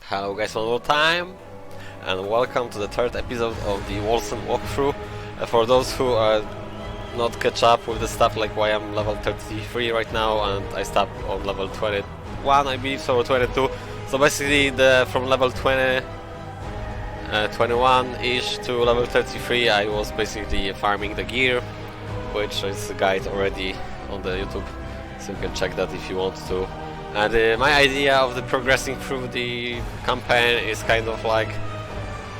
Hello guys one more time, and welcome to the third episode of the Wolcen walkthrough. For those who are not catch up with the stuff, like why I'm level 33 right now and I stopped on level 21 I believe, so, or 22. So basically from level 21-ish to level 33 I was basically farming the gear, which is a guide already on the YouTube, so you can check that if you want to. And my idea of the progressing through the campaign is kind of like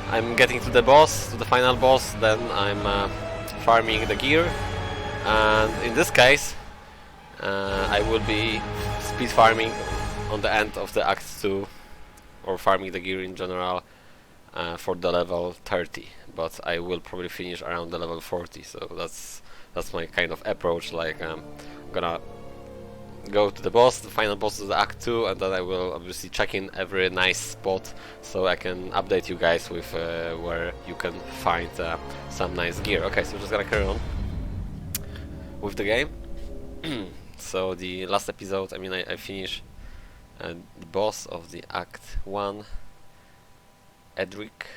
I'm getting to the boss, to the final boss, then I'm farming the gear, and in this case I will be speed farming on the end of the Act 2, or farming the gear in general for the level 30, but I will probably finish around the level 40, so that's my kind of approach. Like I'm gonna go to the boss, the final boss of the Act 2, and then I will obviously check in every nice spot so I can update you guys with where you can find some nice gear. Okay, so we're just gonna carry on with the game. So the last episode, I mean, I finished the boss of the Act 1, Edric,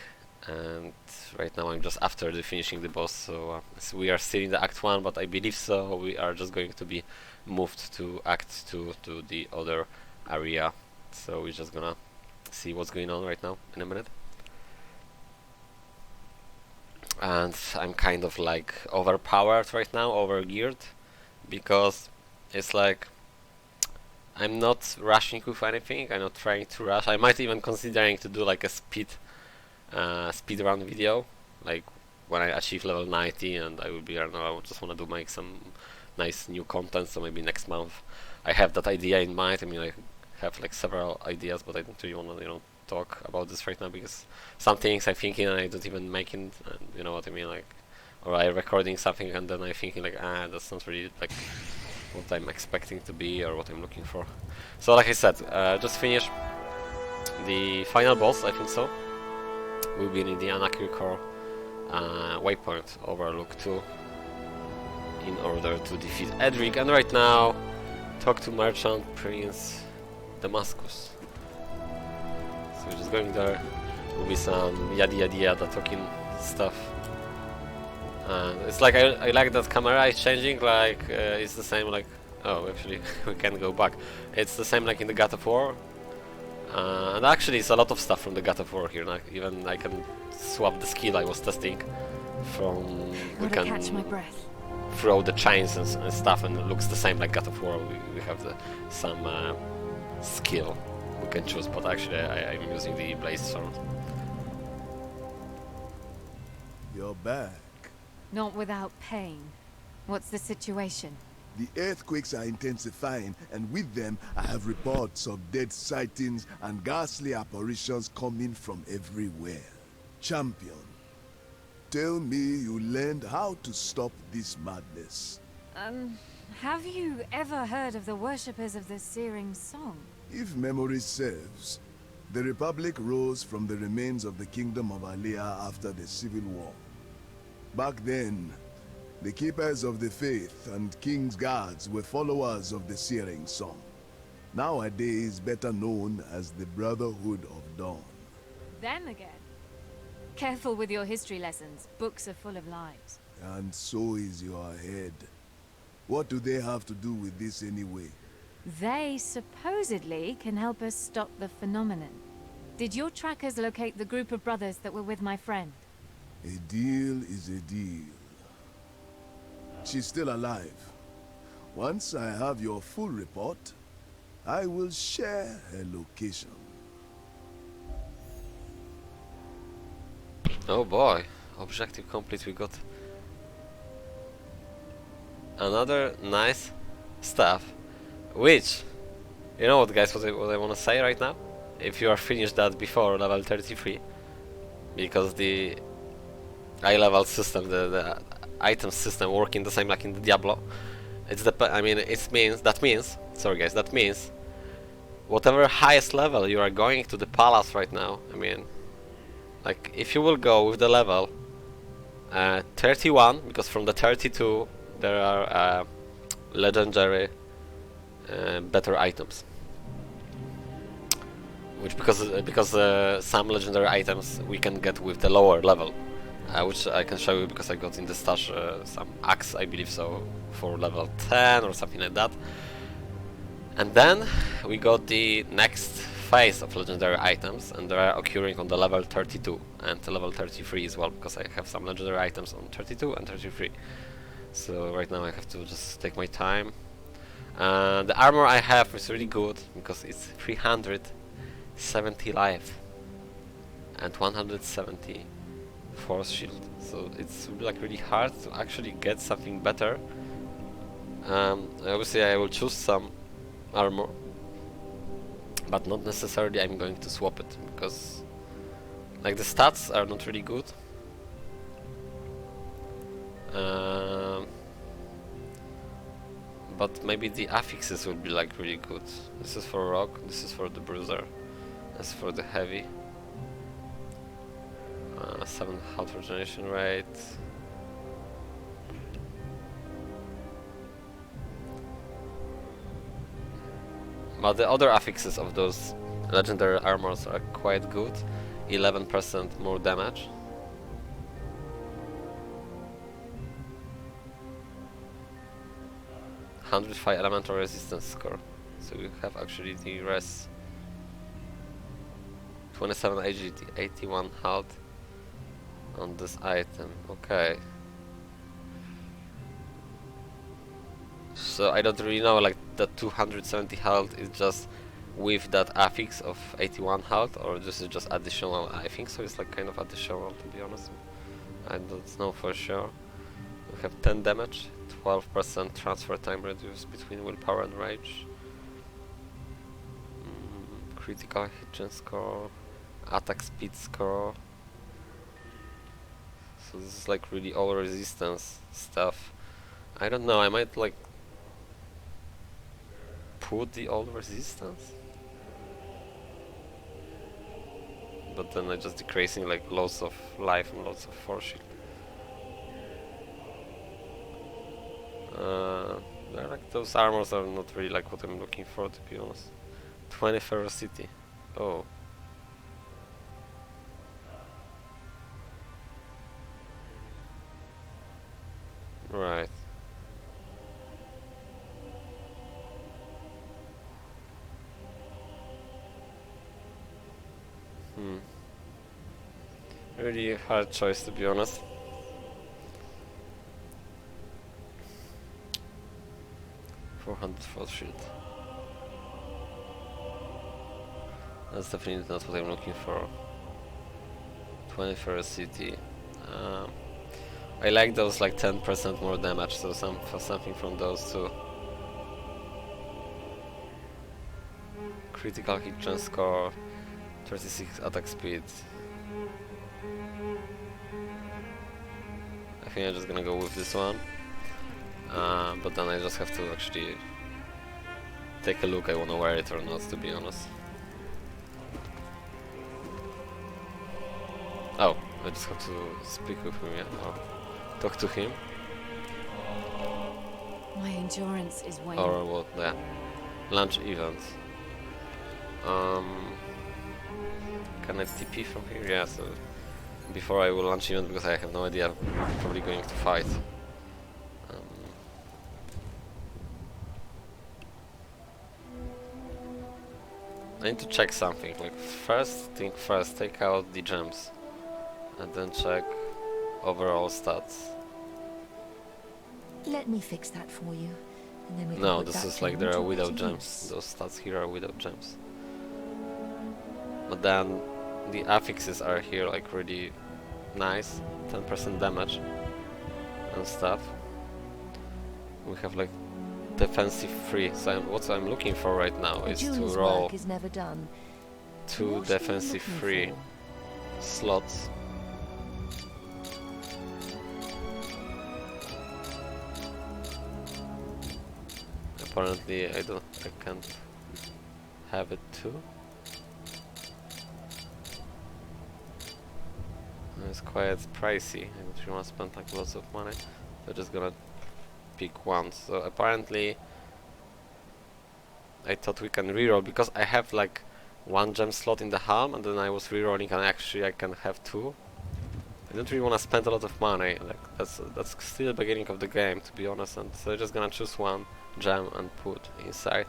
and right now I'm just after finishing the boss, so we are still in the Act 1, but I believe so we are just going to be moved to Act 2, to the other area. So we're just gonna see what's going on right now in a minute. And I'm kind of like overpowered right now, overgeared, because it's like I'm not rushing with anything. I'm not trying to rush. I might even considering to do like a speed run video, like when I achieve level 90, and I will be, I don't know, I just want to do make some nice new content, so maybe next month. I have that idea in mind. I mean, I have like several ideas, but I don't really want to, you know, talk about this right now, because some things I'm thinking and I don't even make it, and you know what I mean, like, or I'm recording something and then I'm thinking like, that's not really like what I'm expecting to be or what I'm looking for. So like I said, just finish the final boss, I think so. We'll be in the Anakirkor waypoint Overlook 2 in order to defeat Edric, and right now talk to Merchant Prince Damascus. So we're just going there. Will be some yada talking stuff. It's like I like that camera is changing, like it's the same like, oh actually we can go back. It's the same like in the God of War. And actually it's a lot of stuff from the God of War here. Like even I can swap the skill I was testing from, we can catch my breath. Throw the chains and stuff, and it looks the same like God of War. We have some skill we can choose, but actually I'm using the blaze sword. You're back. Not without pain. What's the situation? The earthquakes are intensifying, and with them I have reports of dead sightings and ghastly apparitions coming from everywhere. Champion, tell me you learned how to stop this madness. Have you ever heard of the worshippers of the Searing Song? If memory serves, the Republic rose from the remains of the Kingdom of Alea after the Civil War. Back then, the Keepers of the Faith and King's Guards were followers of the Searing Song, nowadays better known as the Brotherhood of Dawn. Them again? Careful with your history lessons. Books are full of lies. And so is your head. What do they have to do with this anyway? They supposedly can help us stop the phenomenon. Did your trackers locate the group of brothers that were with my friend? A deal is a deal. She's still alive. Once I have your full report, I will share her location. Oh boy, objective complete. We got another nice stuff, which, you know what guys, what I want to say right now, if you are finished that before level 33, because the high-level system, the item system working the same like in the Diablo, it's the, I mean, that means whatever highest level you are going to the palace right now, I mean, like if you will go with the level 31, because from the 32 there are legendary better items. which because some legendary items we can get with the lower level, which I can show you because I got in the stash some axe, I believe so, for level 10 or something like that. And then we got the next phase of legendary items, and they are occurring on the level 32 and level 33 as well, because I have some legendary items on 32 and 33. So right now I have to just take my time. The armor I have is really good because it's 370 life and 170 force shield, so it's like really hard to actually get something better. Obviously I will choose some armor, but not necessarily I'm going to swap it, because like the stats are not really good. But maybe the affixes would be like really good. This is for rock, this is for the bruiser, this is for the heavy. 7 health regeneration rate. But the other affixes of those legendary armors are quite good. 11% more damage. #105 elemental resistance score. So we have actually the res. 27 agility, 81 health on this item. Okay. So I don't really know, like the 270 health is just with that affix of 81 health, or this is just additional. I think so, it's like kind of additional, to be honest. I don't know for sure. We have 10 damage, 12% transfer time reduced between willpower and rage. Critical hit chance score, attack speed score. So this is like really all resistance stuff. I don't know, I might like put the all resistance, but then I just decreasing like lots of life and lots of force shield. Like those armors are not really like what I'm looking for, to be honest. 20 ferocity. Oh. Right. Really hard choice, to be honest. Force shield. That's definitely not what I'm looking for. 20 ferocity. I like those like 10% more damage, so something from those too. Critical hit chance score, 36 attack speed. I think I'm just gonna go with this one. But then I just have to actually take a look. I wanna wear it or not, to be honest. Oh, I just have to speak with him, yeah, or talk to him. My endurance is waning. Or what? Yeah, launch event. Can I TP from here? Yeah. So before I will launch event, because I have no idea. I'm probably going to fight. I need to check something. Like first thing first, take out the gems, and then check overall stats. Let me fix that for you. And then we can No, put this that is like gem they are to without better gems. use. Those stats here are without gems. But then the affixes are here like really nice. 10% damage and stuff. We have like defensive free. So what I'm looking for right now The is to jeweler's roll work is never done. 2 What are you defensive looking free for? slots. Apparently I can't have it too. It's quite pricey. I don't really want to spend like lots of money. So just gonna pick one. So apparently I thought we can reroll because I have like one gem slot in the Helm, and then I was rerolling, and actually I can have two. I don't really want to spend a lot of money. Like that's still the beginning of the game, to be honest. And so I'm just gonna choose one gem and put inside.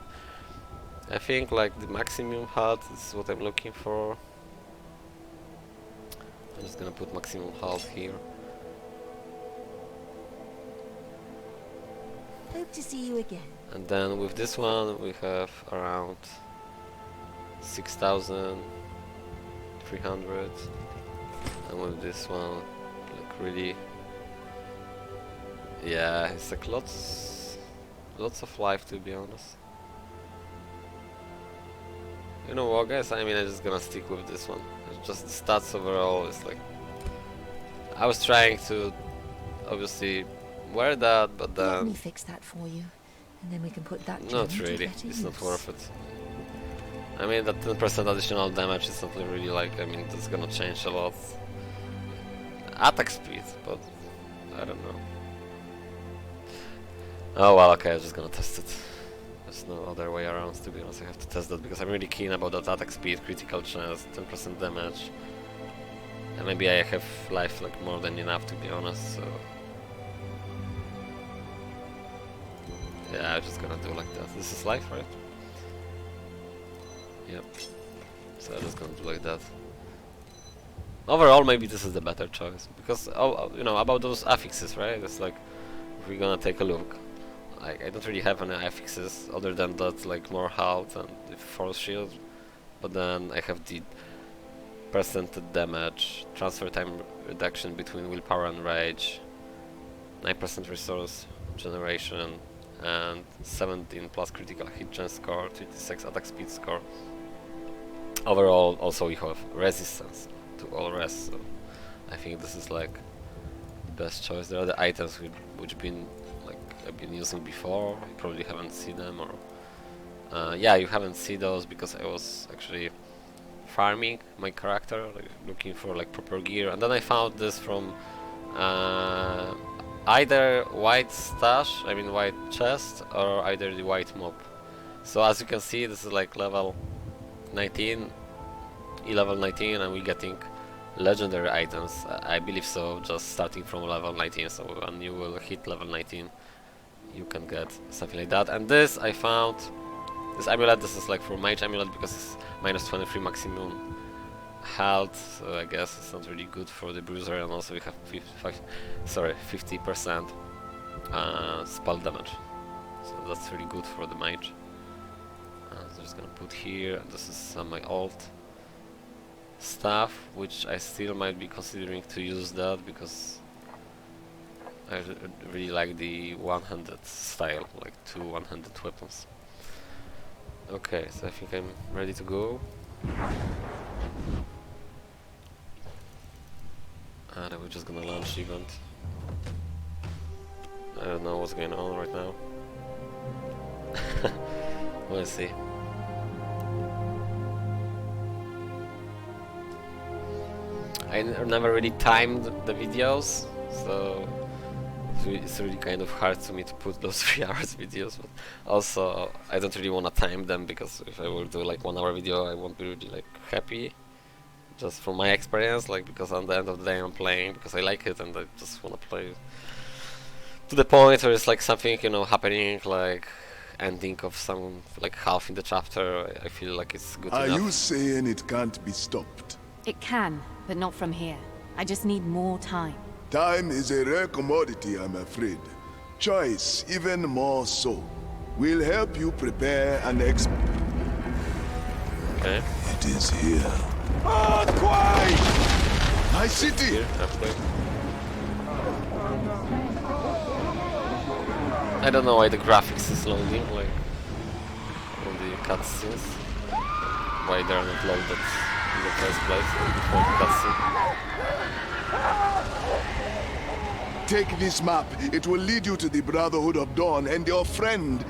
I think like the maximum health is what I'm looking for. I'm just gonna put maximum health here. Hope to see you again. And then with this one we have around 6,300. And with this one, like really, yeah, it's like lots of life, to be honest. You know what, guys? I mean, I'm just gonna stick with this one. It's just the stats overall. It's like I was trying to obviously wear that, but Let me then fix that for you, and then we can put that not gem to really. better It's not use. worth it. I mean, that 10% additional damage is not really like. I mean, that's gonna change a lot. Attack speed, but I don't know. Oh well, okay, I'm just gonna test it. There's no other way around, to be honest. I have to test that because I'm really keen about that attack speed, critical chance, 10% damage. And maybe I have life like more than enough, to be honest, so... Yeah, I'm just gonna do like that. This is life, right? Yep. So I'm just gonna do like that. Overall, maybe this is the better choice, because you know about those affixes, right? It's like if we're gonna take a look, like I don't really have any affixes other than that, like more health and the force shield. But then I have the percentage damage, transfer time reduction between willpower and rage, 9% resource generation, and 17 plus critical hit chance score, 26 attack speed score. Overall, also we have resistance to all rest, so I think this is like the best choice. There are the items which been like I've been using before. You probably haven't seen them, or yeah, you haven't seen those because I was actually farming my character, like, looking for like proper gear, and then I found this from either white stash, I mean white chest, or either the white mob. So as you can see, this is like level 19. Level 19, and we're getting legendary items, I believe so, just starting from level 19. So when you will hit level 19 you can get something like that. And this I found, this amulet, this is like for mage amulet because it's minus 23 maximum health, so I guess it's not really good for the bruiser. And also we have 50% spell damage, so that's really good for the mage. So I'm just gonna put here, this is some my alt stuff, which I still might be considering to use that because I really like the one-handed style, like two one-handed weapons. Okay, so I think I'm ready to go. And we're just gonna launch the event. I don't know what's going on right now. We'll see. I never really timed the videos, so it's really kind of hard to me to put those 3 hours videos. But also, I don't really want to time them because if I will do like 1 hour video, I won't be really like happy. Just from my experience, like because on the end of the day I'm playing because I like it and I just want to play to the point where it's like something, you know, happening, like ending of some like half in the chapter. I feel like it's good Are enough. you saying it can't be stopped? It can, but not from here. I just need more time. Time is a rare commodity, I'm afraid. Choice, even more so. We'll help you prepare an Okay. It is here. Earthquake! My city! Here, halfway. I don't know why the graphics is loading, like on the cutscenes. Why they're not loaded in the first place before the cutscene. Take this map. It will lead you to the Brotherhood of Dawn and your friend.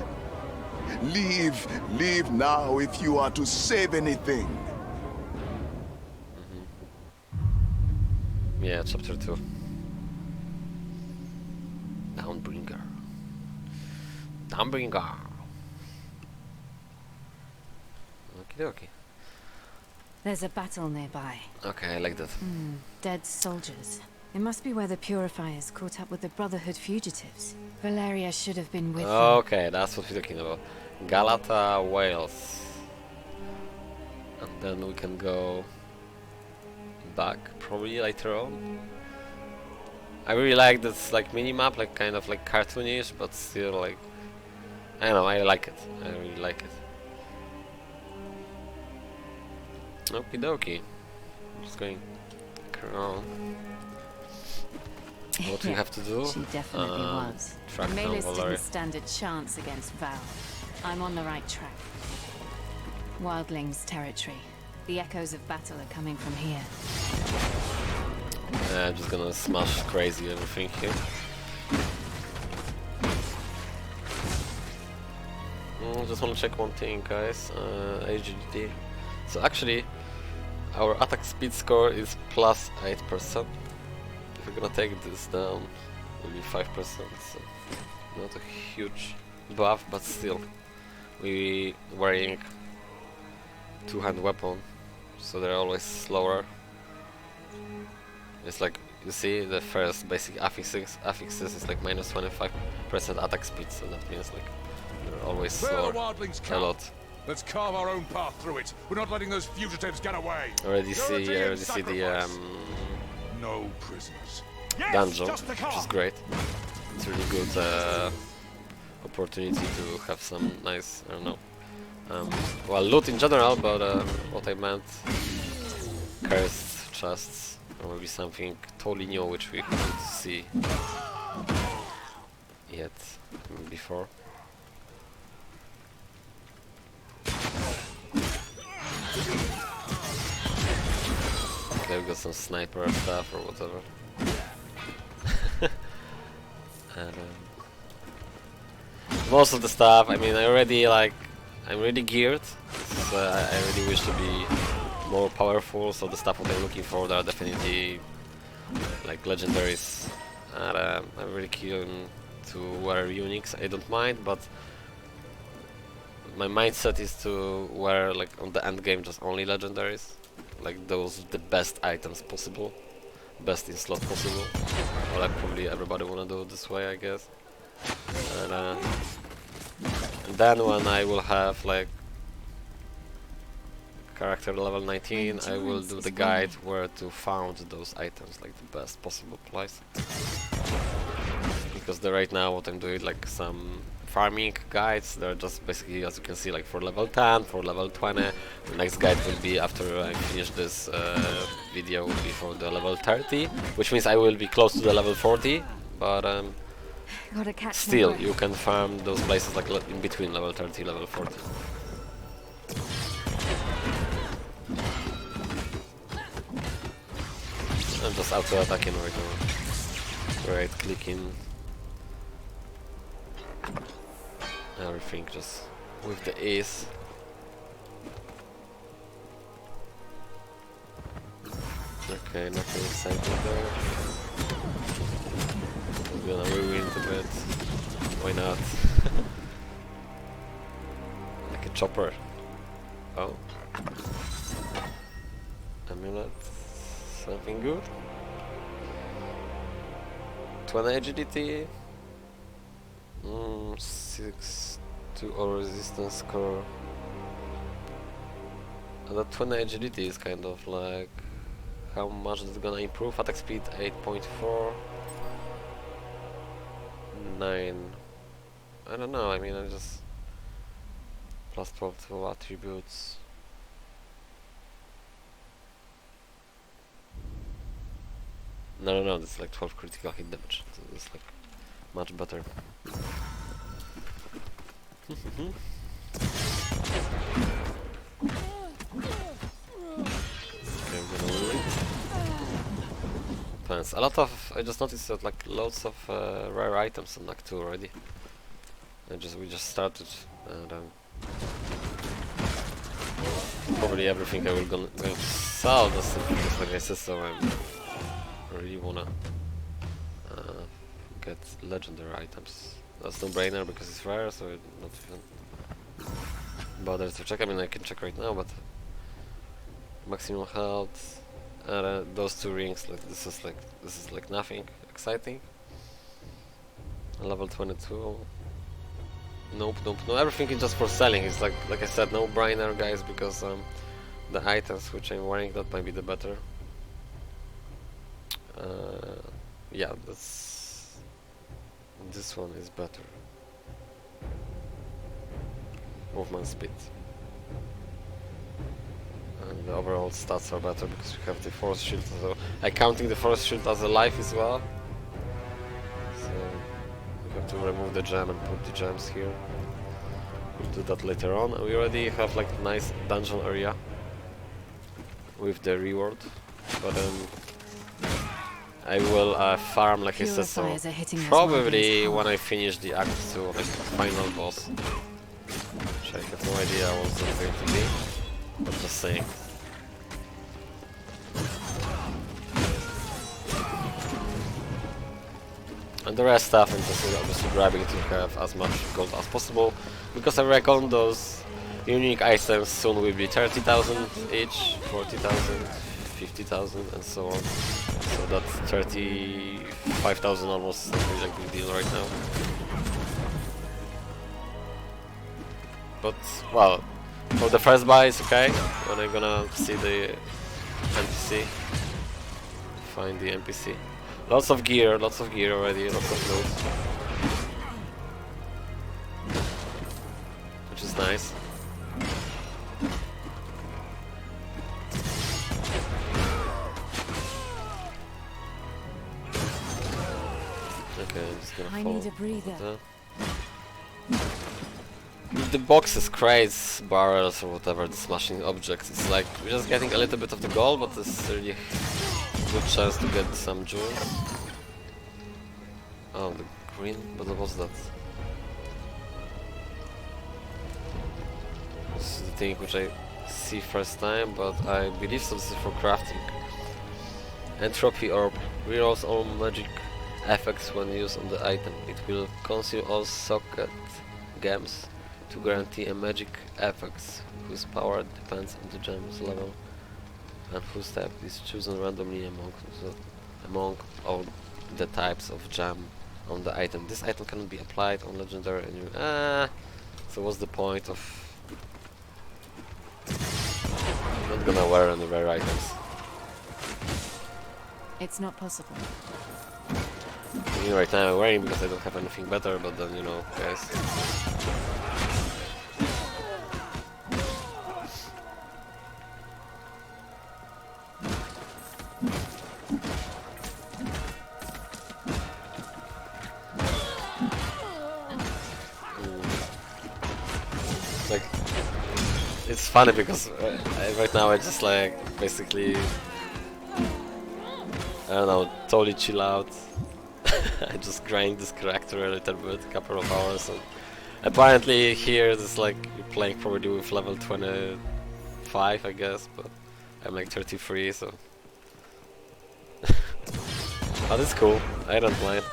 Leave. Leave now if you are to save anything. Yeah, chapter 2. Downbringer. Downbringer. Okie dokie. There's a battle nearby. Okay, I like that. Dead soldiers. It must be where the Purifiers caught up with the Brotherhood fugitives. Valeria should have been with them. Okay, that's what we're talking about. Galata, Wales. And then we can go back probably later on. I really like this like mini-map, like kind of like cartoonish, but still like, I don't know, I like it. I really like it. Okie dokie. Just going around. What we have to do? She definitely was. Track down Melis Valeria. didn't stand a chance against Val. I'm on the right track. Wildlings territory. The echoes of battle are coming from here. I'm just gonna smash crazy everything here. Just wanna check one thing, guys. HGT. So actually, our attack speed score is plus 8%. If we're gonna take this down, it will be 5%. So not a huge buff, but still, we wearing two-hand weapon, so they're always slower. It's like, you see, the first basic affixes is like minus 25% attack speed, so that means like they're always slower a lot. Let's carve our own path through it. We're not letting those fugitives get away. I already see the No prisoners. dungeon, which is great. It's really good opportunity to have some nice, I don't know, well, loot in general, but what I meant, cursed chests, or maybe something totally new which we couldn't see yet before. Okay, we got some sniper stuff or whatever. And, most of the stuff, I mean, I'm really geared, so I really wish to be more powerful, so the stuff what I'm looking for, there are definitely like legendaries, and I'm really keen to wear uniques. I don't mind, but my mindset is to wear, like, on the end game, just only legendaries, like those, the best items possible, best in slot possible. Well, like probably everybody wanna do it this way, I guess. And then when I will have like character level 19, I will do the guide where to found those items, like the best possible place. Because right now what I'm doing, like some farming guides, they're just basically, as you can see, like for level 10, for level 20. The next guide will be after I finish this video, will be for the level 30, which means I will be close to the level 40, but Gotta catch still you can farm those places like in between level 30 level 40. I'm just auto attacking right now, right clicking, everything just with the ease. Okay, nothing exciting there. I'm gonna rewind a bit. Why not? Like a chopper. Oh. Amulet. Something good. 20 agility. 6 to all resistance score. And that 20 agility is kind of like, how much is it gonna improve? Attack speed 8.4. 9. I don't know, I mean, I just plus 12 to attributes. No, this is like 12 critical hit damage, so it's like much better. Okay, I'm gonna win. Plans. A lot of, I just noticed that like loads of rare items on Act 2 already. We just started, and probably everything I will gonna sell just like I said, so I really wanna get legendary items. That's no brainer because it's rare, so I'm not even bothered to check. I mean, I can check right now, but maximum health. Those two rings, like this is like nothing exciting. Level 22. Nope, nope, no. Everything is just for selling. It's like I said, no brainer, guys, because the items which I'm wearing, that might be the better. Yeah, this one is better. Movement speed. And the overall stats are better because we have the force shield. So I'm counting the force shield as a life as well. So we have to remove the gem and put the gems here. We'll do that later on. And we already have like nice dungeon area with the reward, but I will farm like I said. So probably when I finish the Act 2, like final boss. Which I have no idea what it's going to be. But just saying. And the rest stuff I'm just obviously grabbing to have as much gold as possible, because I reckon those unique items soon will be 30,000 each, 40,000, 50,000 and so on. So that's 35,000 almost, not really a big deal right now. But, well, for the first buy it's okay, when I'm gonna see the NPC, find the NPC. Lots of gear already, lots of loot. Which is nice. Okay, I'm just gonna follow. I need a breather. The boxes, crates, barrels or whatever, the smashing objects, it's like we're just getting a little bit of the gold, but it's really good chance to get some jewels. Oh, the green, but what was that? This is the thing which I see first time, but I believe so. This is for crafting. Entropy orb rerolls all magic effects when used on the item. It will consume all socket gems to guarantee a magic effects whose power depends on the gem's level and whose type is chosen randomly among all the types of gem on the item. This item cannot be applied on legendary enemy. So what's the point of... I'm not gonna wear any rare items. It's not possible. I mean, right now I'm wearing because I don't have anything better, but then, you know, guys. Like, it's funny because right now I just like basically, I don't know, totally chill out. I just grind this character a little bit, a couple of hours, and apparently here it's like you're playing probably with level 25, I guess, but I'm like 33, so. But it's cool, I don't mind.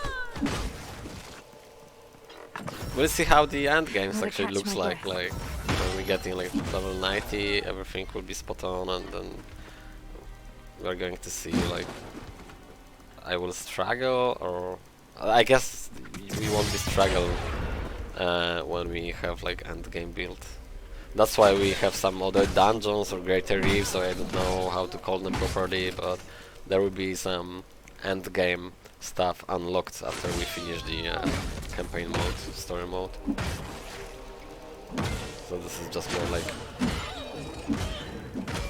We'll see how the end games actually looks like when we're getting like level 90, everything will be spot on, and then we're going to see like I will struggle, or I guess we won't be struggle when we have like end game build. That's why we have some other dungeons or greater reefs, so I don't know how to call them properly, but there will be some end game stuff unlocked after we finish the campaign mode, story mode. So this is just more like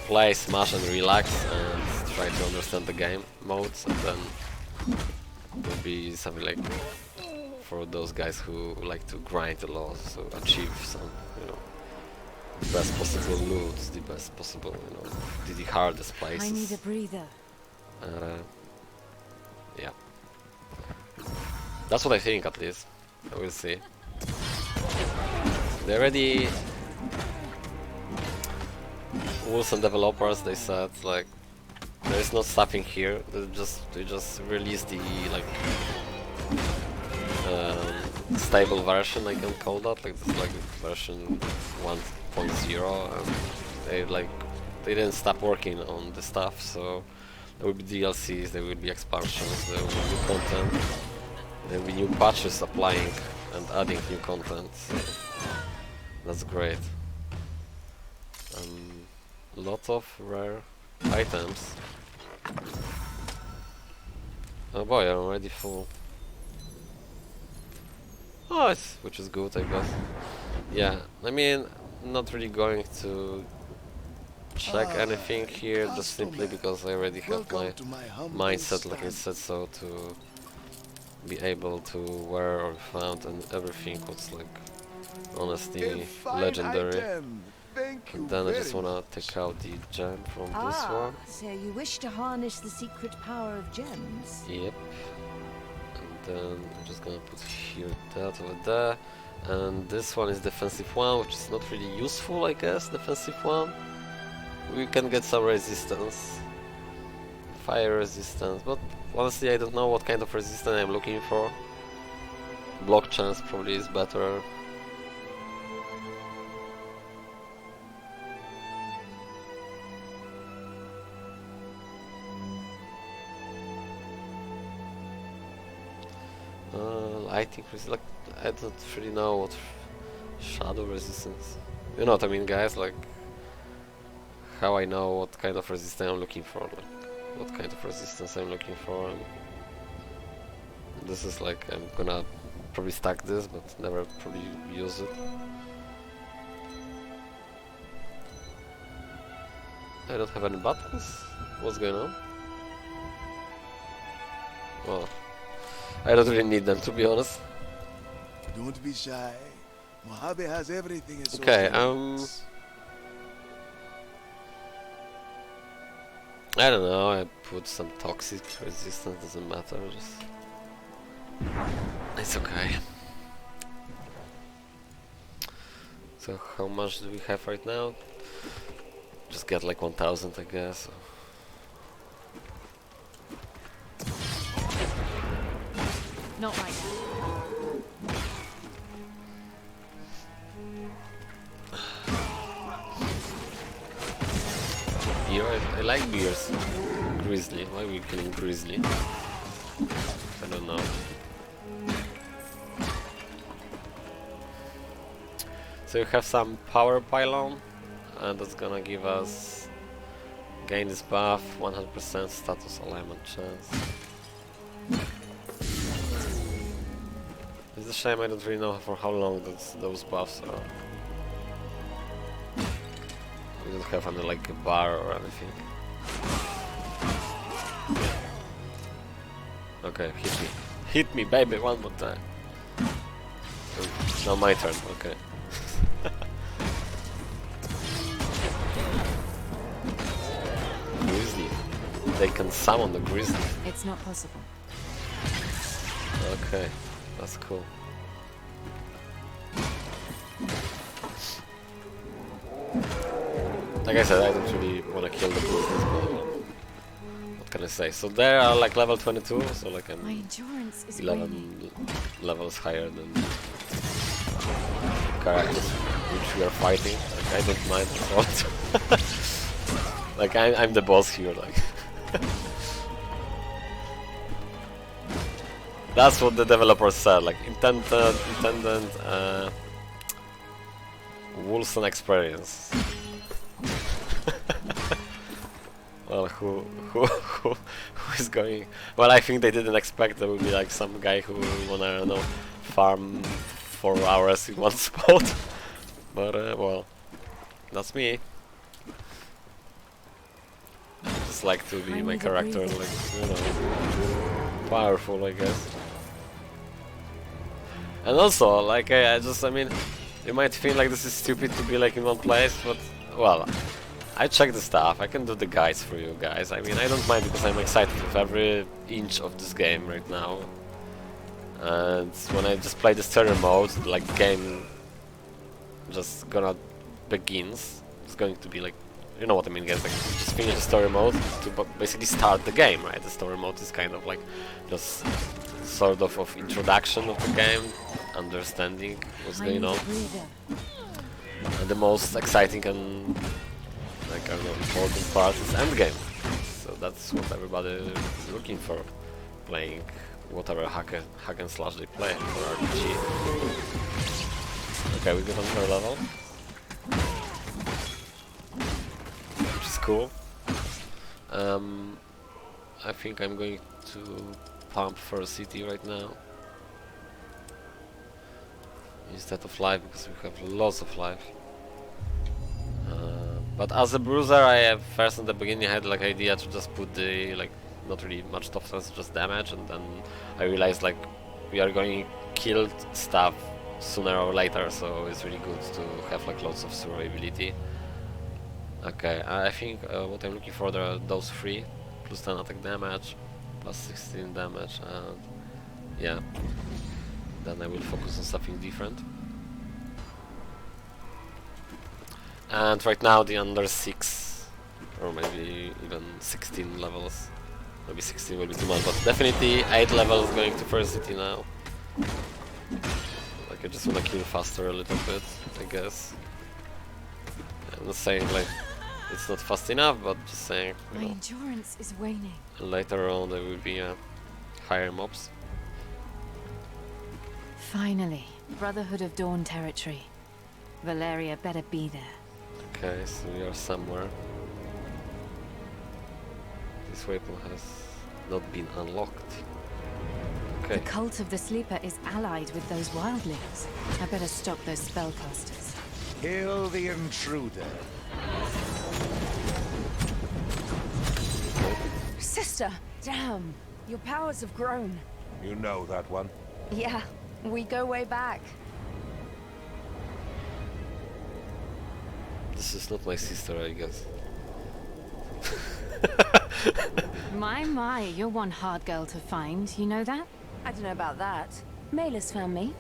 play, smash and relax and try to understand the game modes, and then will be something like for those guys who like to grind a lot, so achieve some, you know, the best possible loot, the best possible, you know, the hardest places. I need a breather. Yeah. That's what I think, at least. I will see. They already... Wolcen developers, they said, like, there is not stuffing here. They just released the, like, stable version, I can call that. Like, this, like, version 1.0, and they, like, they didn't stop working on the stuff, so there will be DLCs, there will be expansions, there will be new content, there will be new patches applying and adding new content, so that's great. A lot of rare items. Oh boy, I'm already full. Oh, which is good, I guess. Yeah, I mean, not really going to check anything here, just simply because I already have my mindset, like I said, so to be able to wear or found and everything was like honestly legendary. And then I just wanna take out the gem from this one. So you wish to harness the secret power of gems? Yep. And then I'm just gonna put here that over there. And this one is defensive one, which is not really useful, I guess, defensive one. We can get some resistance. Fire resistance, but honestly I don't know what kind of resistance I'm looking for. Block chance probably is better. Lighting resistance, like, I don't really know what shadow resistance. You know what I mean, guys? Like, how I know what kind of resistance I'm looking for, like, what kind of resistance I'm looking for. And this is like, I'm gonna probably stack this, but never probably use it. I don't have any buttons? What's going on? Well, I don't really need them, to be honest. Don't be shy. Mojave has everything. Okay, I don't know, I put some toxic resistance, doesn't matter, just... It's okay. So how much do we have right now? Just get like 1000, I guess. Not right now. Beer, I like beers. Grizzly, why are we killing Grizzly? I don't know. So you have some power pylon, and that's gonna give us gain this buff, 100% status alignment chance. It's a shame I don't really know for how long those buffs are. We don't have any like a bar or anything. Okay, hit me. Hit me, baby, one more time. Now my turn, okay. Grizzly. They can summon the Grizzly. It's not possible. Okay, that's cool. Like I said, I don't really want to kill the Grizzlies, but what can I say? So they are like level 22, so like I'm My endurance is 11 levels higher than characters which we are fighting. Like, I don't mind at all. Like I'm the boss here. Like that's what the developer said. Like intended Wolcen experience. Well, who is going? Well, I think they didn't expect there would be like some guy who wanna, I don't know, farm 4 hours in one spot. But well, that's me. I just like to be my character, like, you know, powerful, I guess. And also, like, I mean, you might think like this is stupid to be like in one place, but well. I checked the stuff, I can do the guides for you guys. I mean, I don't mind because I'm excited with every inch of this game right now. And when I just play the story mode, like the game just gonna begins. It's going to be like, you know what I mean, guys, like just finish the story mode to basically start the game, right? The story mode is kind of like just sort of introduction of the game, understanding what's going on. And the most exciting and like an important part is endgame. So that's what everybody is looking for, playing whatever hack and slash they play for RPG. Okay, we got another level, which is cool. I think I'm going to pump for a city right now instead of life, because we have lots of life. But as a bruiser, I have first in the beginning I had like idea to just put the like not really much top stats, just damage, and then I realized like we are going kill stuff sooner or later, so it's really good to have like lots of survivability. Okay, I think what I'm looking for are those three, plus 10 attack damage, plus 16 damage, and yeah, then I will focus on something different. And right now the under 6, or maybe even 16 levels, maybe 16 will be too much, but definitely 8 levels going to first city now. Like I just wanna kill faster a little bit, I guess. I'm not saying like it's not fast enough, but just saying, you My know, endurance is waning. later on there will be higher mobs. Finally, Brotherhood of Dawn territory. Valeria better be there. Okay, so we are somewhere. This weapon has not been unlocked. Okay. The cult of the Sleeper is allied with those wildlings. I better stop those spellcasters. Kill the intruder. Sister, damn, your powers have grown. You know that one. Yeah, we go way back. This is not my sister, I guess. My, you're one hard girl to find, you know that? I don't know about that. Malis found me.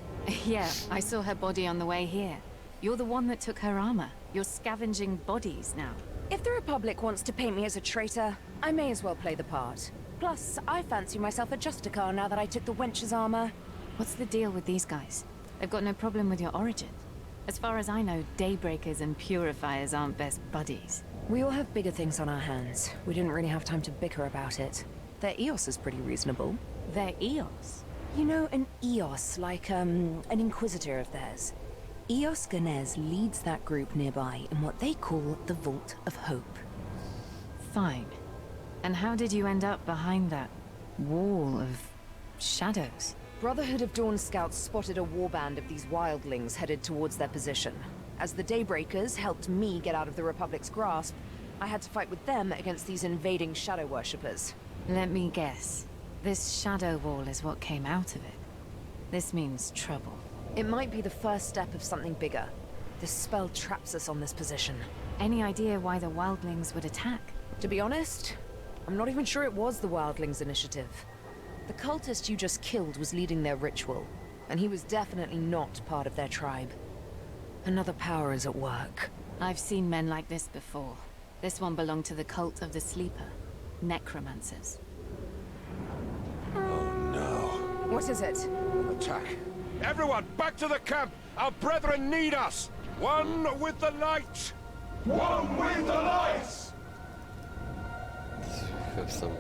Yeah, I saw her body on the way here. You're the one that took her armor. You're scavenging bodies now. If the Republic wants to paint me as a traitor, I may as well play the part. Plus, I fancy myself a Justicar now that I took the wench's armor. What's the deal with these guys? They've got no problem with your origin. As far as I know, Daybreakers and Purifiers aren't best buddies. We all have bigger things on our hands. We didn't really have time to bicker about it. Their EOS is pretty reasonable. They're Eos. You know, an EOS, like, an Inquisitor of theirs. Eos Ganez leads that group nearby in what they call the Vault of Hope. Fine. And how did you end up behind that wall of shadows? Brotherhood of Dawn scouts spotted a warband of these wildlings headed towards their position. As the Daybreakers helped me get out of the Republic's grasp, I had to fight with them against these invading shadow worshippers. Let me guess. This shadow wall is what came out of it. This means trouble. It might be the first step of something bigger. This spell traps us on this position. Any idea why the wildlings would attack? To be honest, I'm not even sure it was the wildlings' initiative. The cultist you just killed was leading their ritual, and he was definitely not part of their tribe. Another power is at work. I've seen men like this before. This one belonged to the cult of the Sleeper. Necromancers. Oh no. What is it? Attack. Everyone, back to the camp! Our brethren need us! One with the light! One with the light! We have some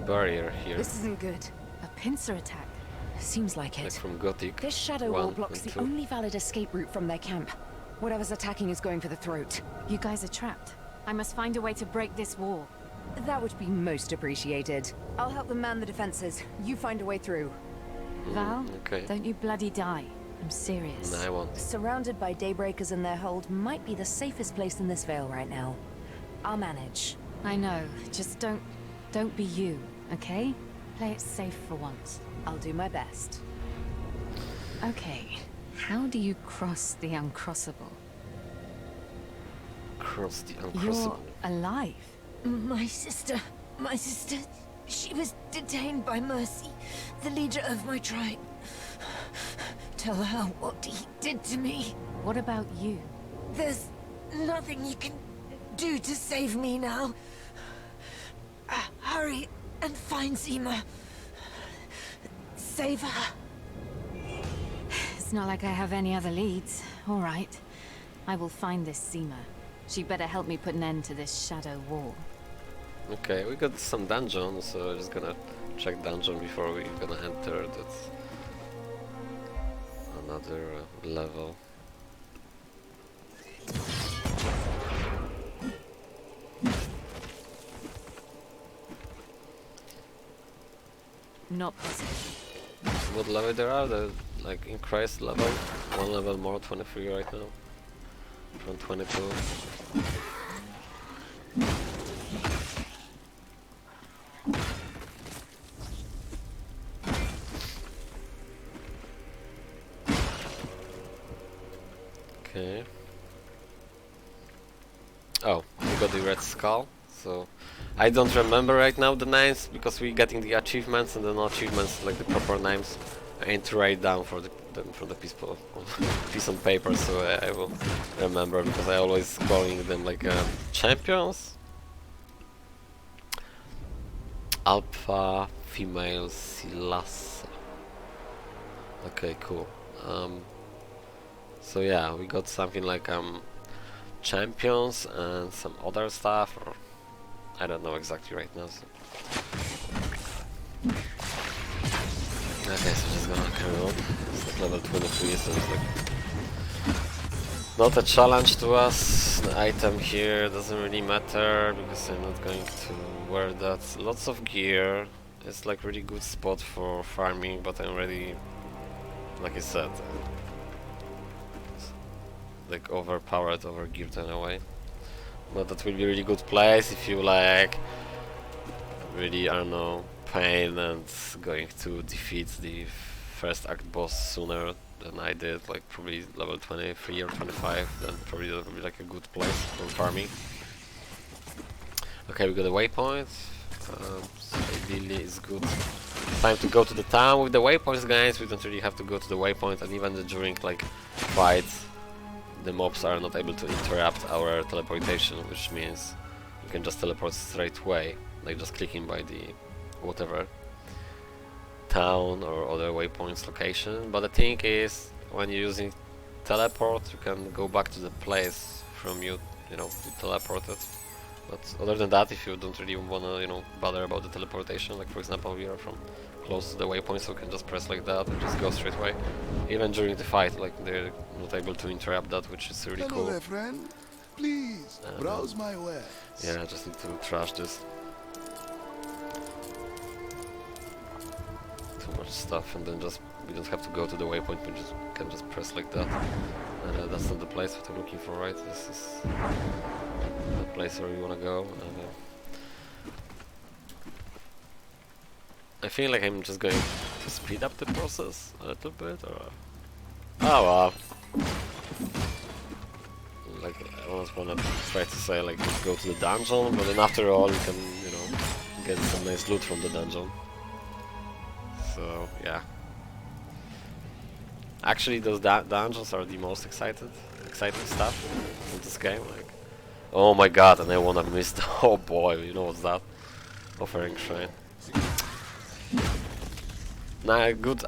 barrier here, This isn't good. A pincer attack. Seems like like it. from Gothic. This shadow 1 wall blocks and the 2. only valid escape route from their camp. Whatever's attacking is going for the throat. You guys are trapped. I must find a way to break this wall. That would be most appreciated. I'll help them man the defenses. You find a way through. Val, Okay. don't you bloody die. I'm serious. No, I won't. Surrounded by Daybreakers in their hold might be the safest place in this Vale right now. I'll manage. I know. Just don't be you, okay? Play it safe for once. I'll do my best. Okay. How do you cross the uncrossable? Cross the You're uncrossable. alive. My sister, she was detained by Mercy, the leader of my tribe. Tell her what he did to me. What about you? There's nothing you can do to save me now. Hurry and find Zima. Save her. It's not like I have any other leads. All right. I will find this Seema. She'd better help me put an end to this shadow war. Okay, we got some dungeons, so just gonna check dungeon before we gonna enter that another level. Not possible. What level there are? The like increased level, one level more, 23 right now, from 22. Okay. Oh, we got the red skull. So I don't remember right now the names because we're getting the achievements and the no achievements like the proper names. I need to write down for the piece on paper, so I will remember because I always calling them like champions. Alpha female Silasa. Okay, cool. So yeah, we got something like champions and some other stuff, or I don't know exactly right now. So. Okay, so just gonna carry on. It's like level 23, so it's like not a challenge to us. The item here doesn't really matter because I'm not going to wear that. Lots of gear. It's like really good spot for farming, but I'm already, like I said, like overpowered, overgeared in a way. But that will be a really good place if you like really, I don't know, pain and going to defeat the first act boss sooner than I did, like probably level 23 or 25, then probably that will be like a good place for farming. Okay, we got a waypoint, so ideally it's good time to go to the town with the waypoints, guys. We don't really have to go to the waypoint, and even during like fights the mobs are not able to interrupt our teleportation, which means you can just teleport straight away, like just clicking by the whatever town or other waypoints location. But the thing is, when you're using teleport, you can go back to the place from you teleported. But other than that, if you don't really wanna bother about the teleportation, like for example we are from close to the waypoint, so we can just press like that and just go straight away. Even during the fight, like they're not able to interrupt that, which is really cool. Hello there, friend. Please browse my wares. Yeah, I just need to trash this. Too much stuff, and then just we don't have to go to the waypoint. We just can just press like that. And that's not the place what I'm looking for, right? This is the place where we wanna go. I feel like I'm just going to speed up the process a little bit, or oh well. Like I almost wanna try to say like just go to the dungeon, but then after all you can get some nice loot from the dungeon. So yeah. Actually, those dungeons are the most exciting stuff in this game. Like, oh my god, and I wanna miss the oh boy, you know what's that? Offering Shrine. Now, good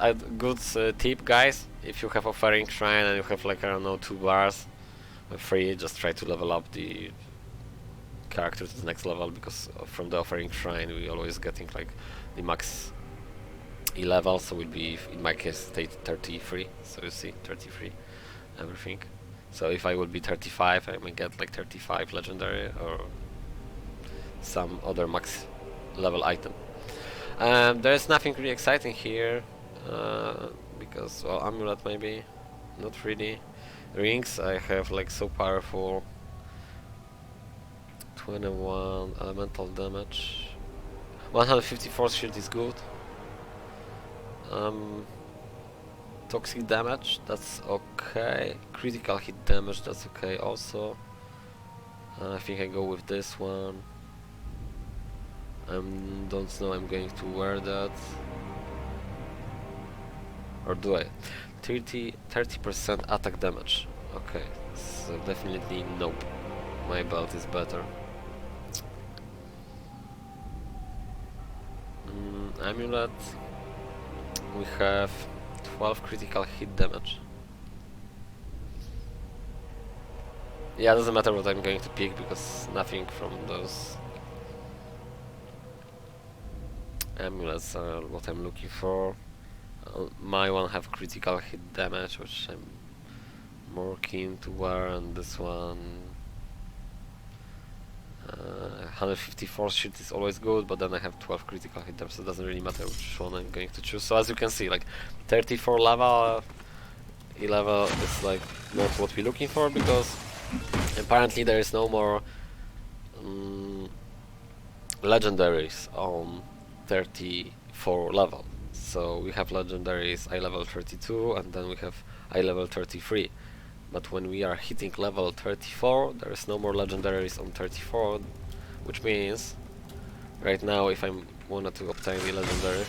tip, guys. If you have Offering Shrine and you have like, I don't know, 2 bars free, just try to level up the character to the next level, because from the Offering Shrine we always getting like the max E level, so we'll be, in my case, state 33. So you see, 33, everything. So if I would be 35, I might get like 35 legendary or some other max level item. There's nothing really exciting here, because, well, amulet maybe, not really. Rings, I have like so powerful 21 elemental damage. 154 shield is good. Toxic damage, that's okay. Critical hit damage, that's okay also. I think I go with this one. Don't know I'm going to wear that. Or do I? 30% attack damage. Okay, so definitely nope. My belt is better. Amulet. We have 12 critical hit damage. Yeah, it doesn't matter what I'm going to pick because nothing from those amulets are what I'm looking for. My one have critical hit damage, which I'm more keen to wear, and this one 154 shield is always good, but then I have 12 critical hit damage, so it doesn't really matter which one I'm going to choose. So as you can see, like 34 level, E-level is like not what we're looking for, because apparently there is no more legendaries on 34 level. So we have legendaries I level 32 and then we have I level 33. But when we are hitting level 34, there is no more legendaries on 34, which means right now if I wanted to obtain the legendary,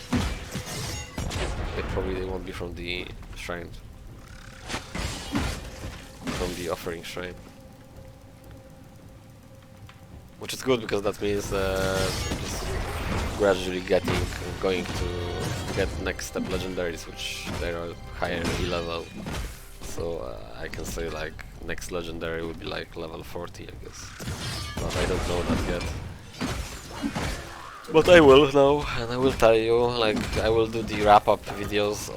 it probably won't be from the shrine, from the offering shrine. Which is good because that means just gradually going to get next step legendaries, which they are higher E-level. So I can say like next legendary would be like level 40, I guess. But I don't know that yet. But I will know, and I will tell you, like I will do the wrap-up videos.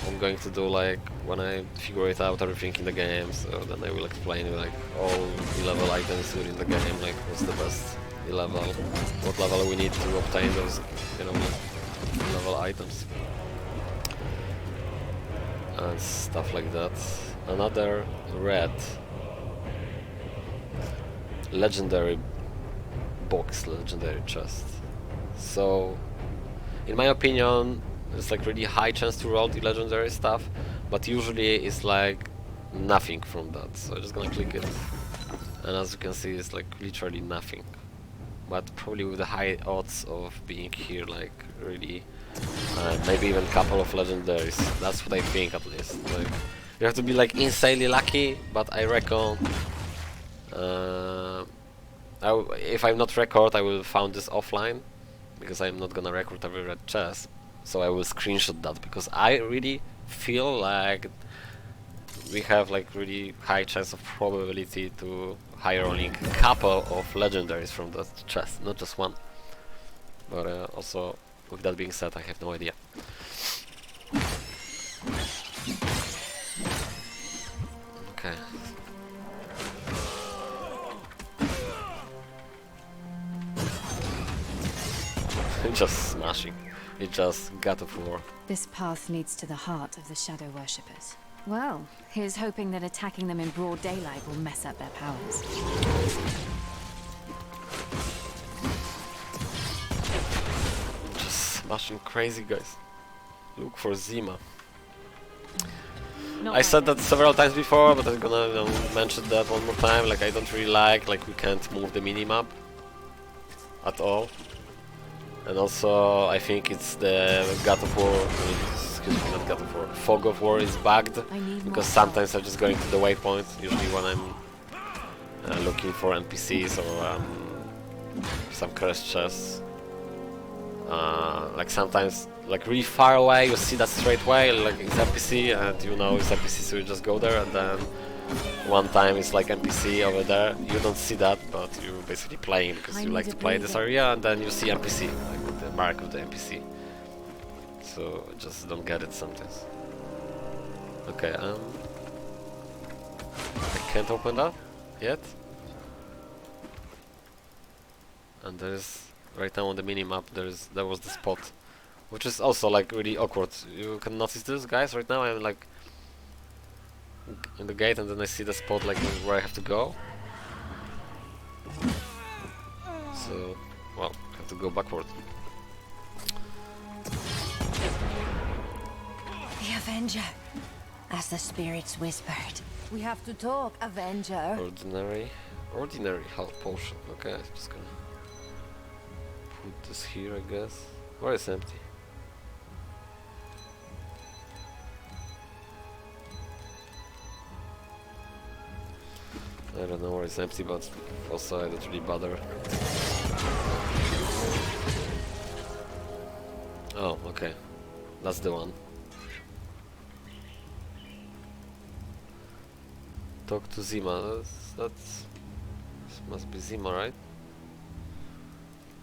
I'm going to do like when I figure it out everything in the game, so then I will explain you like all E-level items within the game, like what's the best E-level, what level we need to obtain those, you know, E-level items. And stuff like that. Another red legendary box, legendary chest. So in my opinion it's like really high chance to roll the legendary stuff, but usually it's like nothing from that. So I'm just gonna click it, and as you can see it's like literally nothing, but probably with the high odds of being here like really maybe even a couple of legendaries. That's what I think, at least. Like, you have to be like insanely lucky, but I reckon if I'm not record, I will found this offline, because I'm not gonna record every red chest. So I will screenshot that, because I really feel like we have like really high chance of probability to high rolling a couple of legendaries from that chest, not just one. But also, with that being said, I have no idea. Okay. Just smashing. It just God of War. This path leads to the heart of the Shadow Worshippers. Well, here's hoping that attacking them in broad daylight will mess up their powers. Just smashing crazy, guys. Look for Zima. Not I said bad. that several times before, but I'm gonna mention that one more time. Like, I don't really like we can't move the minimap at all. And also, I think it's the God of War, excuse me, not God of War, Fog of War is bugged, because sometimes I'm just going to the waypoint, usually when I'm looking for NPCs or some cursed chests. Like sometimes, like really far away, you see that straight way, like it's NPC, and you know it's NPC, so you just go there, and then one time it's like NPC over there, you don't see that, but you're basically playing because you like to play this area, and then you see NPC, like with the mark of the NPC. So I just don't get it sometimes. Okay, I can't open that yet. And there's, right now on the minimap, there was the spot, which is also like really awkward. You can notice this, guys, right now I'm like in the gate, and then I see the spot like where I have to go. So, well, I have to go backward. The Avenger, as the spirits whispered. We have to talk, Avenger. Ordinary health potion. Okay, I'm just gonna put this here, I guess. Where is empty? I don't know where it's empty, but also I don't really bother. Oh, okay. That's the one. Talk to Zima. That's... This must be Zima, right?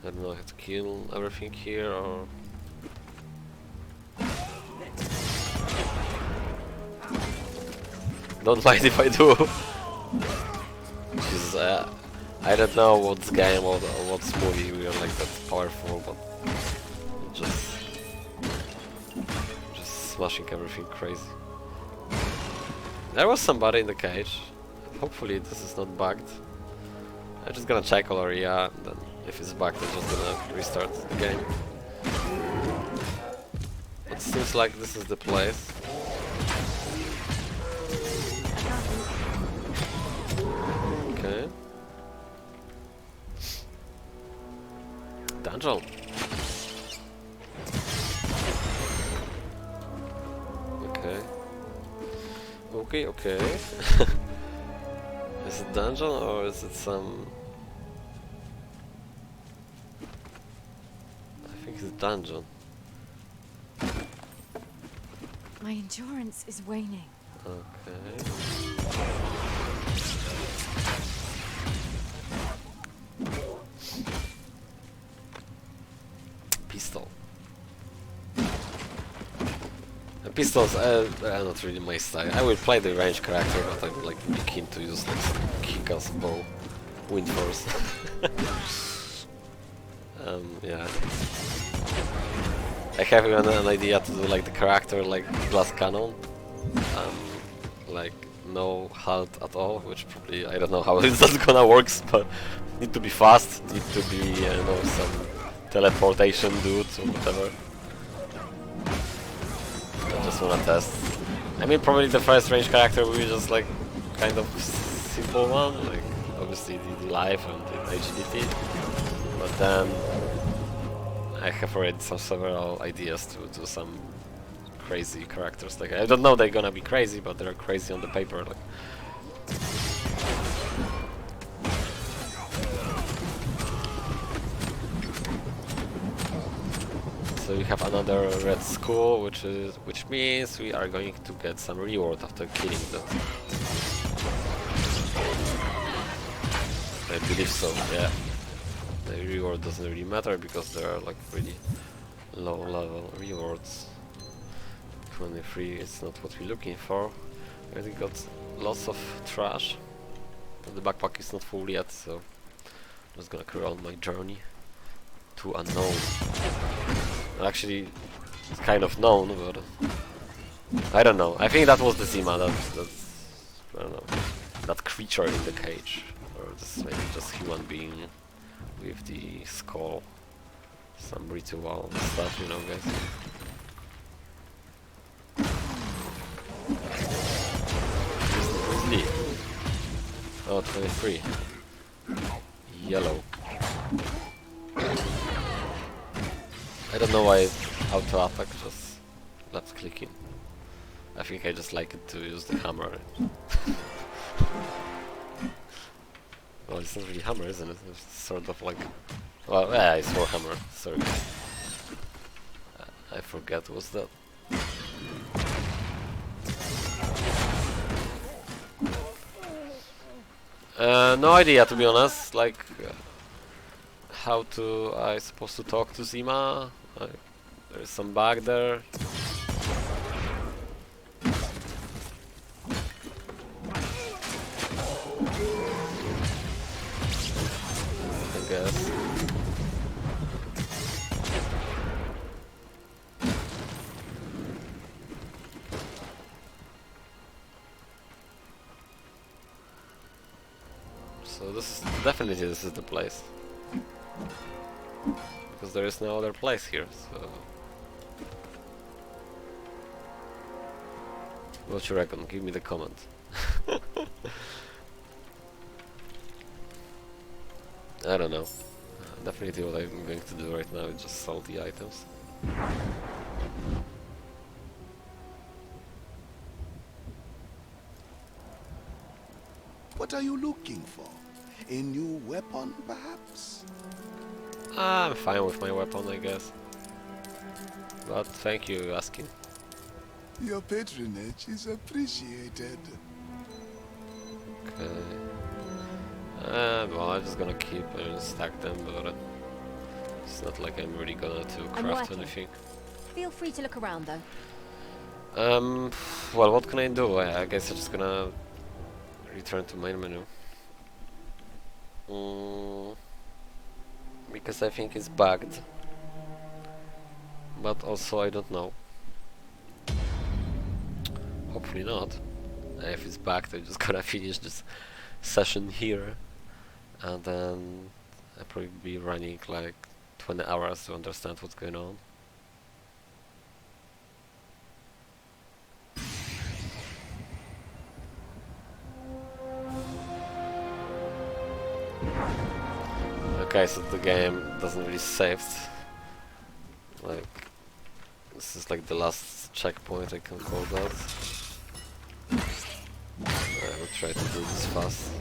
I don't know, I have to kill everything here, or... Don't mind if I do. Jesus, I don't know what's game or what's movie we are like that powerful, but just smashing everything crazy. There was somebody in the cage. Hopefully this is not bugged. I'm just gonna check all area, and then if it's bugged I'm just gonna restart the game. It seems like this is the place. Okay. Dungeon. Okay. Okay, okay. Is it dungeon or is it some... I think it's dungeon. My endurance is waning. Okay. Pistol. Pistols are not really my style. I will play the range character, but I would like to be keen to use like kick-ass bow, wind force. Yeah. I have even an idea to do like the character like glass cannon, like no halt at all, which probably I don't know how that's gonna work, but need to be fast, need to be you know some teleportation dudes or whatever. I just wanna test. I mean, probably the first range character will be just like kind of simple one, like obviously the life and the agility, but then I have already several ideas to do some crazy characters. Like I don't know they're gonna be crazy, but they're crazy on the paper. Like. So we have another red skull, which means we are going to get some reward after killing that. I believe so, yeah. The reward doesn't really matter because there are like really low level rewards. 23 is not what we're looking for. We already got lots of trash. But the backpack is not full yet, so I'm just gonna carry on my journey to unknown. Actually, it's kind of known, but I don't know. I think that was the Zima. That's I don't know, that creature in the cage, or just maybe just human being with the skull, some ritual stuff, you know, guys. Who's Oh, 23. Yellow. I don't know why auto attack just left clicking. I think I just like it to use the hammer. Well, it's not really hammer, isn't it? It's sort of like... Well, yeah, it's more hammer. Sorry. I forget what's that. No idea, to be honest. Like, how to... I supposed to talk to Zima? There is some bug there. I guess. So this is definitely this is the place. Because there is no other place here, so... What you reckon? Give me the comment. I don't know. Definitely what I'm going to do right now is just sell the items. What are you looking for? A new weapon, perhaps? I'm fine with my weapon, I guess. But thank you asking. Your patronage is appreciated. Okay. Well, I'm just gonna keep and stack them, but it's not like I'm really gonna to I'm craft working. anything. Feel free to look around, though. Well, what can I do? I guess I'm just gonna return to main menu. Because I think it's bugged. But also I don't know. Hopefully not. If it's bugged, I'm just gonna finish this session here. And then I'll probably be running like 20 hours to understand what's going on. Okay, so the game doesn't really save. Like, this is like the last checkpoint, I can call that. I will try to do this fast.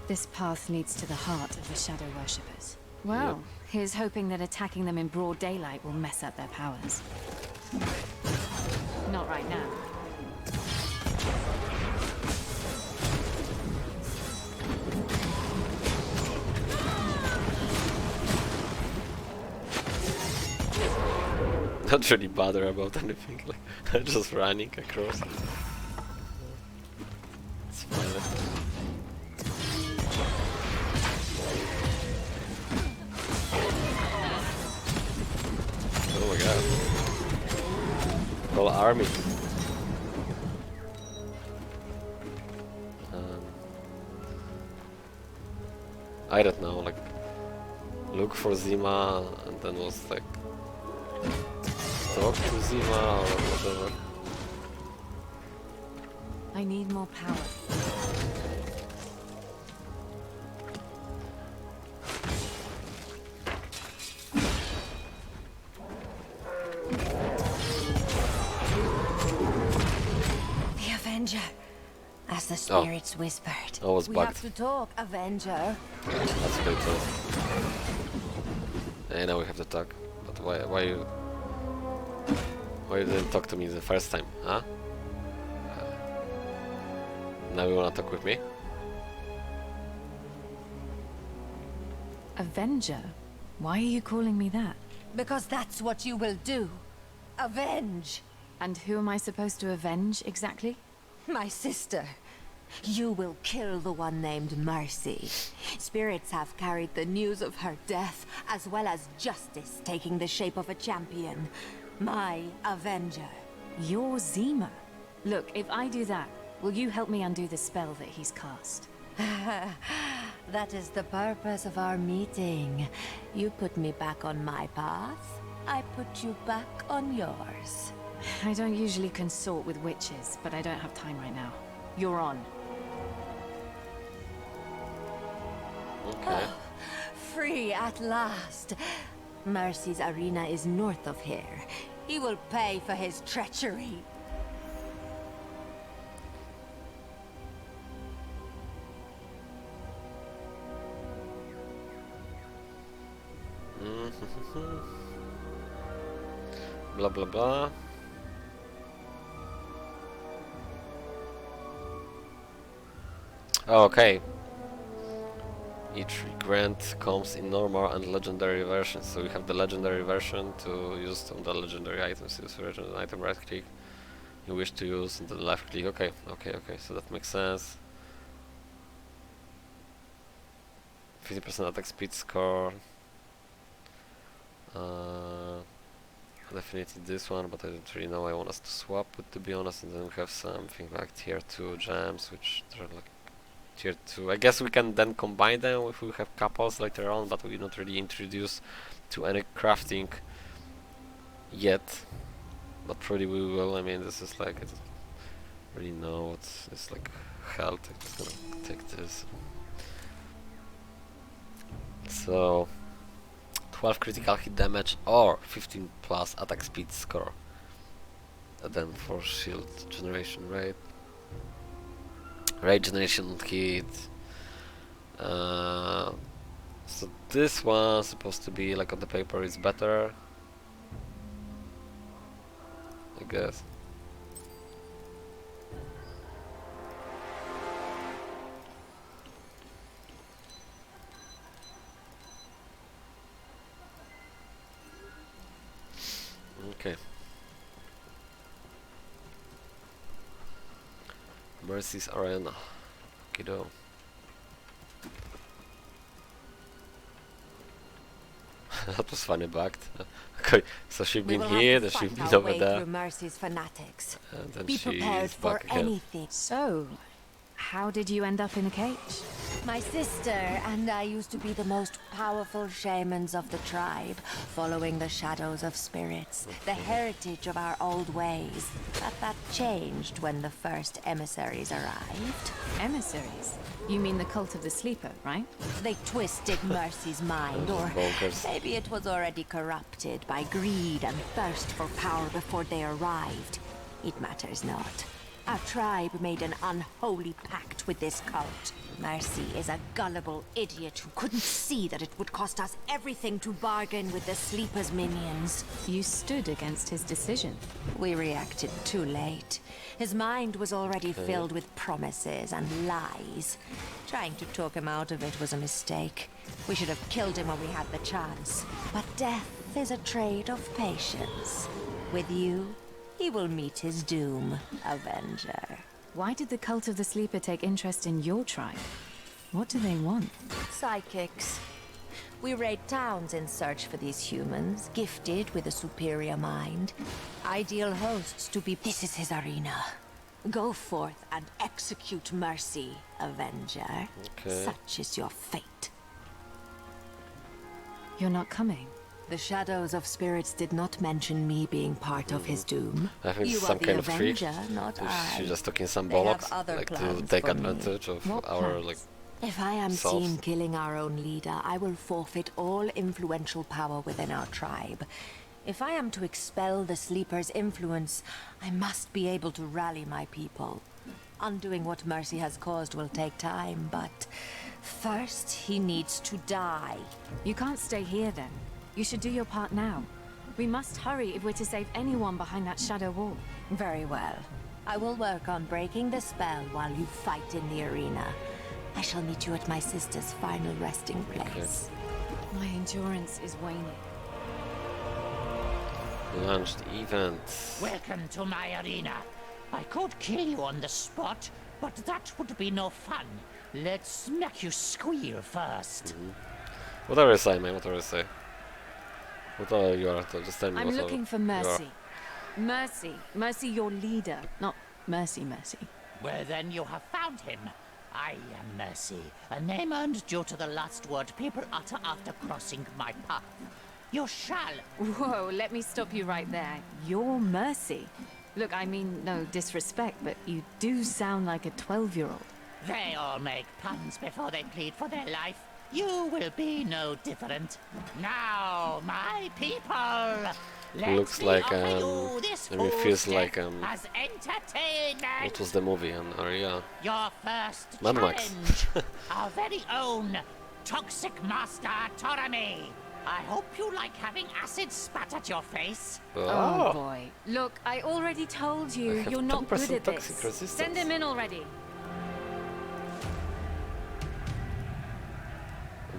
This path leads to the heart of the Shadow Worshippers. Well, here's hoping that attacking them in broad daylight will mess up their powers. Not right now. Not really bother about anything, like I'm just running across. It's fine. Oh my god. Whole army. I don't know, like look for Zima and then was like talk to Zima or whatever. I need more power. The Avenger, as the spirits whispered. I was We bugged. have to talk, Avenger. That's pretty tough. And now we have to talk. But why you didn't talk to me the first time, huh? Now you wanna talk with me? Avenger? Why are you calling me that? Because that's what you will do. Avenge. And who am I supposed to avenge, exactly? My sister. You will kill the one named Mercy. Spirits have carried the news of her death, as well as justice taking the shape of a champion. My Avenger. You're Zima. Look, if I do that, will you help me undo the spell that he's cast? That is the purpose of our meeting. You put me back on my path, I put you back on yours. I don't usually consort with witches, but I don't have time right now. You're on. Okay. Free at last. Mercy's arena is north of here. He will pay for his treachery. Blah blah blah. Oh, okay. Each grant comes in normal and legendary versions. So we have the legendary version to use on the legendary items. Use version item, right click. You wish to use and then left click. Okay, okay. So that makes sense. 50% attack speed score. Definitely this one, but I don't really know. I want us to swap it, to be honest, and then we have something like tier 2 gems, which are like tier 2. I guess we can then combine them if we have couples later on, but we're not really introduced to any crafting yet. But probably we will. I mean, this is like, I don't really know what's it's like health. I'm just gonna take this. So 12 critical hit damage or 15 plus attack speed score. And then for shield generation rate. Regeneration kit. So this one's supposed to be like on the paper is better, I guess. Okay. Mercy's Arena. Kiddo. That was funny backed. Okay, so she's been here, then she's been over there. Mercy's fanatics. And then Be prepared she's for back again. anything. So, how did you end up in a cage? My sister and I used to be the most powerful shamans of the tribe, following the shadows of spirits, the heritage of our old ways. But that changed when the first emissaries arrived. Emissaries? You mean the cult of the sleeper, right? They twisted Mercy's mind, or BOINKERS. maybe it was already corrupted by greed and thirst for power before they arrived. It matters not. Our tribe made an unholy pact with this cult. Mercy is a gullible idiot who couldn't see that it would cost us everything to bargain with the Sleeper's minions. You stood against his decision. We reacted too late. His mind was already filled with promises and lies. Trying to talk him out of it was a mistake. We should have killed him when we had the chance. But death is a trade of patience. With you, he will meet his doom, Avenger. Why did the cult of the sleeper take interest in your tribe? What do they want? Psychics. We raid towns in search for these humans, gifted with a superior mind. Ideal hosts to be... This is his arena. Go forth and execute Mercy, Avenger. Okay. Such is your fate. You're not coming. The shadows of spirits did not mention me being part of his doom. I think You it's are some the kind of trick. Avenger, not I. She's just talking some They have bollocks, other like to plans take for me. advantage of What our plans? like. If I am selves. seen killing our own leader, I will forfeit all influential power within our tribe. If I am to expel the Sleeper's influence, I must be able to rally my people. Undoing what Mercy has caused will take time, but first he needs to die. You can't stay here then. You should do your part now. We must hurry if we're to save anyone behind that shadow wall. Very well. I will work on breaking the spell while you fight in the arena. I shall meet you at my sister's final resting place. My endurance is waning. Launched event. Welcome to my arena. I could kill you on the spot, but that would be no fun. Let's make you squeal first. Whatever I say, man. Whatever I say. Whatever you are, just tell me. I'm whatever looking for you are. Mercy. Mercy. Mercy, your leader. Not Mercy, Mercy. Well, then you have found him. I am Mercy, a name earned due to the last word people utter after crossing my path. You shall. Whoa, let me stop you right there. You're Mercy. Look, I mean no disrespect, but you do sound like a 12-year-old. They all make plans before they plead for their life. You will be no different. Now, my people, let Looks me like, offer you this I mean, it feels fool's like, death as entertainment. What was the movie? And yeah. Your first Mad Max. challenge, our very own Toxic Master Torami. I hope you like having acid spat at your face. Oh boy. Look, I already told you, have you're not good 10% at toxic this. resistance. Send him in already.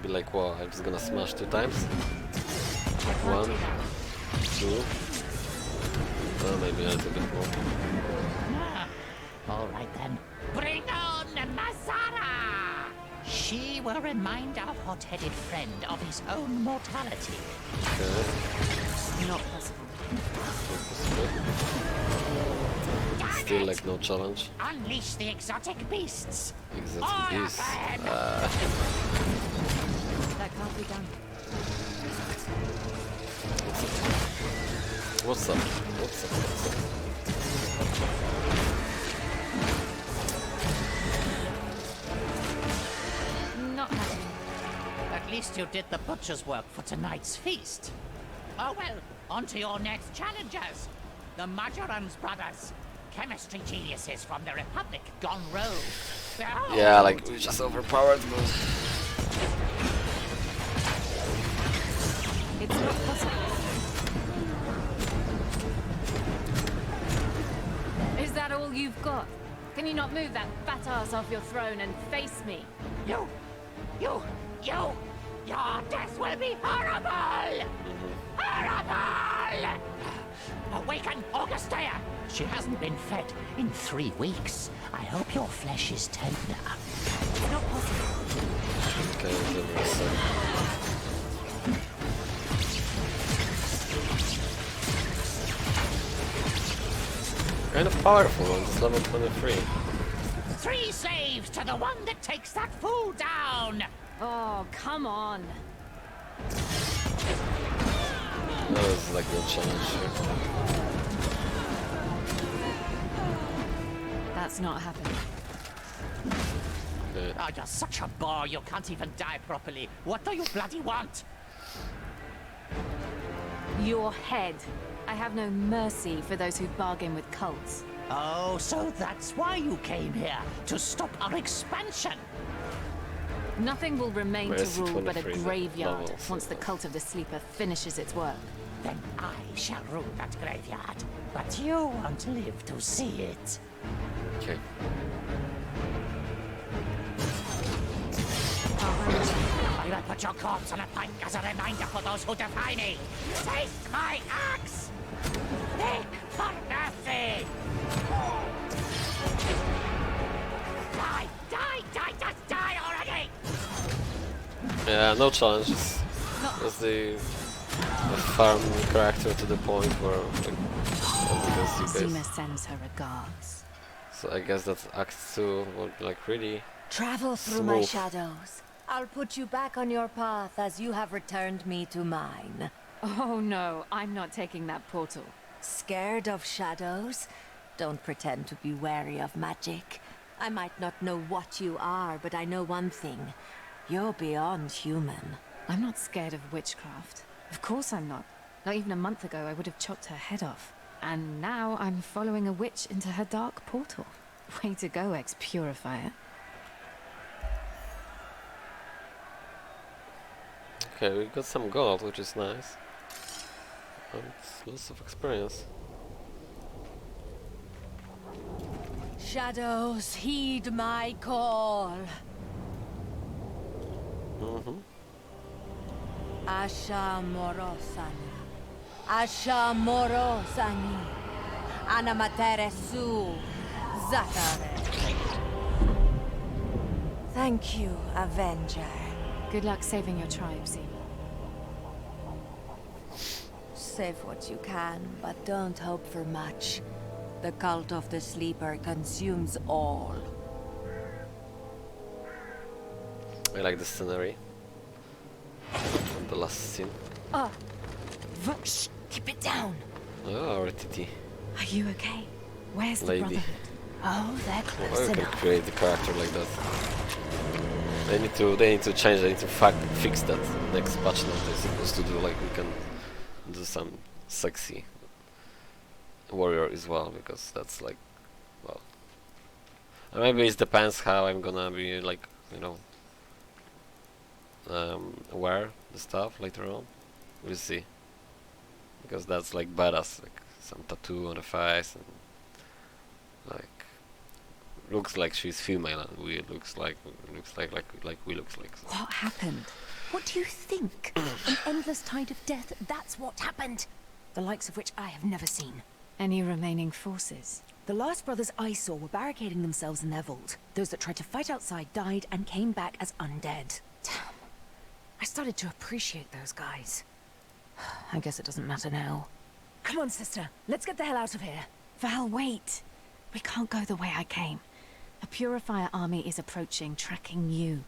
Be like, wow, I'm just gonna smash 2 times. 1, 2. Maybe a little bit more. Ah, all right then. Bring on Mazara! She will remind our hot-headed friend of his own mortality. Okay. Not possible. Still like no challenge. Unleash the exotic beasts. Exotic All beasts. of them! That can't be done. What's up? What's up? Not happening. At least you did the butcher's work for tonight's feast. Oh well, on to your next challengers. The Majorans brothers. chemistry geniuses from the Republic gone rogue. Yeah, like we're just overpowered. But... It's not possible. Is that all you've got? Can you not move that fat ass off your throne and face me? You! Your death will be horrible! Horrible! Awaken Augustea! She hasn't been fed in 3 weeks. I hope your flesh is tender. It's not possible. Okay, give me a sec. Kind of powerful on this level 23. 3 slaves to the one that takes that fool down! Oh, come on. That was like the challenge here. That's not happening. Okay. Oh, you're such a bore, you can't even die properly. What do you bloody want? Your head. I have no mercy for those who bargain with cults. Oh, so that's why you came here, to stop our expansion. Nothing will remain Where's to rule but a 23 graveyard levels? once the cult of the sleeper finishes its work. Then I shall rule that graveyard, but you won't live to see it. Okay. I will put your corpse on a pike as a reminder for those who defy me. Taste my axe! Think for mercy! Die, just die already! Yeah, no challenges. Just the farm character to the point where, like, as you can see, Zima sends her regards. so I guess that Act 2 would like really Travel through my smooth. shadows. I'll put you back on your path as you have returned me to mine. Oh no, I'm not taking that portal. Scared of shadows? Don't pretend to be wary of magic. I might not know what you are, but I know one thing. You're beyond human. I'm not scared of witchcraft. Of course I'm not. Not even a month ago I would have chopped her head off. And now I'm following a witch into her dark portal. Way to go, ex-purifier. Okay, we got some gold, which is nice. And lots of experience. Shadows, heed my call. Asha Morosani. Asha Morosani. Anamatere su. Zatare. Thank you, Avenger. Good luck saving your tribe, Zima. Save what you can, but don't hope for much. The cult of the sleeper consumes all. I like the scenery. From the last scene. Shh, keep it down. Oh, RTT. Are you okay? Where's the Lady. Brotherhood? Oh, they're Oh, close you can enough. create the character like that. They need to change. They need to fix that next patch note. They're supposed to do, like, we can do some sexy warrior as well, because that's like, well, maybe it depends how I'm gonna be, like, you know, wear the stuff later on. We'll see, because that's like badass, like some tattoo on the face, and like looks like she's female, and we looks like we looks like. So. What happened? What do you think? An endless tide of death, that's what happened. The likes of which I have never seen. Any remaining forces? The last brothers I saw were barricading themselves in their vault. Those that tried to fight outside died and came back as undead. Damn. I started to appreciate those guys. I guess it doesn't matter now. Come on, sister. Let's get the hell out of here. Val, wait. We can't go the way I came. A purifier army is approaching, tracking you.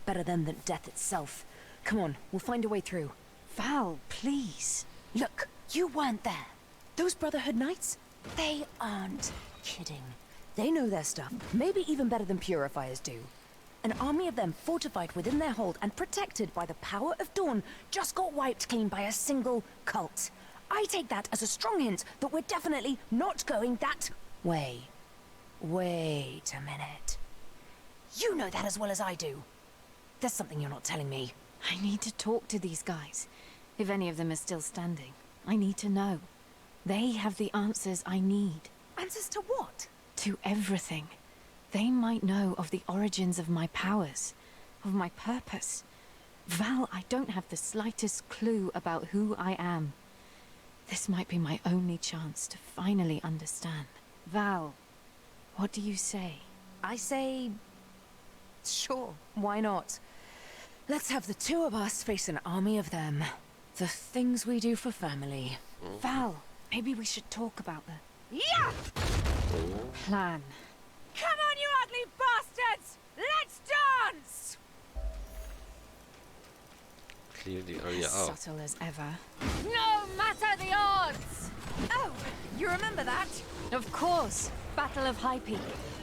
Better them than death itself. Come on, we'll find a way through. Val, please. Look, you weren't there. Those Brotherhood Knights? They aren't kidding. They know their stuff, maybe even better than purifiers do. An army of them fortified within their hold and protected by the power of Dawn just got wiped clean by a single cult. I take that as a strong hint that we're definitely not going that Wait a minute. You know that as well as I do. There's something you're not telling me. I need to talk to these guys. If any of them are still standing, I need to know. They have the answers I need. Answers to what? To everything. They might know of the origins of my powers, of my purpose. Val, I don't have the slightest clue about who I am. This might be my only chance to finally understand. Val, what do you say? I say... sure, why not? Let's have the two of us face an army of them. The things we do for family. Val, maybe we should talk about the Yeah! plan. Come on, you ugly bastards! Let's dance! Clear the area As out. subtle as ever. No matter the odds! Oh, you remember that? Of course! Battle of High Peak.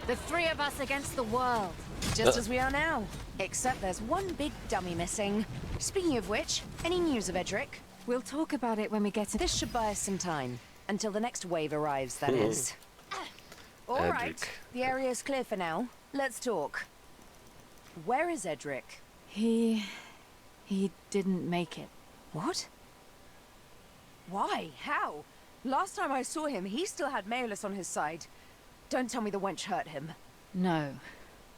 The three of us against the world. Just as we are now. Except there's one big dummy missing. Speaking of which, any news of Edric? We'll talk about it when we get to This should buy us some time. Until the next wave arrives, that is. Alright, Edric. the area's clear for now. Let's talk. Where is Edric? He didn't make it. What? Why? How? Last time I saw him, he still had Maelus on his side. Don't tell me the wench hurt him. No,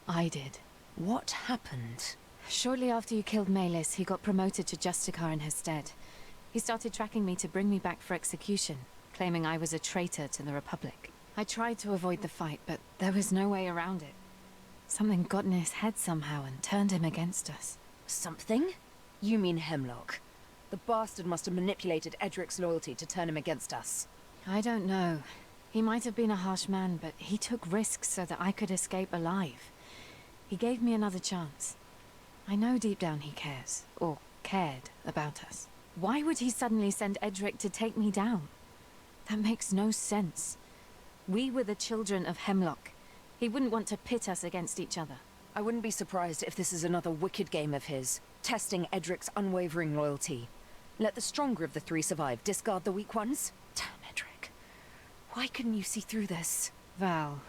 I did. What happened? Shortly after you killed Maelus, he got promoted to Justicar in her stead. He started tracking me to bring me back for execution, claiming I was a traitor to the Republic. I tried to avoid the fight, but there was no way around it. Something got in his head somehow and turned him against us. Something? You mean Hemlock. The bastard must have manipulated Edric's loyalty to turn him against us. I don't know. He might have been a harsh man, but he took risks so that I could escape alive. He gave me another chance. I know deep down he cares, or cared, about us. Why would he suddenly send Edric to take me down? That makes no sense. We were the children of Hemlock. He wouldn't want to pit us against each other. I wouldn't be surprised if this is another wicked game of his, testing Edric's unwavering loyalty. Let the stronger of the three survive, discard the weak ones? Damn, Edric. Why couldn't you see through this? Val,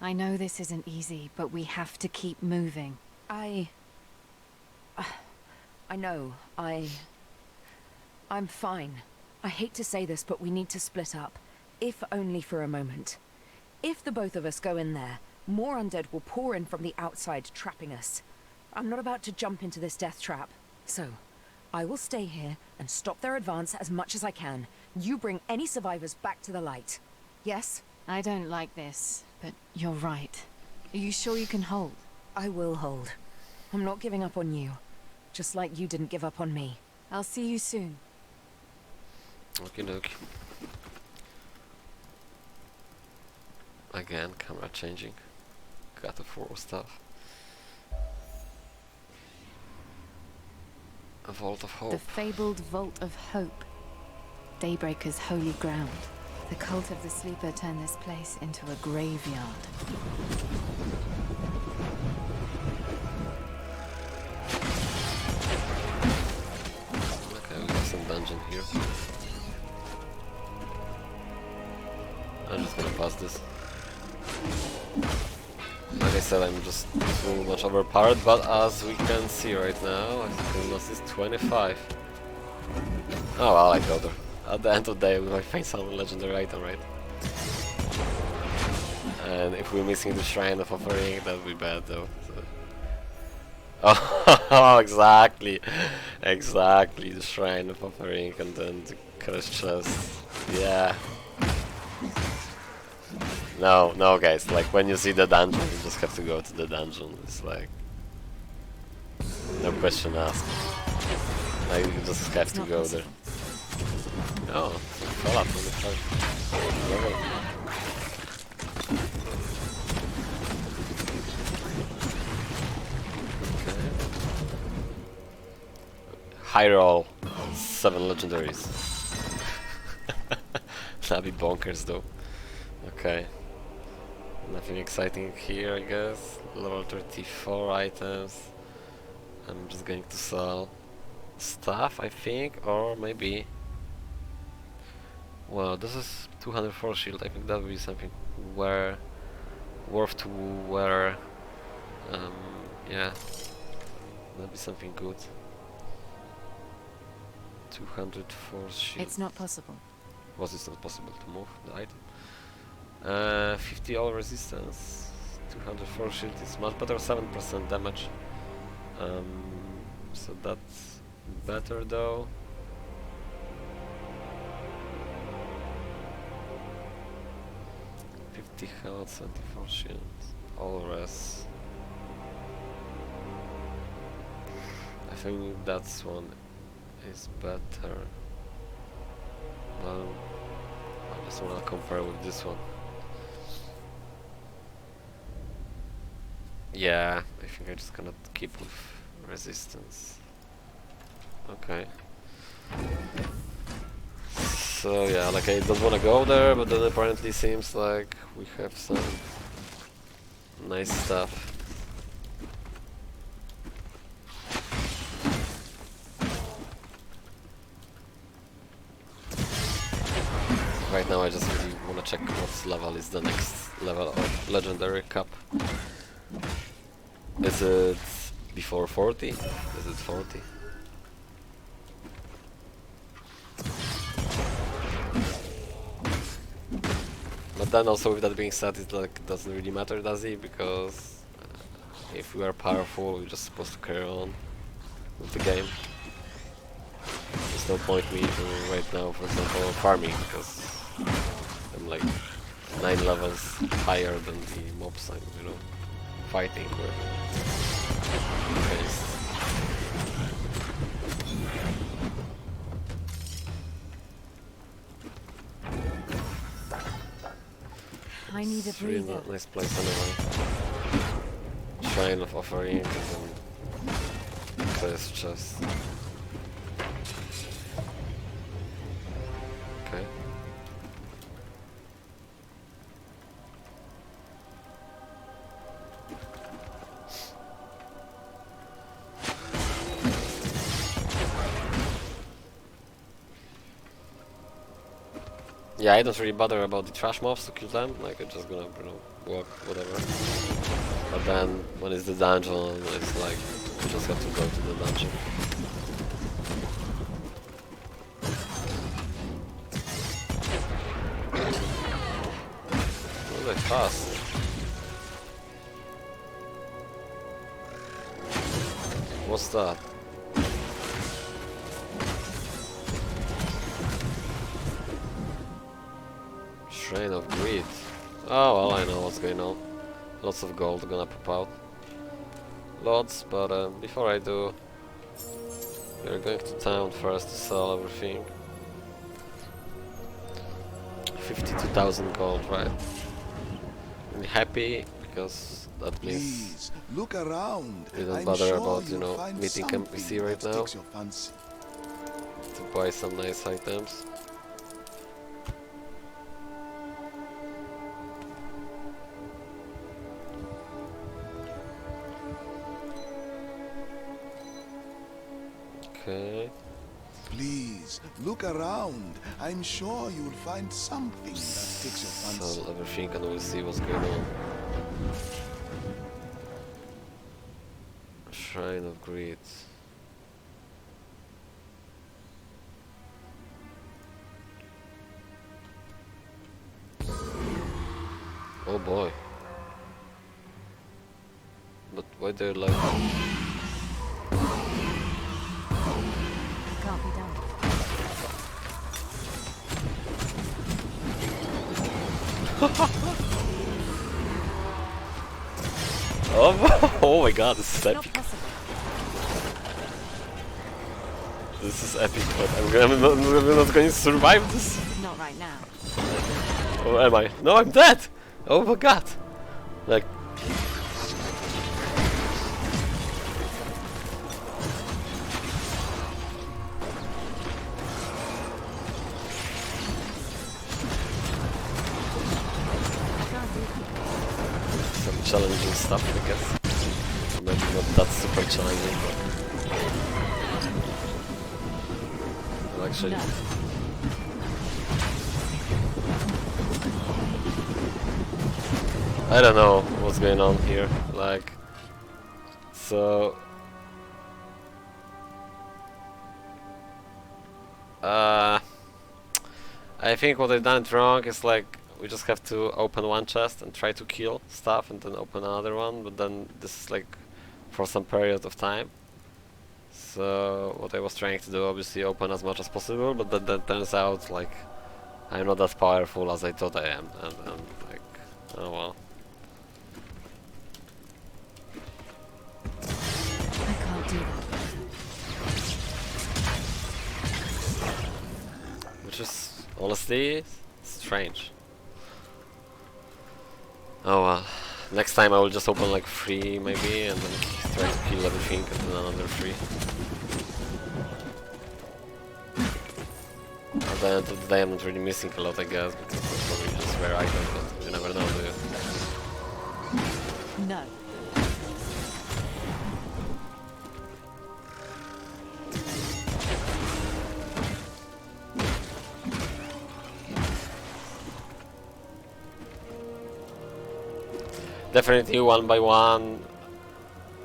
I know this isn't easy, but we have to keep moving. I know. I'm fine. I hate to say this, but we need to split up. If only for a moment. If the both of us go in there, more undead will pour in from the outside, trapping us. I'm not about to jump into this death trap. So, I will stay here and stop their advance as much as I can. You bring any survivors back to the light. Yes? I don't like this, but you're right. Are you sure you can hold? I will hold. I'm not giving up on you. Just like you didn't give up on me. I'll see you soon. Okie dokie. Again, camera changing. Got the 4 stuff. A Vault of Hope. The fabled Vault of Hope. Daybreaker's holy ground. The cult of the Sleeper turned this place into a graveyard. Okay, we got some dungeon here. I'm just gonna pass this. Like I said, I'm just too much overpowered, but as we can see right now, I think loss is 25. Oh well, I go there. At the end of the day, we might find some legendary item, right? And if we're missing the Shrine of Offering, that would be bad though. So. Oh, exactly! Exactly, the Shrine of Offering and then the Cursed Chest. Yeah. No, no guys, like when you see the dungeon, you just have to go to the dungeon. It's like... no question asked. Like, you just have to go there. Oh, fall up on the charge. Okay. High roll. 7 legendaries. That'd be bonkers though. Okay. Nothing exciting here, I guess. Level 34 items. I'm just going to sell stuff, I think, or maybe... Well, this is 204 shield. I think that would be something worth to wear. Yeah, that'd be something good. 204 shield. It's not possible. Was it not possible to move the item? 50 all resistance. 204 shield is much better. 7% damage. So that's better though. Health, 74 shield, all res. I think that's one is better. Well, I just wanna compare with this one. Yeah, I think I'm just gonna keep with resistance. Okay. So yeah, like I don't wanna go there, but then apparently seems like we have some nice stuff. Right now I just really wanna check what level is the next level of Legendary Cup. Is it before 40? Is it 40? But then also with that being said, it like doesn't really matter, does it? Because if we are powerful, we're just supposed to carry on with the game. There's no point me even right now, for example, farming, because I'm like 9 levels higher than the mobs I'm, you know, fighting with. I need a breather. Nice place anyway. Shrine of Offering and then Curse Chest. Okay. Yeah, I don't really bother about the trash mobs to kill them, like I'm just gonna, you know, walk, whatever. But then, when it's the dungeon, it's like, you just have to go to the dungeon. Oh, they're fast. What's that? Shrine of Greed. Oh well, I know what's going on. Lots of gold gonna pop out. Lots, but before I do, we're going to town first to sell everything. 52,000 gold, right? I'm happy because that means Please look around. we don't I'm bother sure about, you you'll know, find meeting something NPC right that now takes your fancy. to buy some nice items. Okay. Please look around. I'm sure you'll find something that takes your fancy. Sell everything and we'll see what's going on. Shrine of Greed. Oh boy. But why they're like... Can't be done. Oh my god, this is Not epic. possible. This is epic, but I'm not going to survive this. Not right now. Or am I? No, I'm dead! Oh my god! Like... some challenging stuff, I guess. Maybe not that super challenging, but... Well, actually... No. I don't know what's going on here. Like, so. I think what I've done it wrong is like we just have to open one chest and try to kill stuff and then open another one, but then this is like for some period of time. So what I was trying to do, obviously open as much as possible, but then that turns out like I'm not as powerful as I thought I am, and like, oh well. I can't do that. Which is honestly strange. Oh well. Next time I will just open like 3 maybe and then try to kill everything and then another 3. At the end of the day I'm not really missing a lot, I guess, because that's probably just rare items, but you never know, do you? No. Definitely one by one.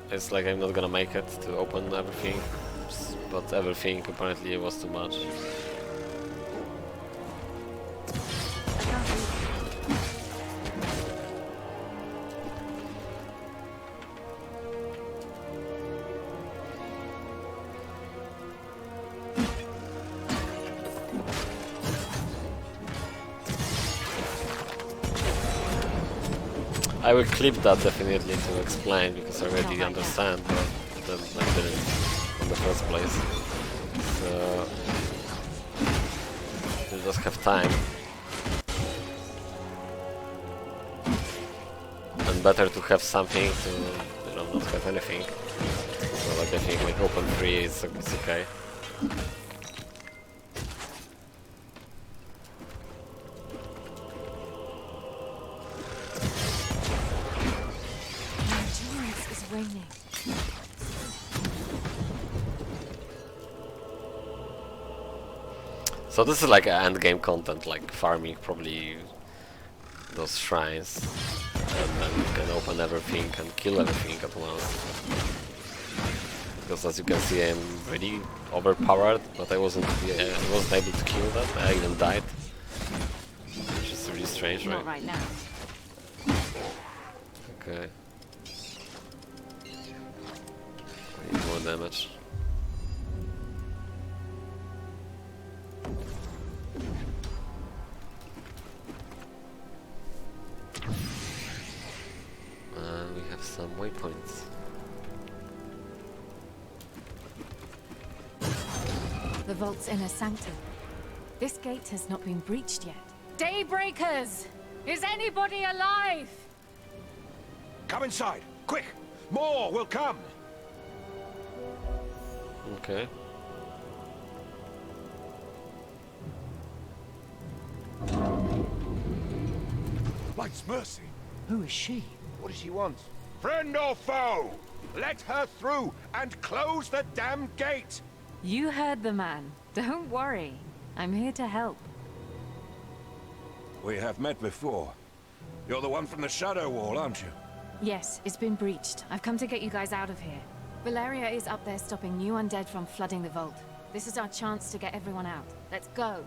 It's like I'm not gonna make it to open everything, but everything apparently was too much. I will clip that definitely to explain because I already understand, but then I didn't in the first place. So you just have time. And better to have something to, you know, not have anything. So like I think like open 3 it's okay. Raining. So this is like end game content, like farming probably those shrines, and then you can open everything and kill everything at once. Because as you can see, I'm really overpowered, but I wasn't able to kill that. I even died, which is really strange, right? Not right now. Okay. I need more damage. We have some waypoints. The vault's inner sanctum. This gate has not been breached yet. Daybreakers! Is anybody alive? Come inside, quick! More will come! Okay. Light's mercy! Who is she? What does she want? Friend or foe? Let her through and close the damn gate! You heard the man. Don't worry. I'm here to help. We have met before. You're the one from the Shadow Wall, aren't you? Yes, it's been breached. I've come to get you guys out of here. Valeria is up there stopping new undead from flooding the vault. This is our chance to get everyone out. Let's go.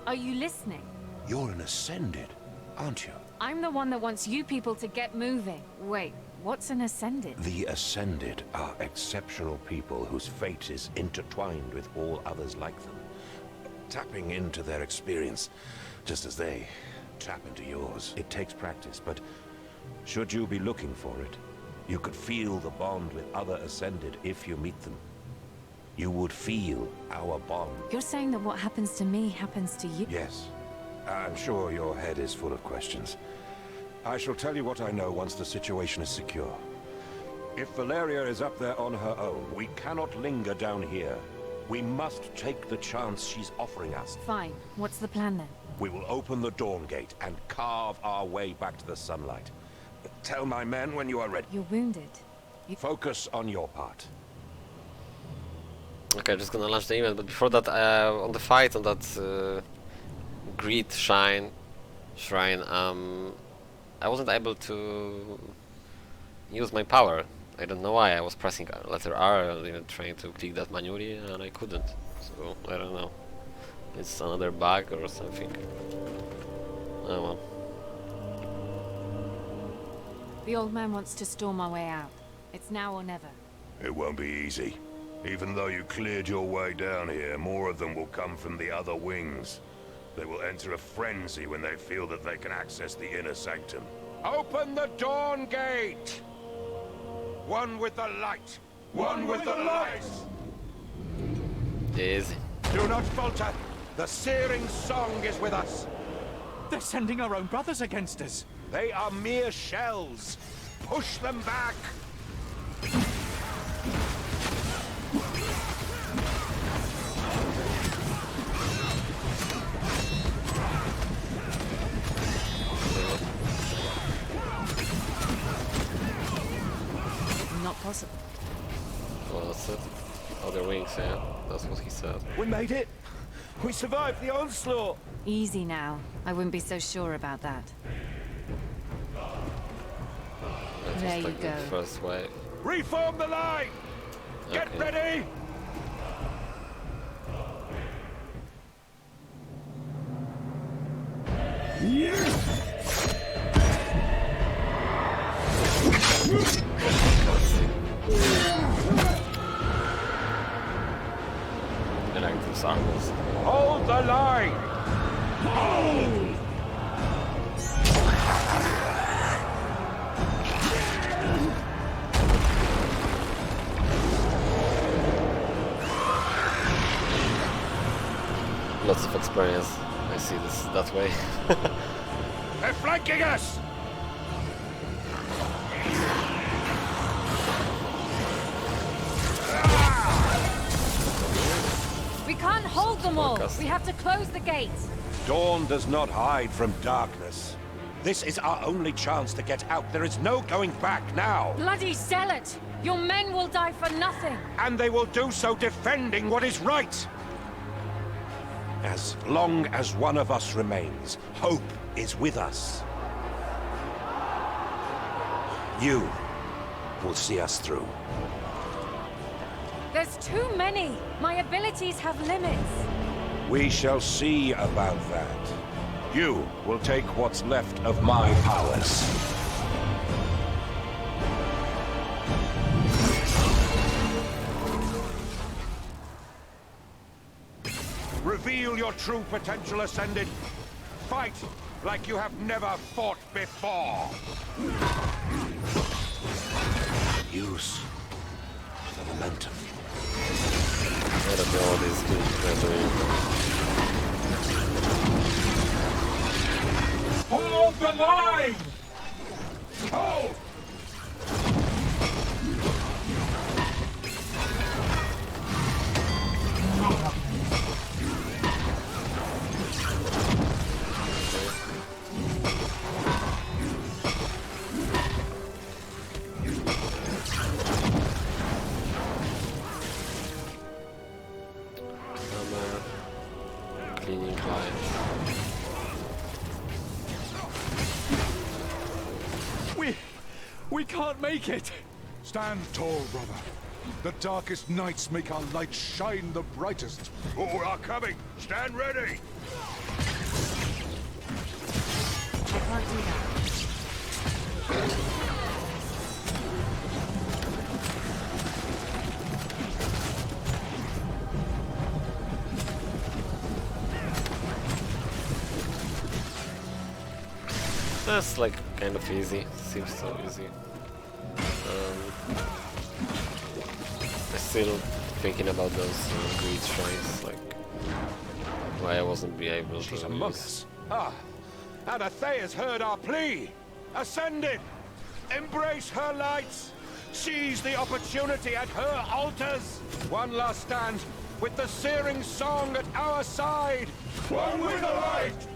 Are you listening? You're an Ascended, aren't you? I'm the one that wants you people to get moving. Wait, what's an Ascended? The Ascended are exceptional people whose fate is intertwined with all others like them, tapping into their experience, just as they tap into yours. It takes practice, but should you be looking for it, you could feel the bond with other Ascended if you meet them. You would feel our bond. You're saying that what happens to me happens to you? Yes. I'm sure your head is full of questions. I shall tell you what I know once the situation is secure. If Valeria is up there on her own, we cannot linger down here. We must take the chance she's offering us. Fine. What's the plan then? We will open the Dawn Gate and carve our way back to the sunlight. Tell my men when you are ready. You're wounded. Focus on your part. Okay, just gonna launch the event, but before that, on the fight on that Greed Shrine, shrine, I wasn't able to use my power. I don't know why. I was pressing letter R, even trying to click that manually, and I couldn't. So I don't know. It's another bug or something. Oh well. The old man wants to storm our way out. It's now or never. It won't be easy. Even though you cleared your way down here, more of them will come from the other wings. They will enter a frenzy when they feel that they can access the inner sanctum. Open the Dawn Gate! One with the light! One with the light! Easy. Do not falter! The searing song is with us! They're sending our own brothers against us. They are mere shells! Push them back! Not possible. Well, that's it. Other wings, yeah. That's what he said. We made it! We survived the onslaught! Easy now. I wouldn't be so sure about that. That There was you like the go. first wave. Reform the line! Get Okay. ready! I like these armors. Hold the line! Lots of experience. I see this that way. They're flanking us! We can't hold them all. Focus. We have to close the gate. Dawn does not hide from darkness. This is our only chance to get out. There is no going back now. Bloody zealot! Your men will die for nothing. And they will do so defending what is right. As long as one of us remains, hope is with us. You will see us through. There's too many. My abilities have limits. We shall see about that. You will take what's left of my powers. Reveal your true potential, Ascended. Fight like you have never fought before. Use the momentum. I don't know what these things are doing. Hold the line! Hold! Cleaning clients. We can't make it. Stand tall, brother. The darkest nights make our light shine the brightest. More are coming! Stand ready! I can't do that. That's like kind of easy. Seems so easy. I'm still thinking about those greed shrines, like why I wasn't be able She's to among use. us. Ah, and Athea's heard our plea. Ascended! Embrace her lights! Seize the opportunity at her altars! One last stand, with the searing song at our side! One with the light!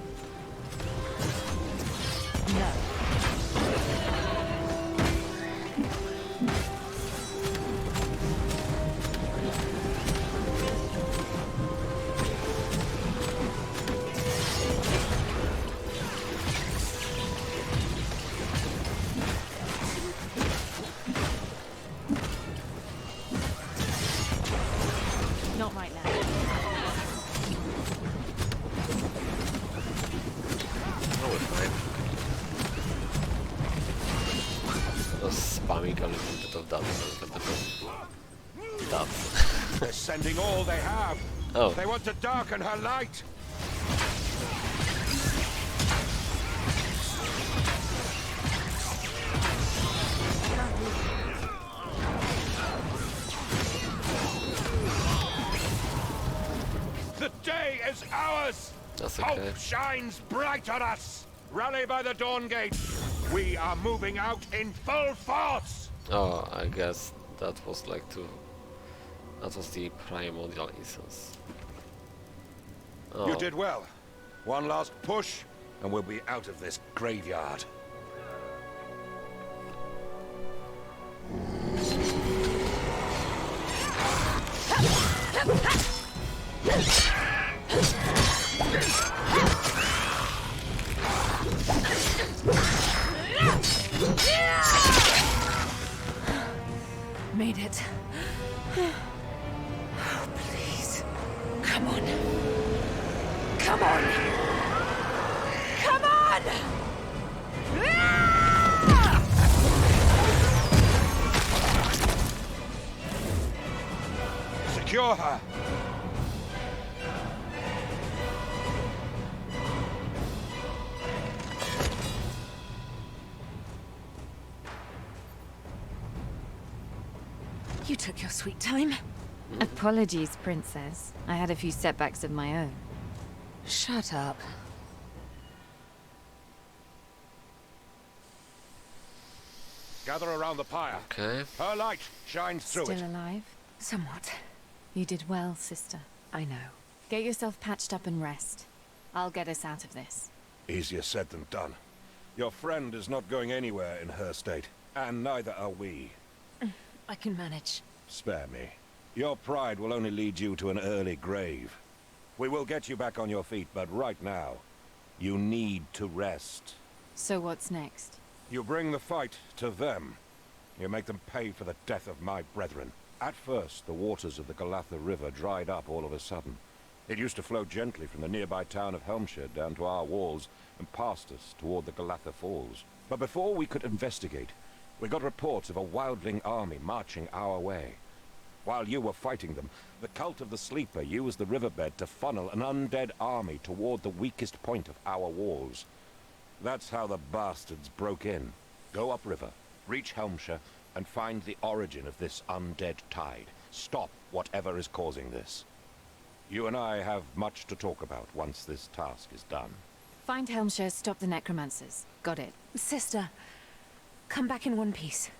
Not right now. Oh, we're fine. Just spamming a little bit of that, a little bit of that. They're sending all they have. Oh. They want to darken her light. The day is ours. That's okay. Hope shines bright on us. Rally by the dawn gate. We are moving out in full force. Oh, I guess that was like that was the primordial essence. Oh. You did well. One last push, and we'll be out of this graveyard. Made it. Oh, please. Come on. Come on. Come on! Secure her. You took your sweet time. Apologies, Princess. I had a few setbacks of my own. Shut up. Gather around the pyre. Okay. Her light shines through Still it. alive? Somewhat. You did well, sister. I know. Get yourself patched up and rest. I'll get us out of this. Easier said than done. Your friend is not going anywhere in her state, and neither are we. I can manage. Spare me. Your pride will only lead you to an early grave. We will get you back on your feet, but right now, you need to rest. So what's next? You bring the fight to them. You make them pay for the death of my brethren. At first, the waters of the Galatha River dried up all of a sudden. It used to flow gently from the nearby town of HAMSTER down to our walls and past us toward the Galatha Falls. But before we could investigate, we got reports of a wildling army marching our way. While you were fighting them, the cult of the Sleeper used the riverbed to funnel an undead army toward the weakest point of our walls. That's how the bastards broke in. Go upriver, reach HAMSTER, and find the origin of this undead tide. Stop whatever is causing this. You and I have much to talk about once this task is done. Find HAMSTER, stop the necromancers. Got it. Sister, come back in one piece.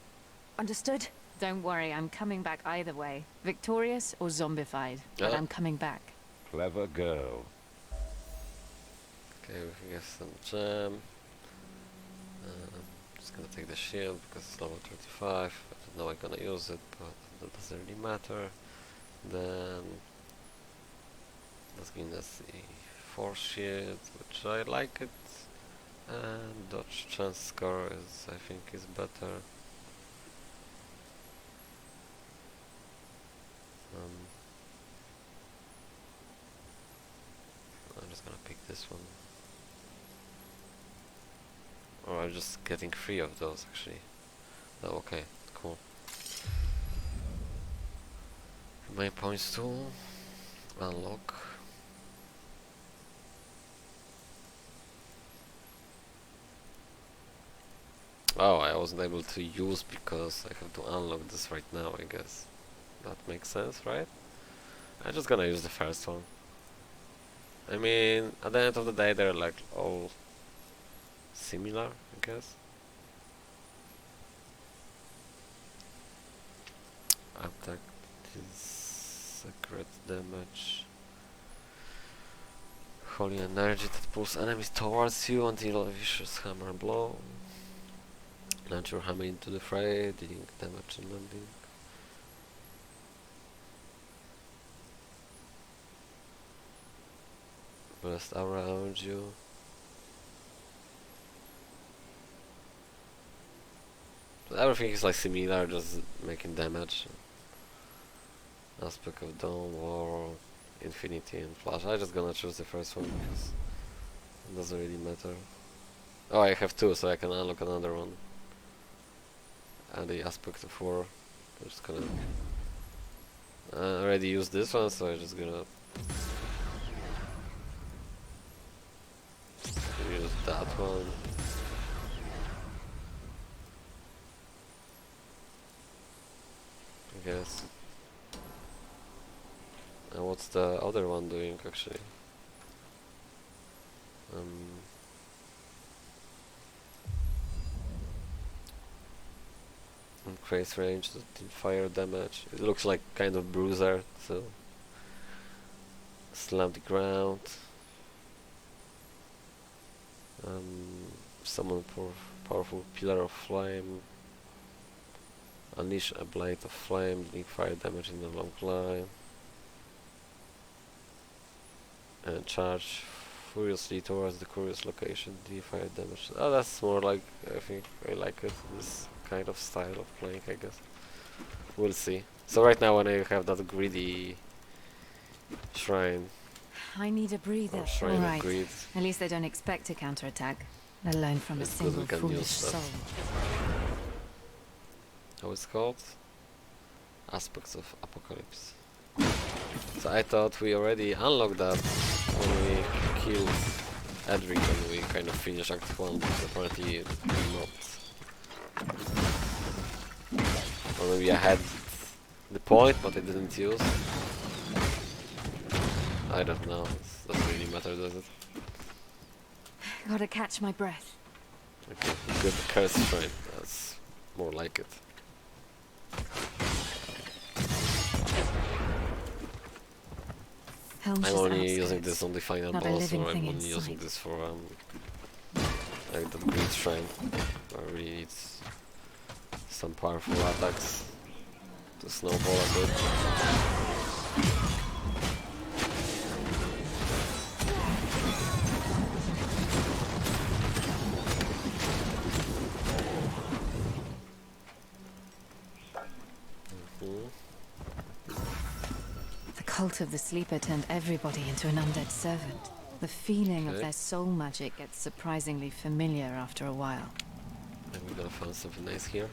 Understood? Don't worry, I'm coming back either way. Victorious or zombified. But I'm coming back. Clever girl. Okay, we can get some gem. Just gonna take the shield because it's level 35. I don't know I'm gonna use it, but that doesn't really matter. Then let's give us the force shield, which I like it. And dodge chance score is, I think, is better. I'm just gonna pick this one. Or I'm just getting 3 of those actually. Oh, okay, cool. Main points tool. Unlock. Oh, I wasn't able to use because I have to unlock this right now, I guess. That makes sense, right? I'm just gonna use the first one. I mean, at the end of the day, they're like all similar, I guess. Attack is secret damage. Holy energy that pulls enemies towards you until a vicious hammer blow. Launch your hammer into the fray, dealing damage and landing. Blast around you. Everything is like similar, just making damage. Aspect of Dawn, War, Infinity, and Flash. I'm just gonna choose the first one because it doesn't really matter. Oh, I have two, so I can unlock another one. And the Aspect of War. I'm just gonna. I already used this one, so I'm just gonna use that one. I guess. And what's the other one doing actually? Increase range, fire damage. It looks like kind of bruiser, so slam the ground. Summon powerful pillar of flame. Unleash a blade of flame, dealing fire damage in a long line. And charge furiously towards the curious location, deal fire damage. Oh, that's more like, I think I like it, this kind of style of playing, I guess. We'll see. So right now when I have that greedy shrine, I need a breather. shrine of Alright. greed, At least they don't expect to counterattack, let alone from It's a good we single can foolish use that. soul. how it's called? Aspects of Apocalypse. So I thought we already unlocked that when we killed Edric and we kind of finished Act 1, but apparently not. Or maybe I had the point, but I didn't use. I don't know, it doesn't really matter, does it? Gotta catch my breath. Okay, good curse shrine, that's more like it. Helm's I'm just only using outskirts. this on the final Not a boss, living or I'm thing in only using sight. this for like the great shrine. I really need some powerful attacks to snowball a bit. The cult of the sleeper turned everybody into an undead servant. The feeling of Okay. their soul magic gets surprisingly familiar after a while. Maybe we're gonna find something nice here.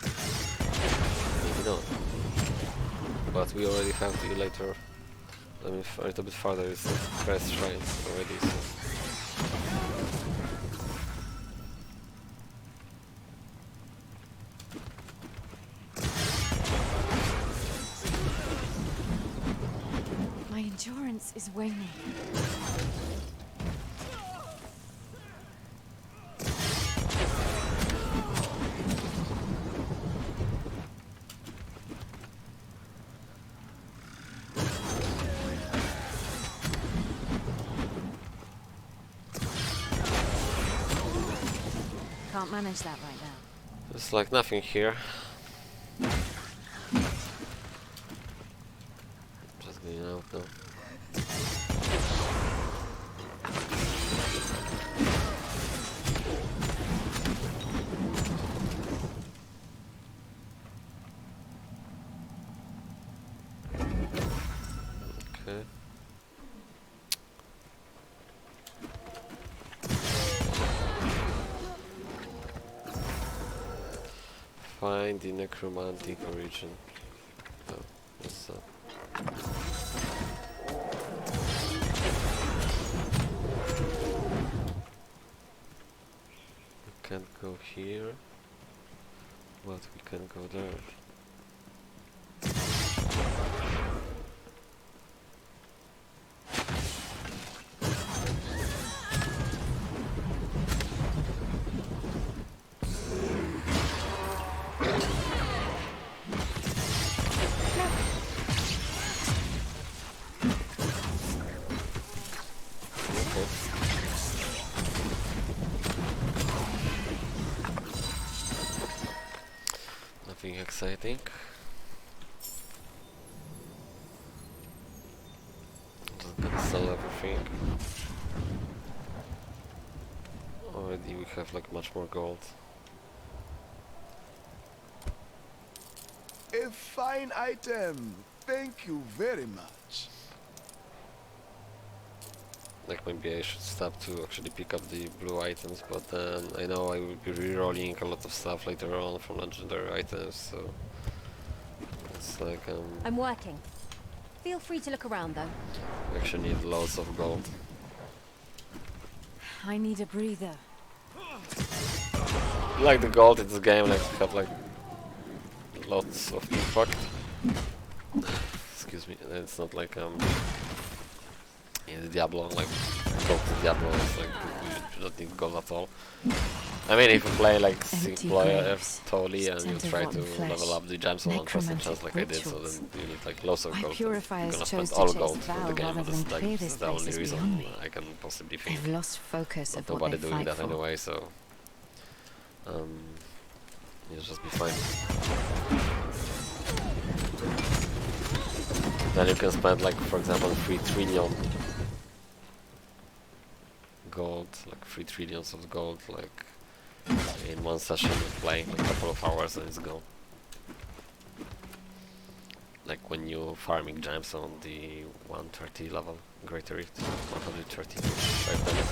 Maybe not. But we already have the later. I mean, a little bit farther is the first shrine already. So. My endurance is waning. Can't manage that right now. There's like nothing here. Just going out now. Okay. Find the necromantic origin. Oh, what's that? We can't go here, but we can go there. Okay. Nothing exciting. Just gonna sell everything. Already we have like much more gold. A fine item. Thank you very much. Like maybe I should stop to actually pick up the blue items, but then I know I will be re-rolling a lot of stuff later on from legendary items, so it's like I'm working. Feel free to look around though. we actually need lots of gold. I need a breather. Like the gold in this game, like have like lots of impact. Excuse me, it's not like in the Diablo, like gold in Diablo is like you don't need gold at all. I mean, if you play like single player totally and you try to level up the gems on 1% chance like I did, so then you need like lots of gold. You're gonna spend all gold in the game, that's like the only reason I can possibly think. They've lost focus of Nobody what they doing fight that for. anyway, so you'll just be fine. Then you can spend like, for example, 3 trillion gold, like 3 trillions of gold, like in one session of playing, like a couple of hours and it's gone. Like when you farming gems on the 130 level, Greater Rift, 130, right there.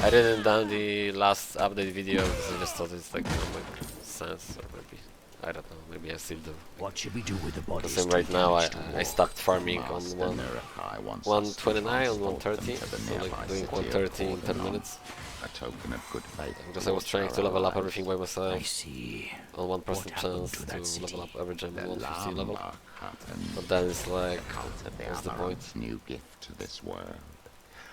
I didn't down the last update video because I just thought it's like no make sense, or maybe I don't know, maybe I still do. What should we do with the bodies? Because right now I stopped farming on 129 on 130, so like doing 130 in 10 minutes. A token of good faith. Because I was trying to level up everything by myself. I see. On 1% chance to level up every gem at 150 level. But then it's like, what's the point? New gift to this world.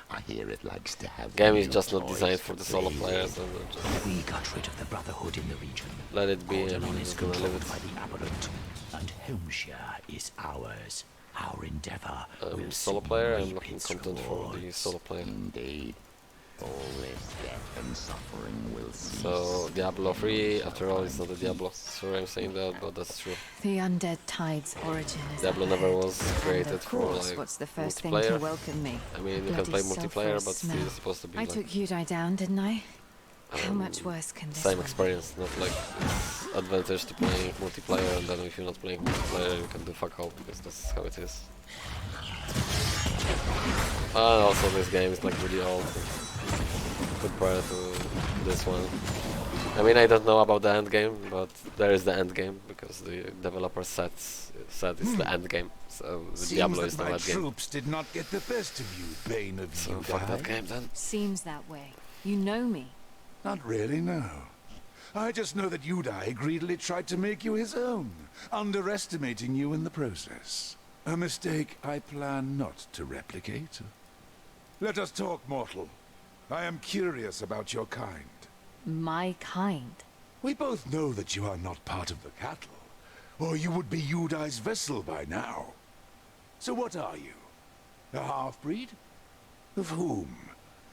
I hear it likes to have. Game is just not designed for the solo players, and just We got rid of the Brotherhood in the region. let it be. I Alderaan mean, is it's gonna live controlled by it. the Aberrant, and Homeshire is ours. Our endeavor will Solo soon player, I'm reap looking its content for the rewards. solo player. Indeed. All this death and suffering will cease. So Diablo 3, after all, it's not a Diablo. Sorry I'm saying that, but that's true. The undead tide's origin is Diablo at never hand. was And created of for course, like what's the first thing to multiplayer. welcome me? I mean, you can Bloody play multiplayer, sulphurous but still smell. it's supposed to be I like took Udai down, didn't I? How much worse can this same one experience, not like it's advantage to play multiplayer, and then if you're not playing multiplayer you can do fuck all, because that's how it is. And also this game is like really old compared to this one. I mean, I don't know about the end game, but there is the end game, because the developer said it's the end game, so the Diablo is that not my that game. troops did not get the best of you, Bane of So Udai. fuck that game then. Seems that way. You know me. Not really, no. I just know that Udai greedily tried to make you his own, underestimating you in the process. A mistake I plan not to replicate. Let us talk, mortal. I am curious about your kind. My kind. We both know that you are not part of the cattle, or you would be Udai's vessel by now. So what are you? A half-breed? Of whom?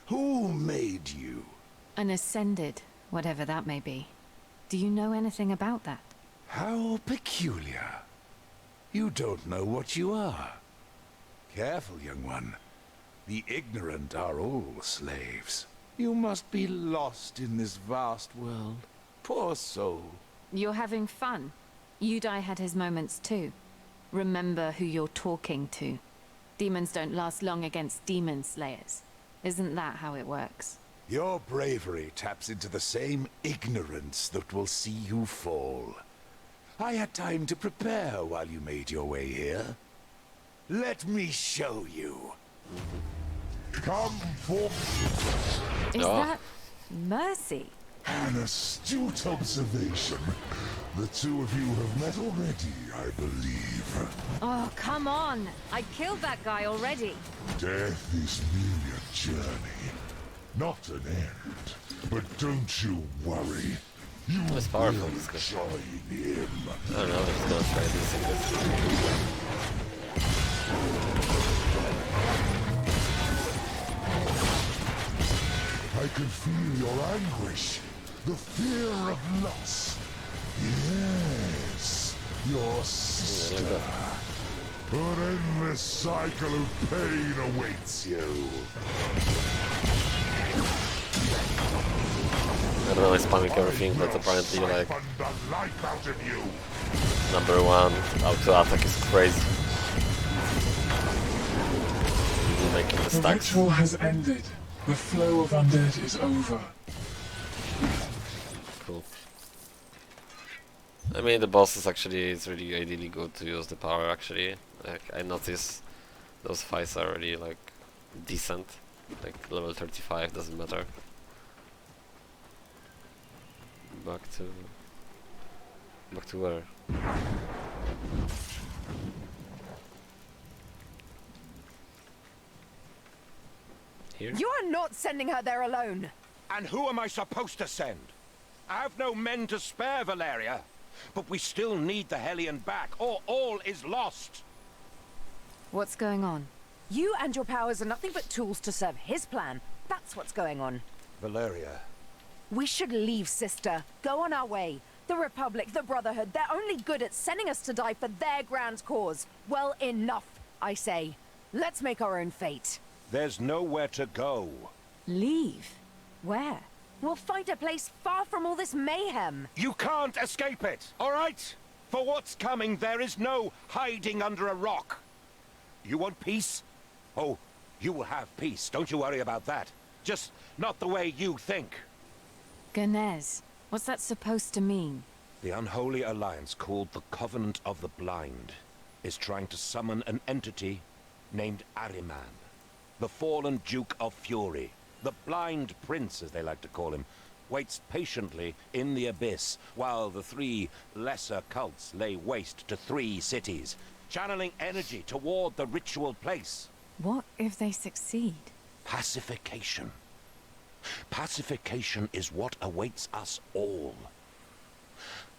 Who made you? An ascended, whatever that may be. Do you know anything about that? How peculiar. You don't know what you are. Careful, young one. The ignorant are all slaves. You must be lost in this vast world. Poor soul. You're having fun. Udai had his moments too. Remember who you're talking to. Demons don't last long against demon slayers. Isn't that how it works? Your bravery taps into the same ignorance that will see you fall. I had time to prepare while you made your way here. Let me show you. Come forth. Is that Mercy? An astute observation. The two of you have met already, I believe. Oh, come on! I killed that guy already. Death is merely a journey, not an end. But don't you worry. You That's powerful, will this guy. join him. I don't know, I'm just gonna try this again. I can feel your anguish, the fear of loss. Yes, your sister. An endless cycle of pain awaits you. I don't know, I'm spamming everything, but apparently like Siphon the life out of you. #1 auto attack is crazy. the The stacks. ritual has ended. The flow of undead is over. Cool. I mean, the boss is actually, it's really ideally good to use the power actually. Like, I notice those fights are really like decent. Like level 35 doesn't matter. Back to where? Here? You are not sending her there alone. And who am I supposed to send? I have no men to spare, Valeria. But we still need the Hellion back, or all is lost. What's going on? You and your powers are nothing but tools to serve his plan. That's what's going on. Valeria. We should leave, sister. Go on our way. The Republic, the Brotherhood, they're only good at sending us to die for their grand cause. Well, enough, I say. Let's make our own fate. There's nowhere to go. Leave? Where? We'll find a place far from all this mayhem. You can't escape it, all right? For what's coming, there is no hiding under a rock. You want peace? Oh, you will have peace. Don't you worry about that. Just not the way you think. Ganez, what's that supposed to mean? The unholy alliance called the Covenant of the Blind is trying to summon an entity named Ahriman, the fallen Duke of Fury. The Blind Prince, as they like to call him, waits patiently in the abyss while the three lesser cults lay waste to 3 cities, channeling energy toward the ritual place. What if they succeed? Pacification. Pacification is what awaits us all.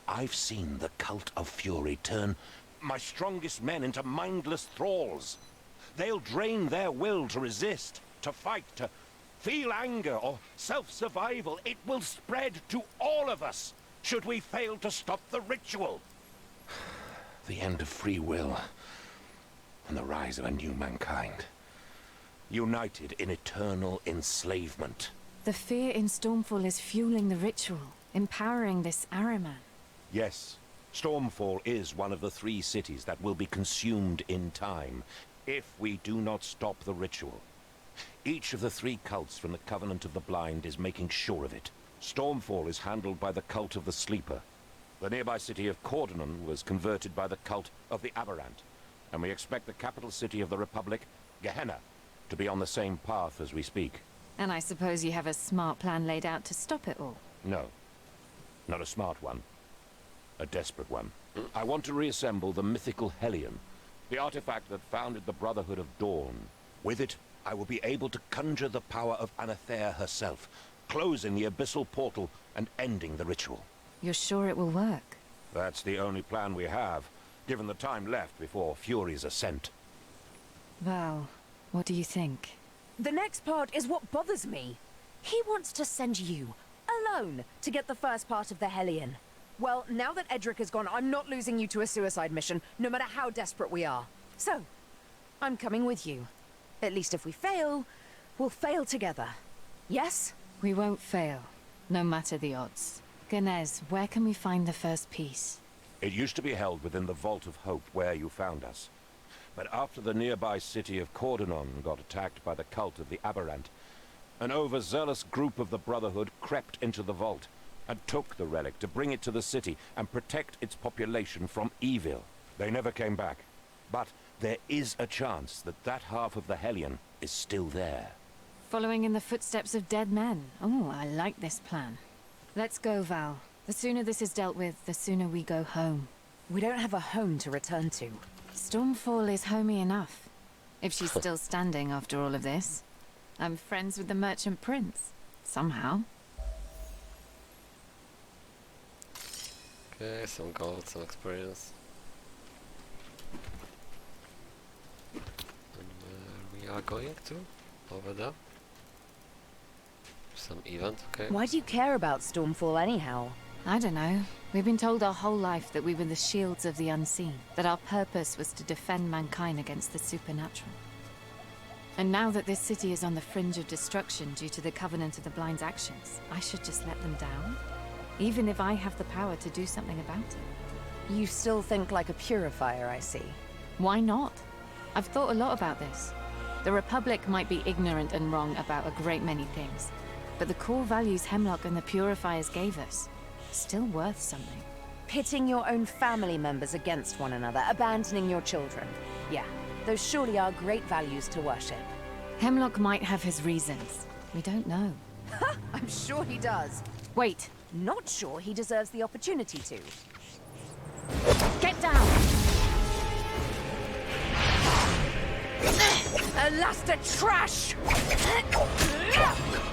I've seen the Cult of Fury turn my strongest men into mindless thralls. They'll drain their will to resist, to fight, to feel anger or self-survival. It will spread to all of us, should we fail to stop the ritual. The end of free will, and the rise of a new mankind. United in eternal enslavement. The fear in Stormfall is fueling the ritual, empowering this Ahriman. Yes, Stormfall is one of the 3 cities that will be consumed in time, if we do not stop the ritual. Each of the 3 cults from the Covenant of the Blind is making sure of it. Stormfall is handled by the Cult of the Sleeper. The nearby city of Cordonon was converted by the Cult of the Aberrant, and we expect the capital city of the Republic, Gehenna, to be on the same path as we speak. And I suppose you have a smart plan laid out to stop it all. No, not a smart one. A desperate one. I want to reassemble the mythical Hellion, the artifact that founded the Brotherhood of Dawn. With it, I will be able to conjure the power of Anathea herself, closing the abyssal portal and ending the ritual. You're sure it will work? That's the only plan we have, given the time left before Fury's ascent. Val, what do you think? The next part is what bothers me. He wants to send you, alone, to get the first part of the Hellion. Well, now that Edric is gone, I'm not losing you to a suicide mission, no matter how desperate we are. So, I'm coming with you. At least if we fail, we'll fail together. Yes? We won't fail, no matter the odds. Ganez, where can we find the first piece? It used to be held within the Vault of Hope where you found us. But after the nearby city of Cordonon got attacked by the Cult of the Aberrant, an overzealous group of the Brotherhood crept into the vault and took the relic to bring it to the city and protect its population from evil. They never came back. But there is a chance that that half of the Hellion is still there. Following in the footsteps of dead men. Oh, I like this plan. Let's go, Val. The sooner this is dealt with, the sooner we go home. We don't have a home to return to. Stormfall is homey enough. If she's still standing after all of this. I'm friends with the Merchant Prince. Somehow. Okay, some gold, some experience. And where we are going to? Over there. Some event, okay. Why do you care about Stormfall anyhow? I don't know. We've been told our whole life that we were the shields of the unseen, that our purpose was to defend mankind against the supernatural. And now that this city is on the fringe of destruction due to the Covenant of the Blind's actions, I should just let them down? Even if I have the power to do something about it. You still think like a purifier, I see. Why not? I've thought a lot about this. The Republic might be ignorant and wrong about a great many things, but the core values Hemlock and the Purifiers gave us, still worth something. Pitting your own family members against one another, abandoning your children. Yeah, those surely are great values to worship. Hemlock might have his reasons. We don't know. I'm sure he does. Wait. Not sure he deserves the opportunity to. Get down! Alaster trash!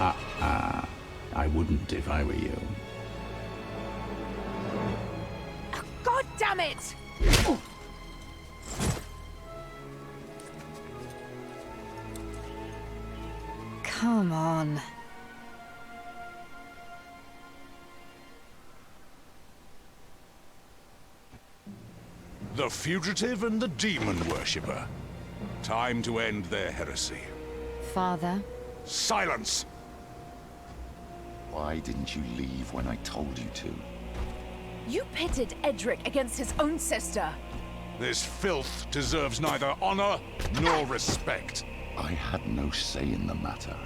I wouldn't if I were you. God damn it! Come on. The fugitive and the demon worshipper. Time to end their heresy. Father? Silence! Why didn't you leave when I told you to? You pitted Edric against his own sister. This filth deserves neither honor nor respect. I had no say in the matter.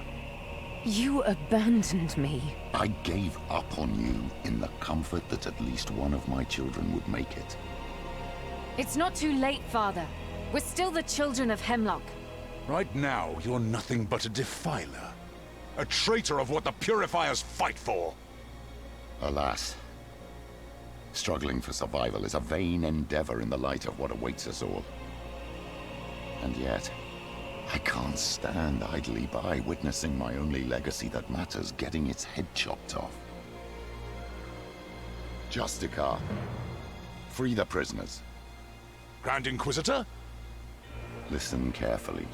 You abandoned me. I gave up on you in the comfort that at least one of my children would make it. It's not too late, Father. We're still the children of Hemlock. Right now, you're nothing but a defiler. A traitor of what the Purifiers fight for. Alas, struggling for survival is a vain endeavor in the light of what awaits us all. And yet, I can't stand idly by witnessing my only legacy that matters getting its head chopped off. Justicar, free the prisoners. Grand Inquisitor? Listen carefully.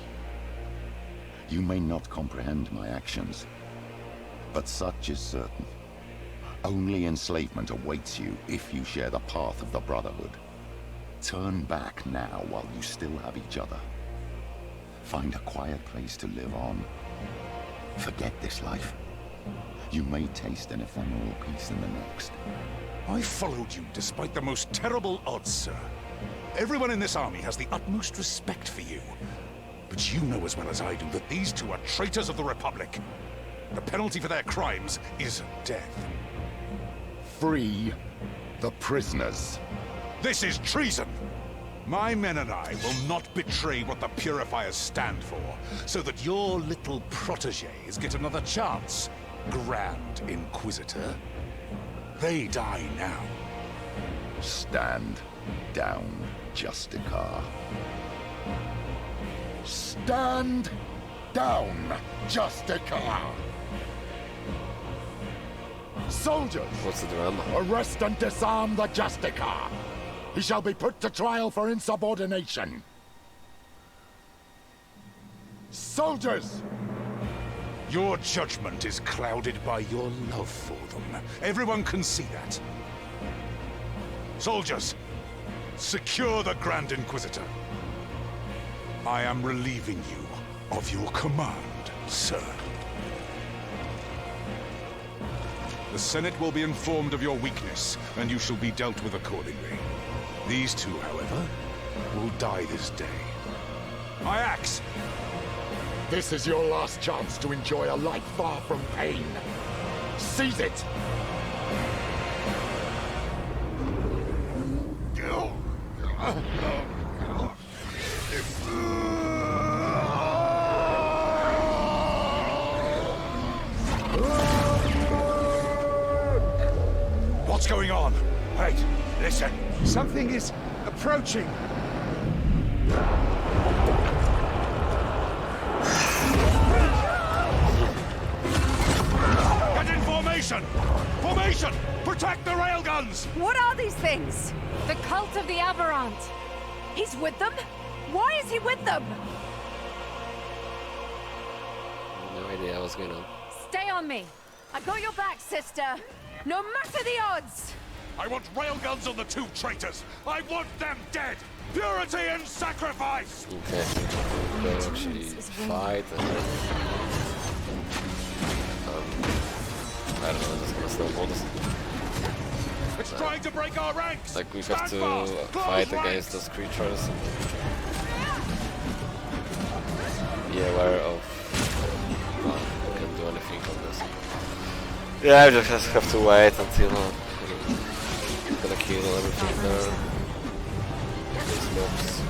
You may not comprehend my actions, but such is certain. Only enslavement awaits you if you share the path of the Brotherhood. Turn back now while you still have each other. Find a quiet place to live on. Forget this life. You may taste an ephemeral peace in the next. I followed you despite the most terrible odds, sir. Everyone in this army has the utmost respect for you. But you know as well as I do that these two are traitors of the Republic. The penalty for their crimes is death. Free the prisoners. This is treason! My men and I will not betray what the Purifiers stand for, so that your little protégés get another chance, Grand Inquisitor. They die now. Stand down, Justicar. Stand down, Justicar! Soldiers! What's the drama? Arrest and disarm the Justicar! He shall be put to trial for insubordination! Soldiers! Your judgment is clouded by your love for them. Everyone can see that. Soldiers, secure the Grand Inquisitor. I am relieving you of your command, sir. The Senate will be informed of your weakness, and you shall be dealt with accordingly. These two, however, will die this day. My axe! This is your last chance to enjoy a life far from pain. Seize it! What's going on? Wait, listen. Something is approaching. Get in formation! Formation! Protect the railguns! What are these things? The cult of the Aberrant. He's with them? Why is he with them? No idea what's going on. Stay on me. I got your back, sister. No matter the odds! I want railguns on the two traitors! I want them dead! Purity and sacrifice! Okay, we'll actually fight and then... I don't know, I'm just gonna snowball this. It's trying to break our ranks! Like we have to fight against those creatures. be aware of. Well, I can't do anything on this. Yeah, I just have to wait until I'm gonna kill everything there. These mobs.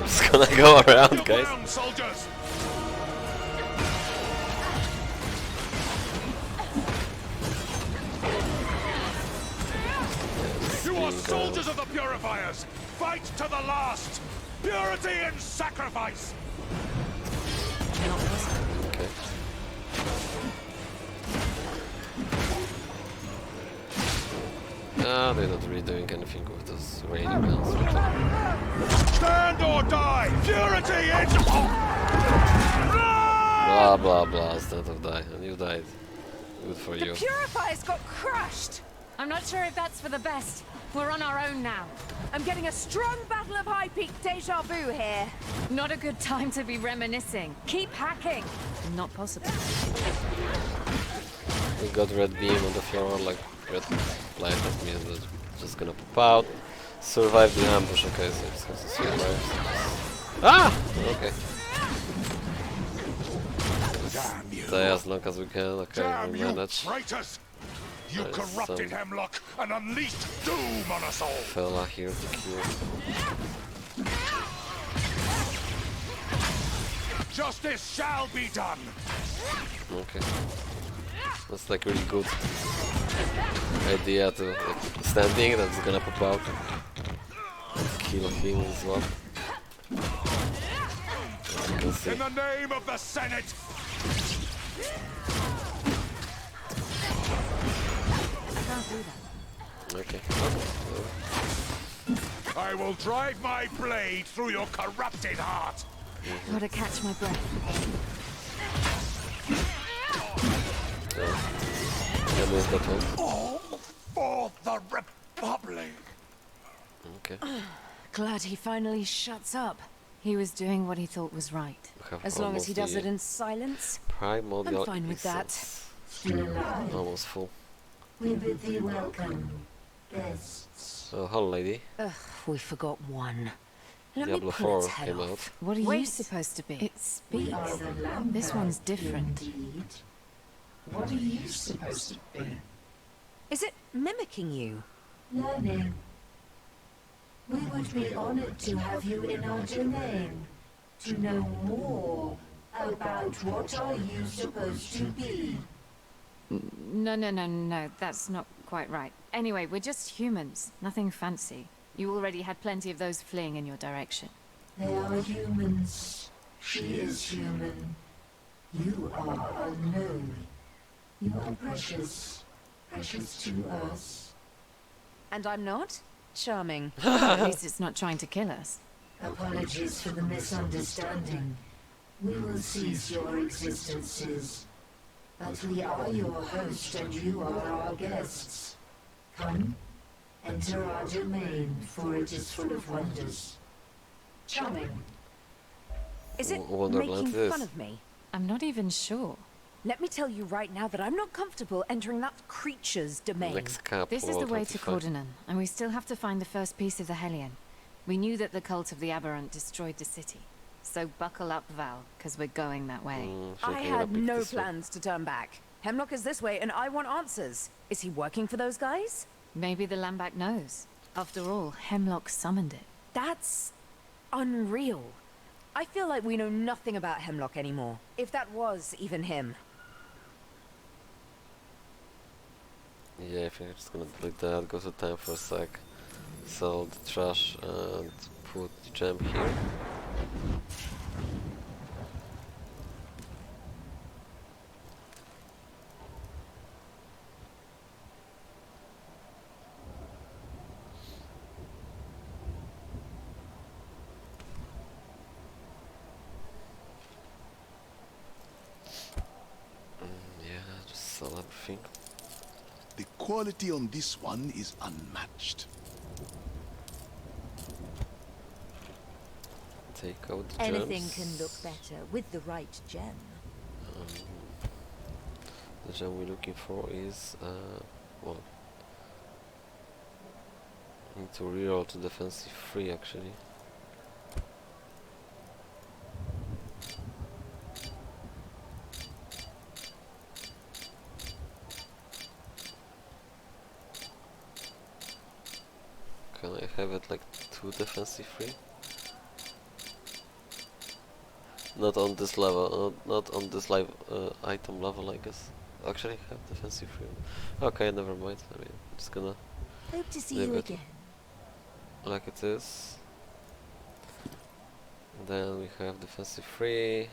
It's gonna go around, guys. Soldiers! You are soldiers of the Purifiers! Fight to the last! Purity and sacrifice! Okay. Ah, they're not really doing anything with those raining guns. Stand or die! Purity is... Blah blah blah, stand or die. And you died. Good for you. The Purifiers got crushed! I'm not sure if that's for the best. We're on our own now. I'm getting a strong Battle of High Peak deja vu here. Not a good time to be reminiscing. Keep hacking. Not possible. We got red beam on the floor, like red light, that means that it's just gonna pop out. Survive the ambush, okay, so it's have to survive. Ah! Okay. Stay as long as we can, okay, Damn we'll you manage. traitors! You There's corrupted some Hemlock and unleashed doom on us all! fella here to kill. Justice shall be done! Okay. That's like really good idea to like standing that's gonna pop out and kill him as well. As you can see. In the name of the Senate! Okay. I will drive my blade through your corrupted heart! Gotta catch my breath. That means that one. All for the Republic! Okay. Glad he finally shuts up. He was doing what he thought was right. As long as he does it in silence, Primordial I'm fine with that. essence. Almost full. We bid thee welcome, guests. Oh, hello, lady. Ugh, we forgot one. Let Diablo me pull its 4 head came off. out. What are you Wait. supposed to be? It We speaks. are the Lambert, This one's different. Indeed. What are you supposed to be? Is it mimicking you? Learning. We would be honored to have you in our domain, to know more about what are you supposed to be. No, that's not quite right. Anyway, we're just humans, nothing fancy. You already had plenty of those fleeing in your direction. They are humans. She is human. You are unknown. You are precious. Precious to us. And I'm not? Charming. At least it's not trying to kill us. Apologies for the misunderstanding. We will cease your existences. But we are your host and you are our guests. Come, enter our domain, for it is full of wonders. Charming. Is it Wonderland making it is. fun of me? I'm not even sure. Let me tell you right now that I'm not comfortable entering that creature's domain. Next cap. This is the way to 25. Cordonan, and we still have to find the first piece of the Hellion. We knew that the cult of the Aberrant destroyed the city. So buckle up, Val, because we're going that way. I had no plans to turn back. Hemlock is this way, and I want answers. Is he working for those guys? Maybe the Lambak knows. After all, Hemlock summoned it. That's unreal. I feel like we know nothing about Hemlock anymore. If that was even him. Yeah, I think I'm just gonna delete that, go to time for a sec, sell the trash and put the gem here. Yeah, just sell everything. The quality on this one is unmatched. take out the Anything gems. can look better with the right gem. The gem we're looking for is well, need to reroll to defensive 3 actually. Can I have it like 2 defensive 3? Not on this level, not on this item level, I guess. Actually, I have defensive 3. Okay, never mind. I mean, I'm just gonna Hope to see leave you it again. like it is. Then we have defensive 3.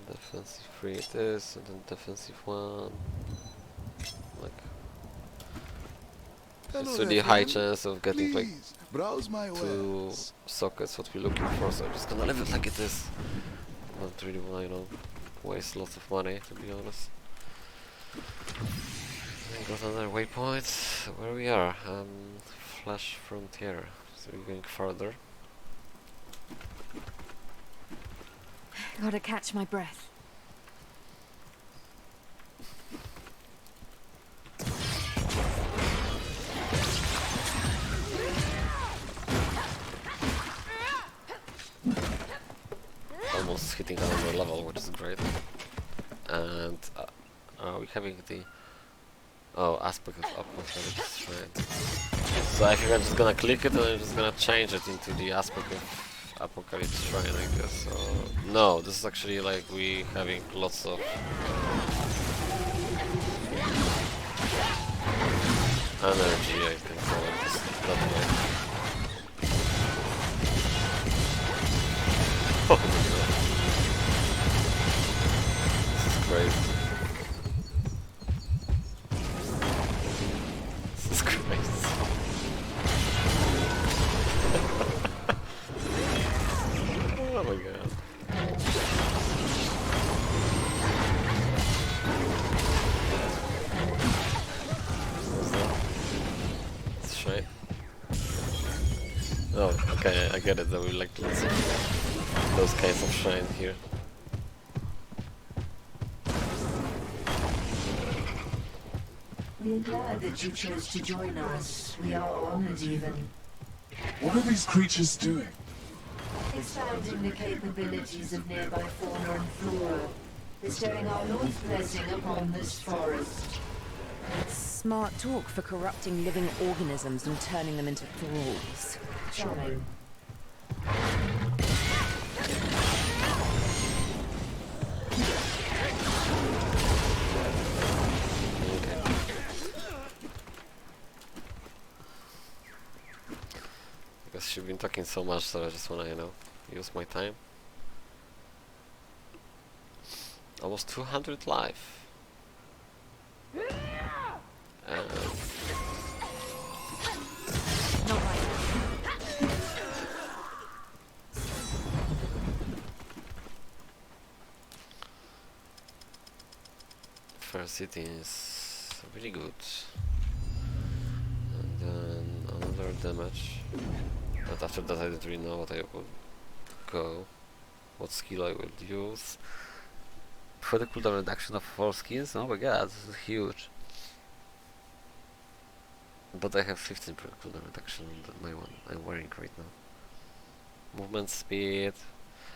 Defensive 3 it is, and then defensive 1. Like, it's really high chance of getting like browse my 2 wares. sockets what we're looking for, so I'm just gonna leave it like it is. Don't really wanna, you know, waste lots of money, to be honest. We got another waypoint where we are. Flash frontier. So we're going further. Gotta catch my breath. Almost hitting another level, which is great. And are we having the aspect of Apocalypse Shrine? So I think I'm just gonna click it and I'm just gonna change it into the aspect of Apocalypse Shrine, I guess. So no, this is actually like we having lots of energy, I think, so just that way. Oh my god. This is crazy. This is crazy. Oh my god. What's that? It's shite. Oh, okay, I get it, that we like lots of those kinds of shine here. We're glad that you chose to join us. We are honored even. What are these creatures doing? Expanding the capabilities of nearby fauna and flora. Bestowing our Lord's blessing upon this forest. Smart talk for corrupting living organisms and turning them into thralls. Charming. Because she's been talking so much, so I just wanna, you know, use my time. Almost 200 life. First city is really good. And then another damage. But after that I didn't really know what I would go. What skill I would use. For the cooldown reduction of 4 skills? Oh my god, this is huge. But I have 15% cooldown reduction on my one I'm wearing right now. Movement speed.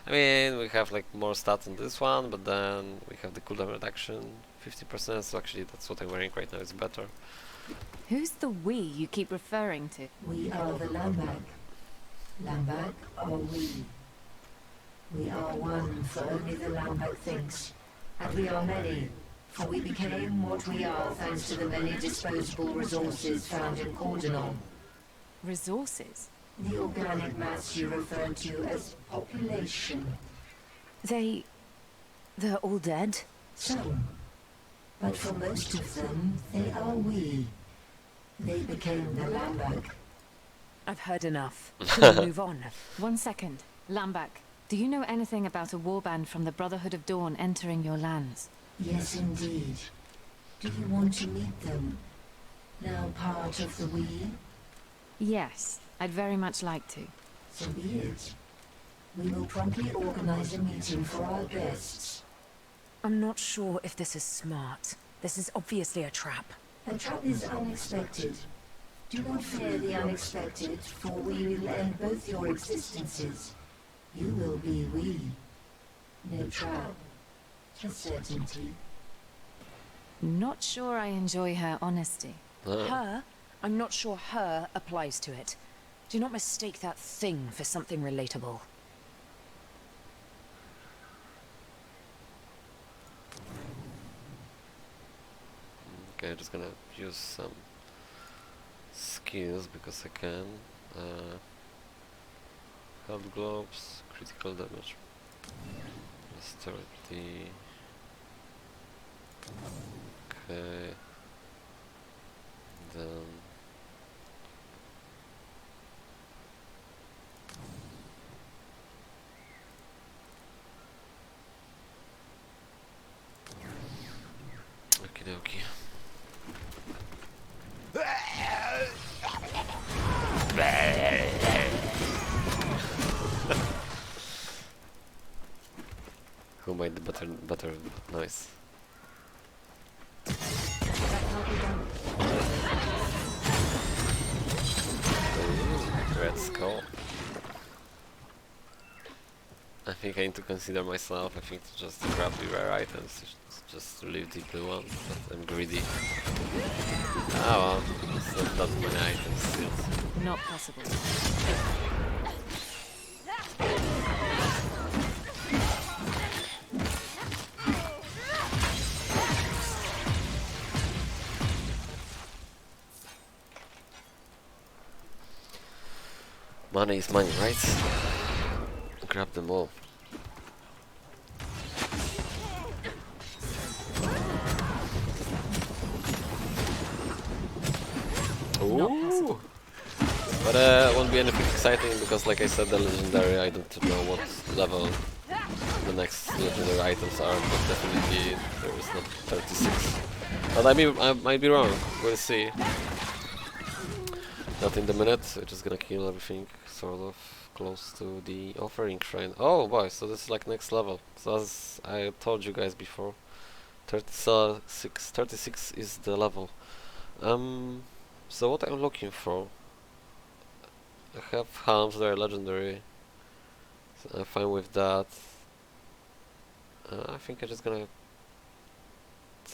I mean, we have like more stats on this one, but then we have the cooldown reduction 50%, so actually that's what I'm wearing right now, it's better. Who's the we you keep referring to? We are the Lambag. Lambag are we. We are one, for only the Lambag thinks. And we are many, for we became what we are thanks to the many disposable resources found in Cordonon. Resources? The organic mass you referred to as population. They're all dead? Some. But for most of them, they are we. They became the Lambag. I've heard enough. Can we move on? 1 second. Lambak, do you know anything about a warband from the Brotherhood of Dawn entering your lands? Yes, indeed. Do you want to meet them? Now part of the we? Yes, I'd very much like to. So be it. We will promptly organize a meeting for our guests. I'm not sure if this is smart. This is obviously a trap. A trap is unexpected. Do not fear the unexpected, for we will end both your existences. You will be we. No trap. A certainty. Not sure I enjoy her honesty. Her? I'm not sure her applies to it. Do not mistake that thing for something relatable. Okay, I'm just gonna use some skills because I can. Health globes, critical damage. Let's start the. Okay. Then. Okie dokie. Who made the better noise? Ooh, red skull. I think I need to consider myself. I think to just grab the rare items, just to leave the blue ones, but I'm greedy. Oh well, it's not that many items still. Not possible. Money is money, right? Grab them all. Ooh! But won't be anything exciting because, like I said, the legendary, I don't know what level the next legendary items are, but definitely there is not 36. But I might be wrong, we'll see. Not in the minute, we're just gonna kill everything sort of close to the offering shrine. Oh boy, so this is like next level. So as I told you guys before, 36 is the level. So what I'm looking for, I have HAMSTER legendary, so I'm fine with that. I think I'm just gonna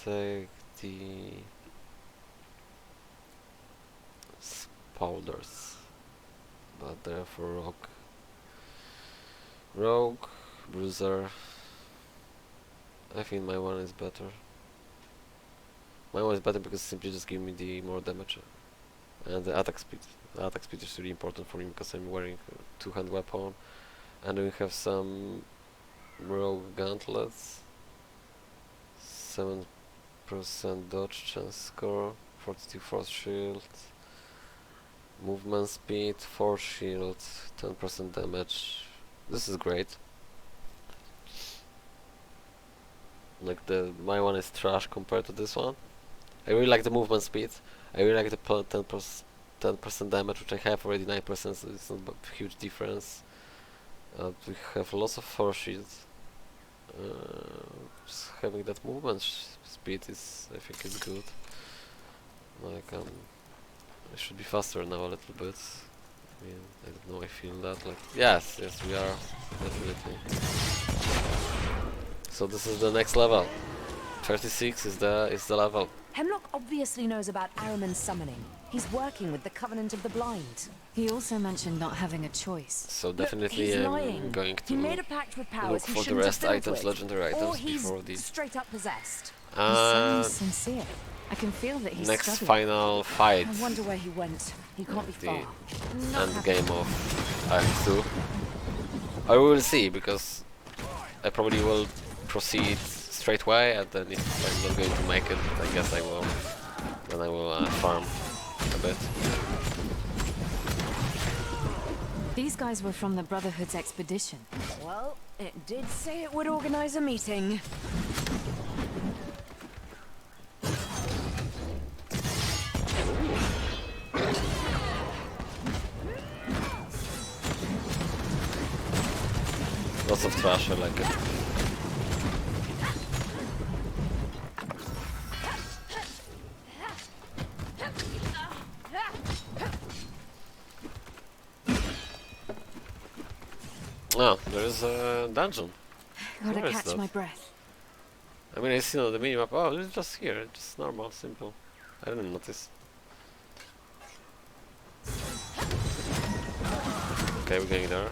take the powders, but they're for rogue, bruiser. I think my one is better. My one is better because simply just give me the more damage and the attack speed. The attack speed is really important for me because I'm wearing a two-hand weapon, and we have some rogue gauntlets. 7% dodge chance score, 42 force shield. Movement speed, force shield, 10% damage. This is great. Like my one is trash compared to this one. I really like the movement speed. I really like the 10% damage, which I have already 9%, so it's not a huge difference. We have lots of force shields. Just having that movement speed is, I think, is good. Like I should be faster now a little bit. I mean, I don't know, I feel that like yes, we are definitely. So this is the next level. 36 is the level. Hemlock obviously knows about Ahriman's summoning. He's working with the Covenant of the Blind. He also mentioned not having a choice. So definitely I'm going to made a pact with powers look for the rest items, legendary items before the straight up possessed. He sounds sincere. I can feel that he's next struggling. final fight. I wonder where he went. He can't be far. End game of Act 2. I will see, because I probably will proceed straight away, and then if I'm not going to make it, I guess I will. Then I will farm a bit. These guys were from the Brotherhood's expedition. Well, it did say it would organize a meeting. Lots of trash, I like it. Oh, there is a dungeon. Gotta Where is catch that? my breath. I mean, I see on the minimap. Oh, it's just here. It's just normal, simple. I didn't notice. Okay, we're getting there.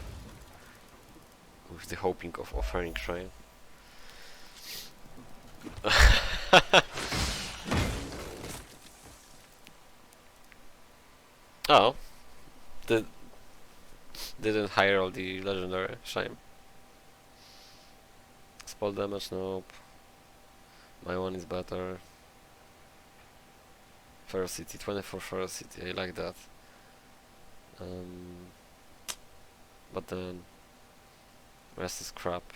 With the hoping of offering shrine. Oh, didn't hire all the legendary. Shame. Spell damage, nope. My one is better. Ferocity, 24 ferocity, I like that. But then rest is crap.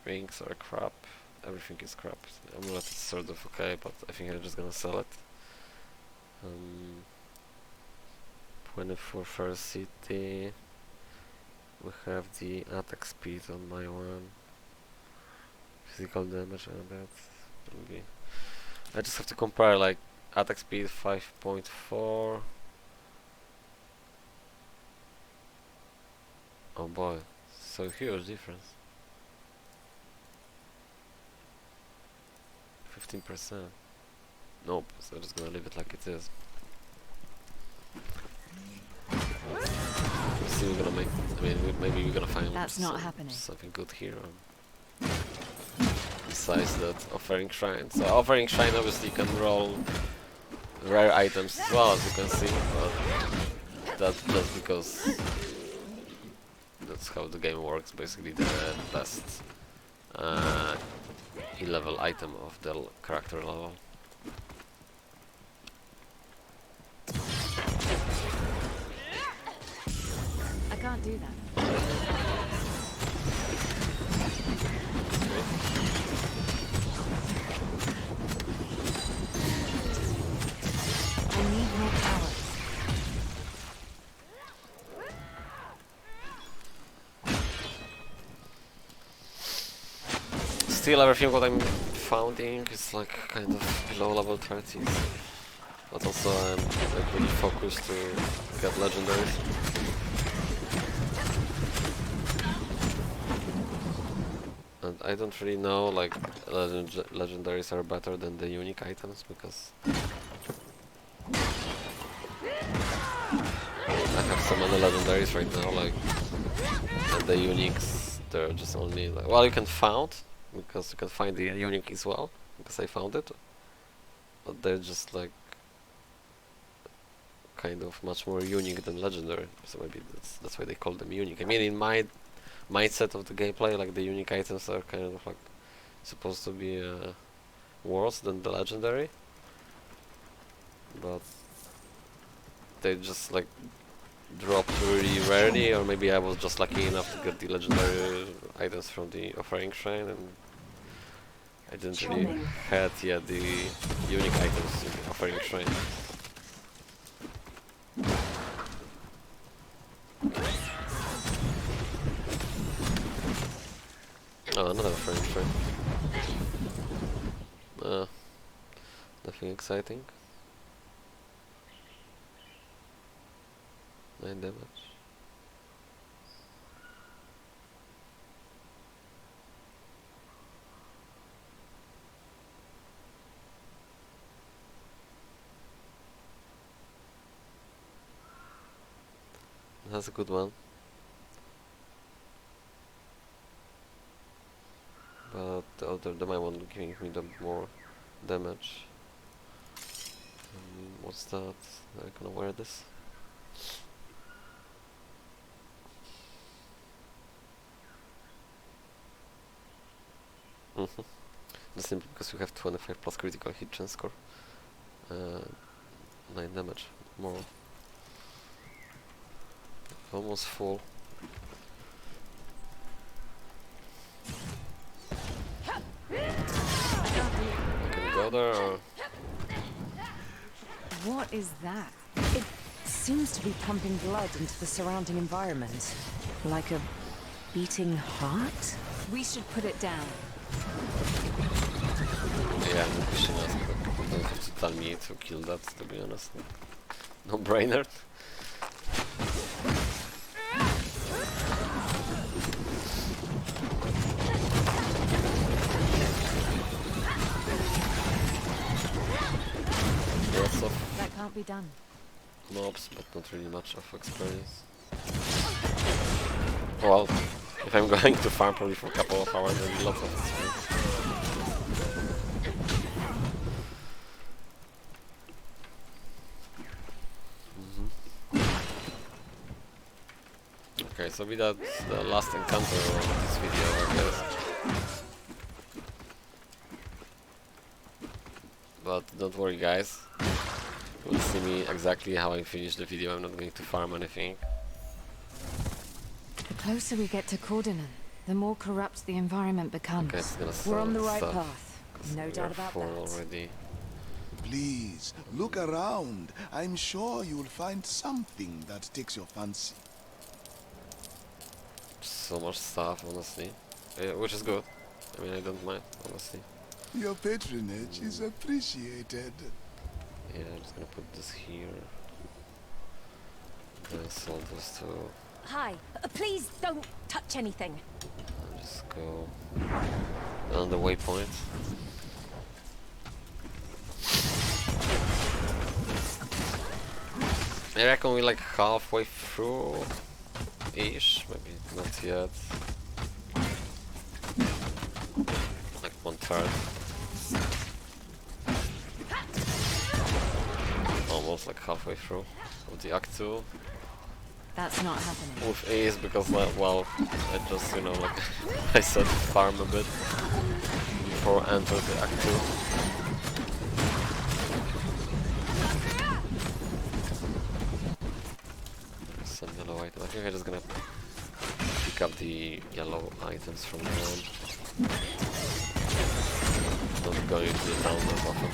Rings are crap. Everything is crap. Amulet is sort of okay, but I think I'm just gonna sell it. 24 ferocity. We have the attack speed on my one. Physical damage and that. Maybe. I just have to compare like attack speed 5.4. Oh boy, so huge difference. 15%. Nope, so I'm just gonna leave it like it is. See, we're gonna make. I mean, maybe we're gonna find. That's not happening. Something good here. Besides that, offering shrine. So offering shrine obviously can roll rare items as well, as you can see, but that's just because that's how the game works. Basically, the best E-level item of the character level. I can't do that. I need more power. Still, everything what I'm founding is like kind of below level 30s, but also I'm like really focused to get legendaries. And I don't really know like legendaries are better than the unique items because I have so many legendaries right now, like, and the uniques, they're just only like, well, you can found, because you can find the unique as well, because I found it, but they're just like kind of much more unique than legendary, so maybe that's why they call them unique. I mean, in my mindset of the gameplay, like the unique items are kind of like supposed to be worse than the legendary, but they just like dropped really rarely, or maybe I was just lucky enough to get the legendary items from the offering shrine, and I didn't really had yet the unique items in the offering shrine. Oh, another offering shrine. Nothing exciting. 9 damage. That's a good one. But the other, the my one giving me the more damage. What's that? I'm gonna wear this. Just simply because you have 25 plus critical hit chance score. 9 damage more. Almost full. Can you go there or? What is that? It seems to be pumping blood into the surrounding environment, like a beating heart? We should put it down. Yeah, mission aspect. You don't have to tell me to kill that, to be honest. No brainer. Lots of That can't be done. mobs, but not really much of experience. Well, if I'm going to farm probably for a couple of hours, there'll be lots of experience. Okay, so that's the last encounter of this video, I guess. But don't worry, guys. You'll see me exactly how I finish the video. I'm not going to farm anything. The closer we get to Cordinen, the more corrupt the environment becomes. Okay, it's gonna We're on the right stuff. path. No We doubt are about full that. already. Please, look around. I'm sure you'll find something that takes your fancy. So much stuff, honestly. Which is good. I mean, I don't mind, honestly. Your patronage is appreciated. Yeah, I'm just gonna put this here. Then sell this too. Hi. Please don't touch anything. And just go on the waypoint. I reckon we're like halfway through ish, maybe not yet. Like 1/3. Almost like halfway through of the Act 2. That's not happening. With ease because, well, I just, you know, like I said, farm a bit before I enter the Act 2. Some yellow item. I think I'm just gonna pick up the yellow items from now on. Not going to the town that often.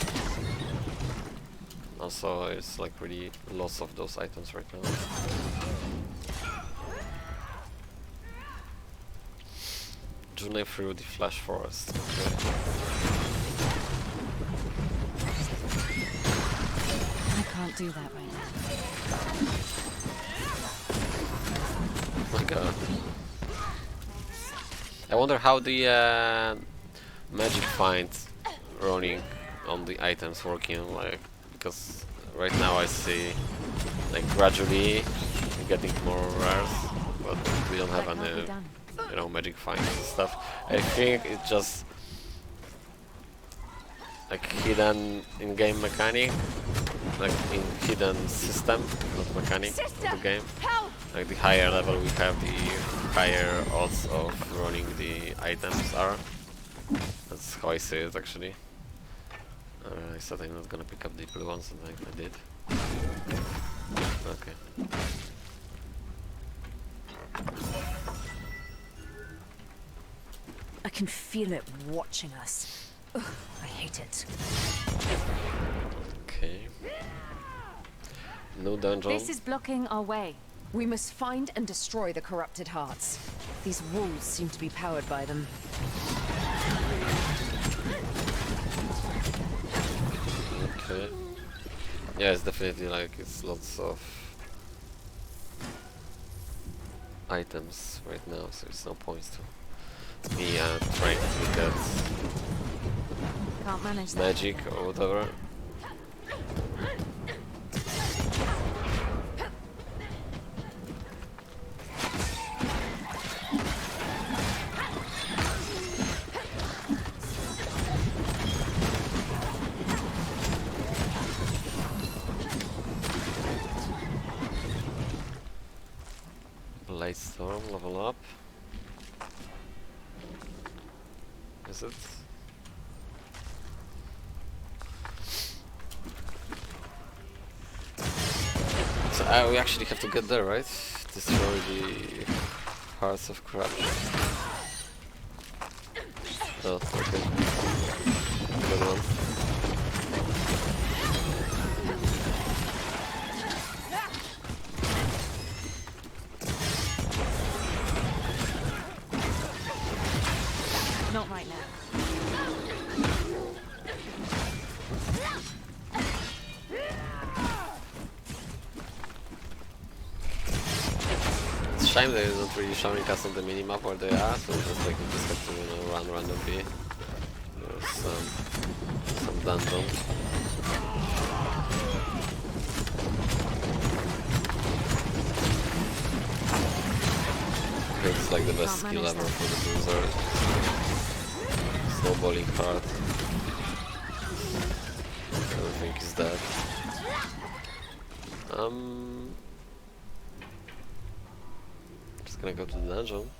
Also, it's like really lots of those items right now. Journey through the Flash Forest. Okay. I can't do that right now. Oh my god. I wonder how the magic find running on the items working, like, because right now I see like gradually getting more rares, but we don't have any, you know, magic finds and stuff. I think it's just like hidden in-game mechanic, like in hidden system, not mechanic of the game. Like the higher level we have, the higher odds of running the items are. That's how I see it actually. I said I'm not gonna pick up the blue ones, and I did. Okay. I can feel it watching us. Ugh, I hate it. Okay. No dungeon. This is blocking our way. We must find and destroy the corrupted hearts. These walls seem to be powered by them. Okay. Yeah, it's definitely like it's lots of items right now, so it's no point to me trying to get Can't manage that. magic or whatever. Blade Storm, level up. Is it? So we actually have to get there, right? Destroy the Hearts of Corruption. Oh, okay. Good one. shame they're not really showing us on the minimap where they are, so just like we just have to, you know, run randomly. There's some dungeon. It's like the best skill ever for the bruiser. Snowballing hard. Everything is dead. Just gonna go to the dungeon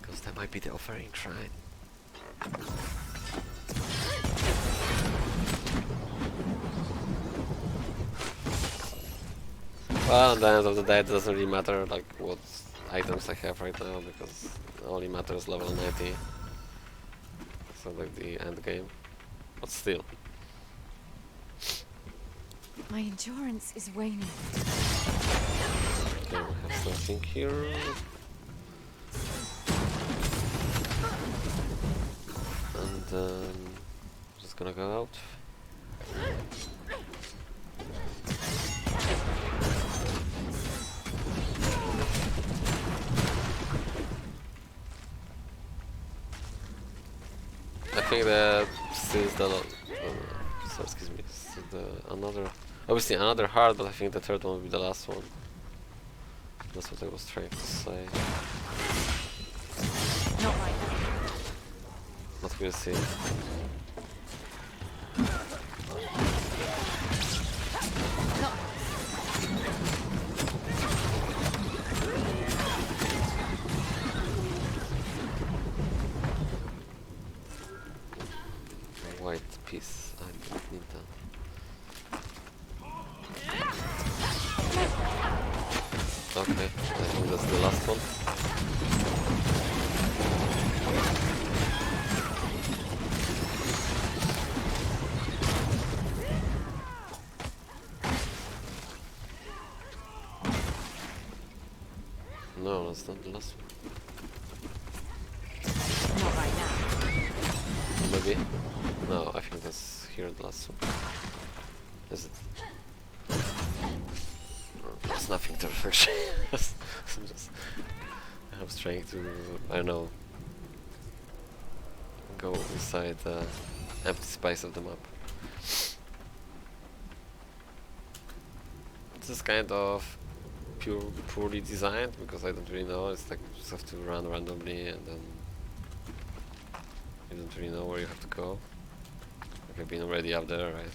because that might be the offering shrine. Well, at the end of the day, it doesn't really matter like what items I have right now because it only matters level 90. So like the end game, but still. My endurance is waning. Okay, we have something here. And just gonna go out. I think that since the so excuse me, another obviously another hard, but I think the third one will be the last one. That's what I was trying to say. Not like that. But we'll see. White piece. I don't need that. Okay, I think that's the last one. No, that's not the last one. Not right now. Maybe? No, I think that's here the last one. Is it? There's nothing to refresh. I was trying to, I don't know, go inside the empty space of the map. This is kind of poorly designed because I don't really know. It's like you just have to run randomly and then you don't really know where you have to go. Like I've been already up there, right?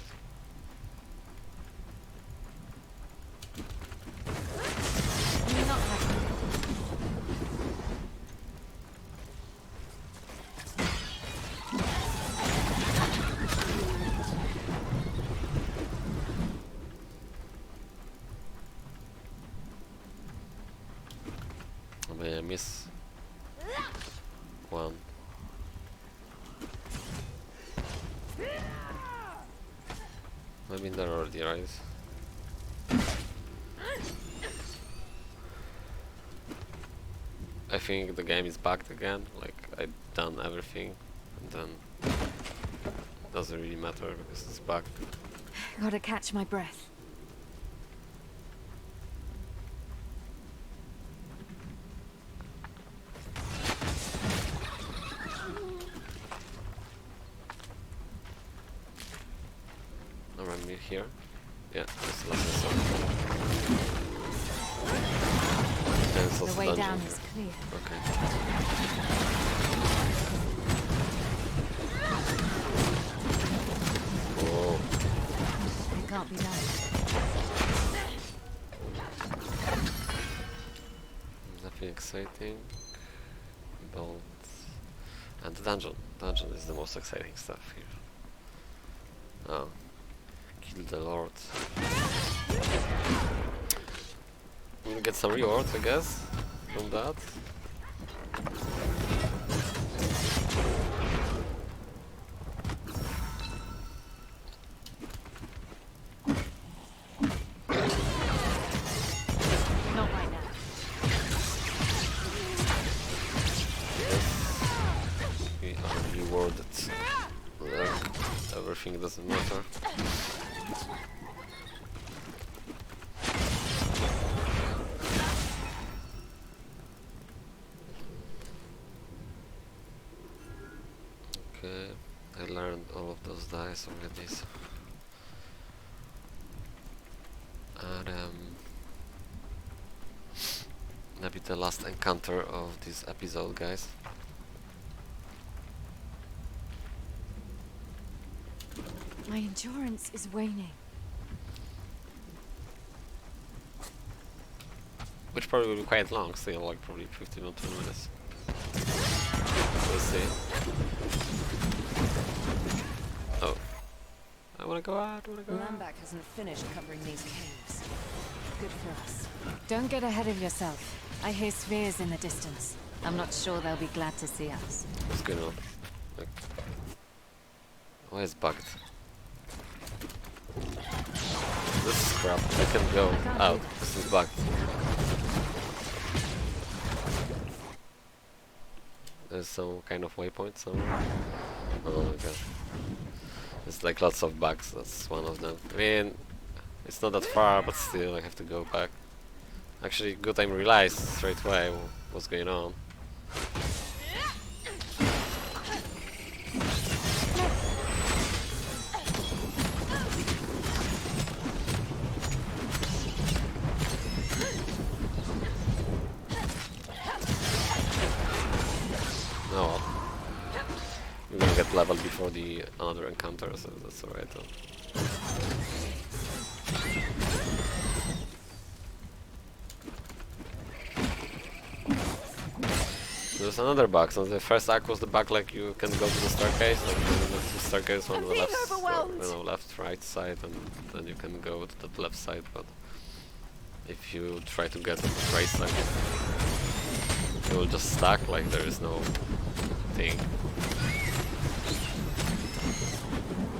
May I miss one? I've been there already, right? I think the game is bugged again, like I've done everything and then it doesn't really matter because it's bugged. Gotta catch my breath. Around me here. Yeah, that's the last one. The way down is clear. Okay. Whoa. It can't be done. Nothing exciting. Bolt. And the dungeon. Dungeon is the most exciting stuff here. Oh. Kill the Lord. We'll get some rewards, I guess, from that. Not right now. Yes. We are rewarded. Everything doesn't matter. Okay, I learned all of those dice already. So. And maybe the last encounter of this episode, guys. My endurance is waning. Which probably will be quite long, still, like probably 15 or 20 minutes. We'll see. Oh. I wanna go out, Lambak hasn't finished covering these caves. Good for us. Don't get ahead of yourself. I hear spheres in the distance. I'm not sure they'll be glad to see us. What's going on? Like, why is bugged? This is crap. I can go out. This is bugged. There's some kind of waypoint somewhere. Oh my god. There's like lots of bugs, that's one of them. I mean, it's not that far, but still I have to go back. Actually, good I realized straight away what's going on. Oh well. We're gonna get level before the another encounter, so that's alright though. There's another bug. So the first act was the bug like you can go to the staircase, like the staircase on the left, left, right side, and then you can go to the left side. But if you try to get on the right side, you will just stuck. Like there is no thing.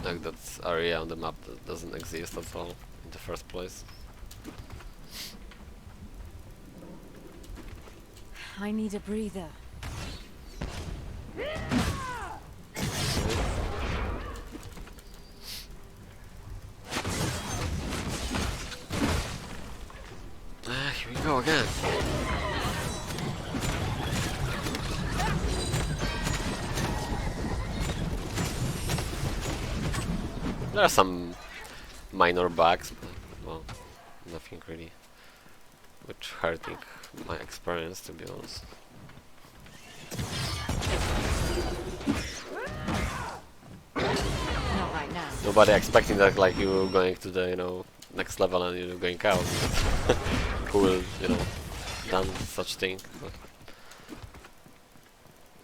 Like that area on the map that doesn't exist at all in the first place. I need a breather. Here we go again. There are some minor bugs, but well, nothing really which hurting my experience, to be honest. Not right now. Nobody expecting that like you going to the, you know, next level and you're going out. Who will, you know, done such thing?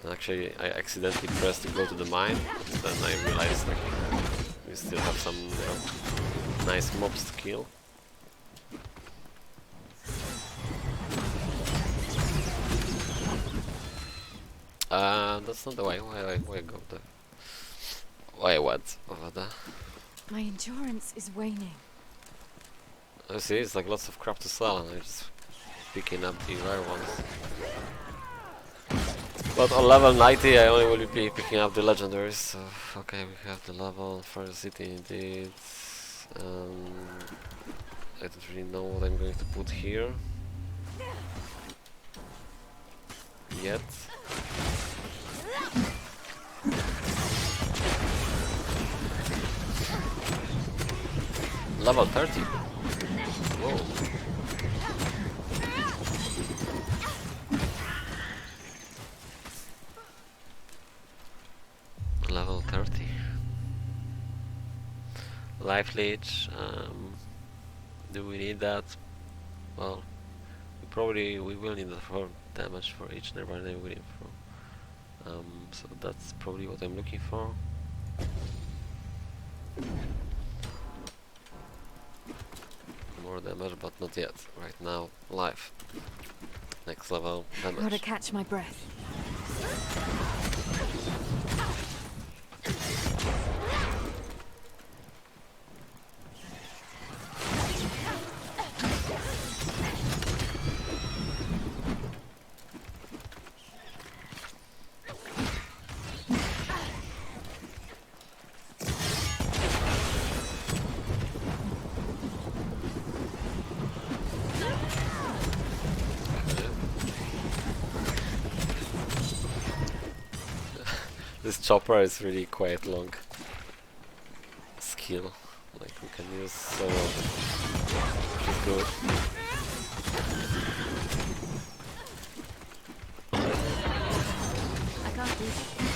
But actually, I accidentally pressed to go to the mine, and then I realized like we still have some, you know, nice mobs to kill. That's not the way. Why go there? Why what over there? My endurance is waning. I see, it's like lots of crap to sell, and I'm just picking up the rare ones. But on level 90, I only will be picking up the legendaries. So okay, we have the level for the city indeed. I don't really know what I'm going to put here yet. Level 30. Whoa. Level 30. Life leech. Do we need that? Well, we will need that for damage for each nearby name we need for. So that's probably what I'm looking for. More damage, but not yet. Right now, life. Next level damage. Gotta catch my breath. This chopper is really quite long skill. Like we can use solo, which is good. I can't do that.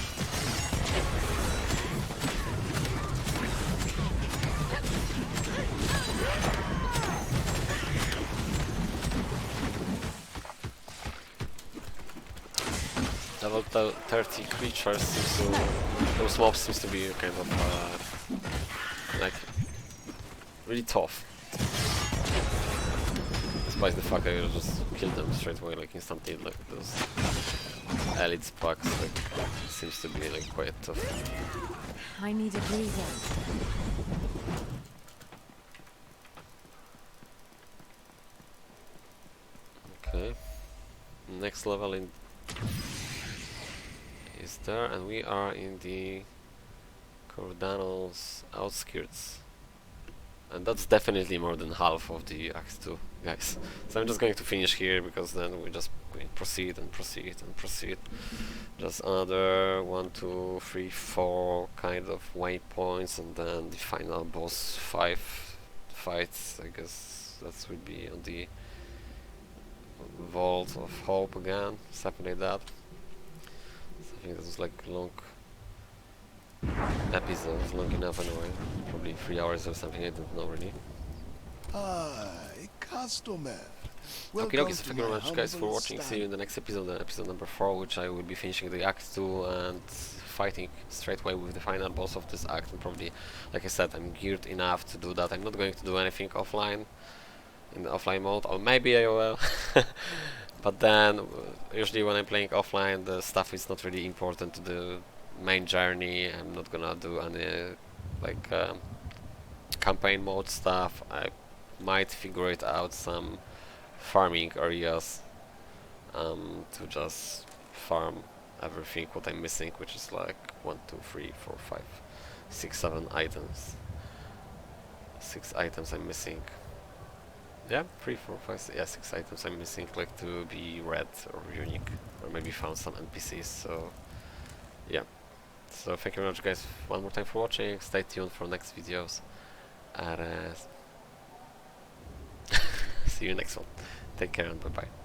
Level 30 creatures seems to... those mobs seems to be kind of like really tough. Despite the fact I will just kill them straight away, like instantly, like those elite packs, like seems to be like quite tough. I need a breather. Okay. Next level in is there, and we are in the Cordano's outskirts. And that's definitely more than half of the Act 2, guys. So I'm just going to finish here, because then we just proceed and proceed and proceed. Just another 1, 2, 3, 4 kind of waypoints, and then the final boss 5 fights. I guess that would be on the Vault of Hope again, something like that. I think this was like long episodes, long enough anyway. Probably 3 hours or something, I don't know really. Customer. Okay, so thank you very much guys for watching. See you in the next episode, episode number 4, which I will be finishing the Act 2 and fighting straight away with the final boss of this act. And probably, like I said, I'm geared enough to do that. I'm not going to do anything offline, in the offline mode, or maybe I will. But then, usually when I'm playing offline, the stuff is not really important to the main journey. I'm not gonna do any like campaign mode stuff. I might figure it out some farming areas to just farm everything what I'm missing, which is like 1, 2, 3, 4, 5, 6, 7 items. 6 items I'm missing. Yeah, 3, 4, 5, yeah, 6 items I'm missing, like to be red or unique, or maybe found some NPCs. So yeah, so thank you very much guys one more time for watching. Stay tuned for next videos, and see you next one. Take care and bye bye.